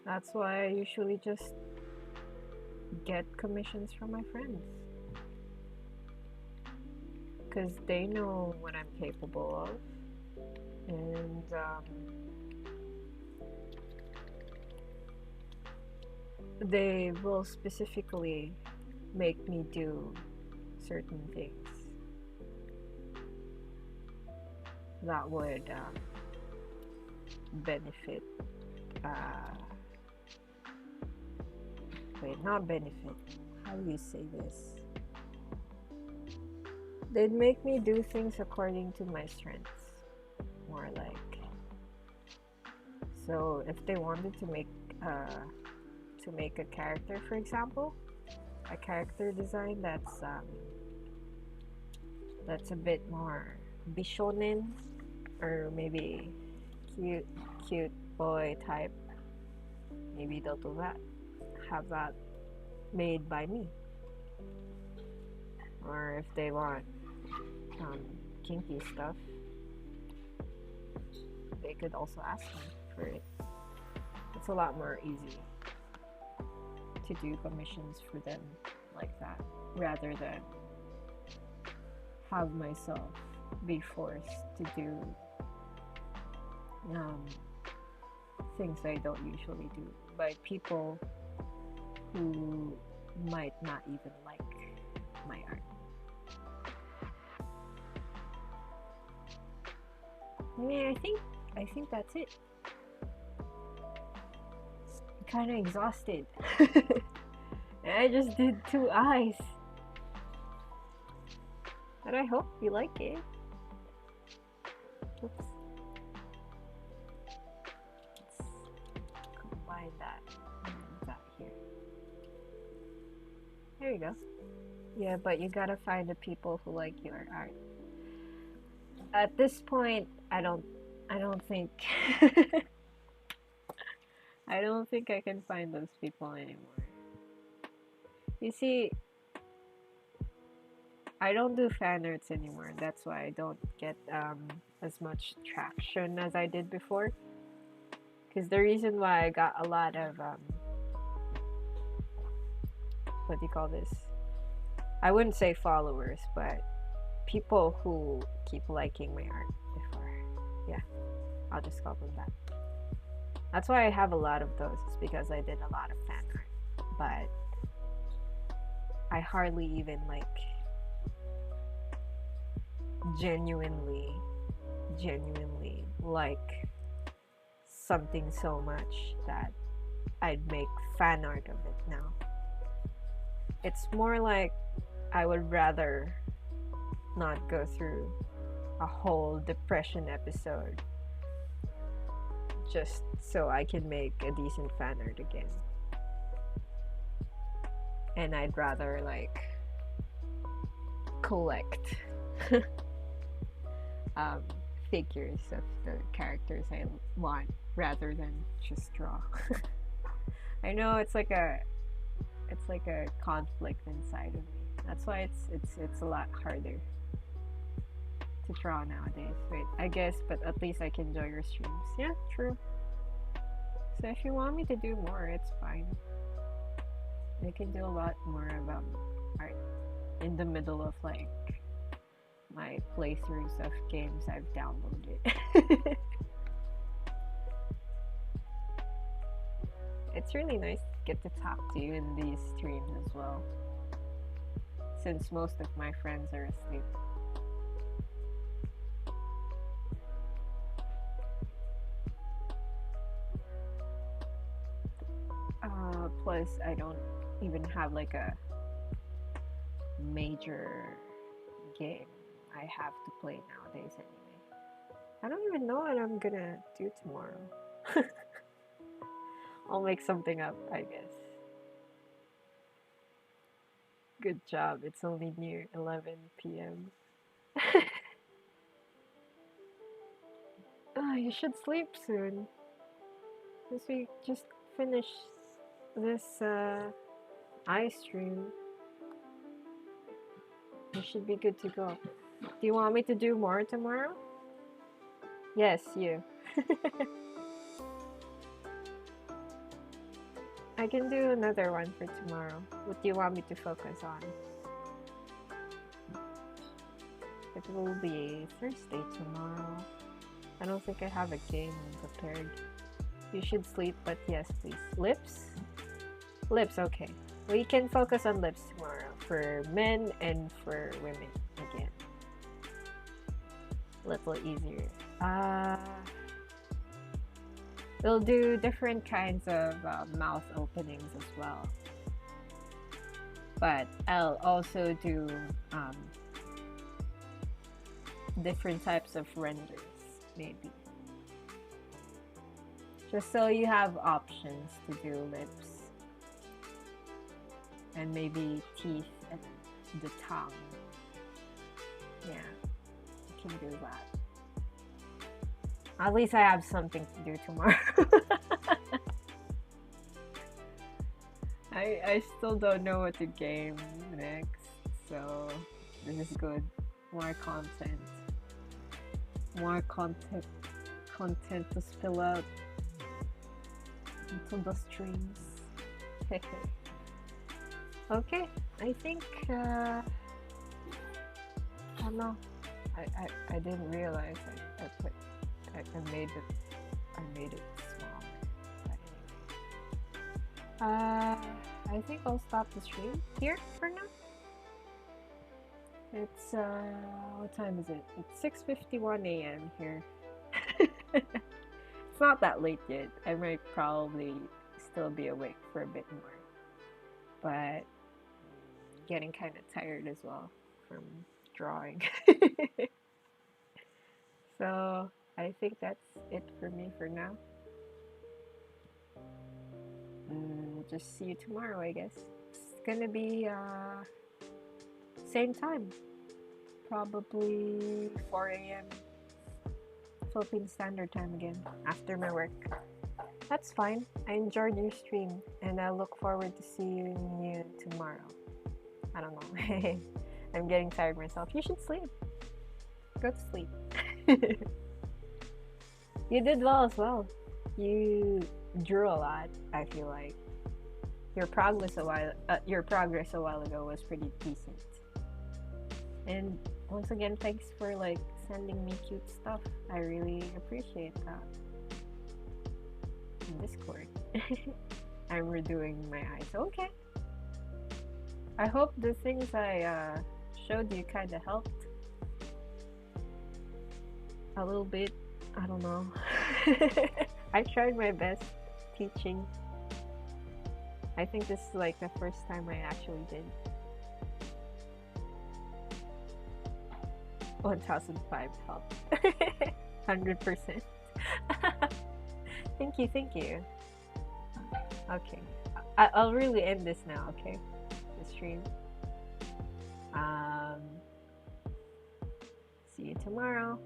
that's why I usually just get commissions from my friends, because they know what I'm capable of, and they will specifically make me do certain things that would benefit, not benefit, how do you say this? They'd make me do things according to my strengths, more like. So if they wanted to make a character, for example, a character design that's a bit more bishonen, or maybe cute boy type, maybe they'll do that, have that made by me. Or if they want kinky stuff, they could also ask me for it. It's a lot more easy to do commissions for them like that, rather than have myself be forced to do things I don't usually do by people who might not even like my art. Yeah, I think that's it. I'm kind of exhausted. I just did 2 eyes. But I hope you like it. Oops. Let's combine that and that here. There you go. Yeah, but you gotta find the people who like your art. At this point, I don't think I don't think I can find those people anymore. You see, I don't do fan arts anymore. That's why I don't get as much traction as I did before. Because the reason why I got a lot of what do you call this? I wouldn't say followers, but people who keep liking my art before. Yeah, I'll just call them that. That's why I have a lot of those. It's because I did a lot of fan art. But I hardly even like genuinely like something so much that I'd make fan art of it now. It's more like I would rather not go through a whole depression episode just so I can make a decent fan art again. And I'd rather like collect figures of the characters I want rather than just draw. I know it's like a conflict inside of me. That's why it's a lot harder to draw nowadays. Wait, I guess, but at least I can enjoy your streams. Yeah, true. So if you want me to do more, it's fine. I can do a lot more of art in the middle of like my playthroughs of games I've downloaded. It's really nice to get to talk to you in these streams as well, since most of my friends are asleep. Plus, I don't even have like a major game I have to play nowadays anyway. I don't even know what I'm gonna do tomorrow. I'll make something up, I guess. Good job. It's only near 11 p.m. Oh, you should sleep soon. Since we just finished this ice stream, you should be good to go. Do you want me to do more tomorrow? Yes, you. I can do another one for tomorrow. What do you want me to focus on? It will be Thursday tomorrow. I don't think I have a game prepared. You should sleep, but yes, please. Lips? Lips, okay. We can focus on lips tomorrow for men and for women again. A little easier. We'll do different kinds of mouth openings as well. But I'll also do different types of renders, maybe. Just so you have options to do lips. And maybe teeth and the tongue. Yeah, you can do that. At least I have something to do tomorrow. I still don't know what to game next, so this is good. More content. More content to spill out into the streams. Okay, I think I don't know. I didn't realize I made it small. But anyway. I think I'll stop the stream here for now. It's what time is it? It's 6:51 a.m. here. It's not that late yet. I might probably still be awake for a bit more. But getting kind of tired as well from drawing. So I think that's it for me for now. Just see you tomorrow, I guess. It's gonna be same time, probably 4 a.m. Philippine Standard Time again after my work. That's fine. I enjoyed your stream, and I look forward to seeing you tomorrow. I don't know. I'm getting tired myself. You should sleep. Go to sleep. You did well as well. You drew a lot, I feel like. Your progress a while ago was pretty decent. And once again, thanks for like sending me cute stuff. I really appreciate that. In Discord. I'm redoing my eyes. Okay. I hope the things I showed you kind of helped a little bit. I don't know. I tried my best teaching. I think this is like the first time I actually did. 1005 helped. 100%. Thank you, thank you. Okay. I'll really end this now, okay? The stream. See you tomorrow.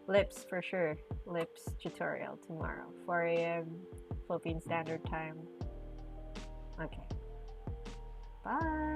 Lips for sure. Lips tutorial tomorrow. 4 a.m. Philippine Standard Time. Okay. Bye.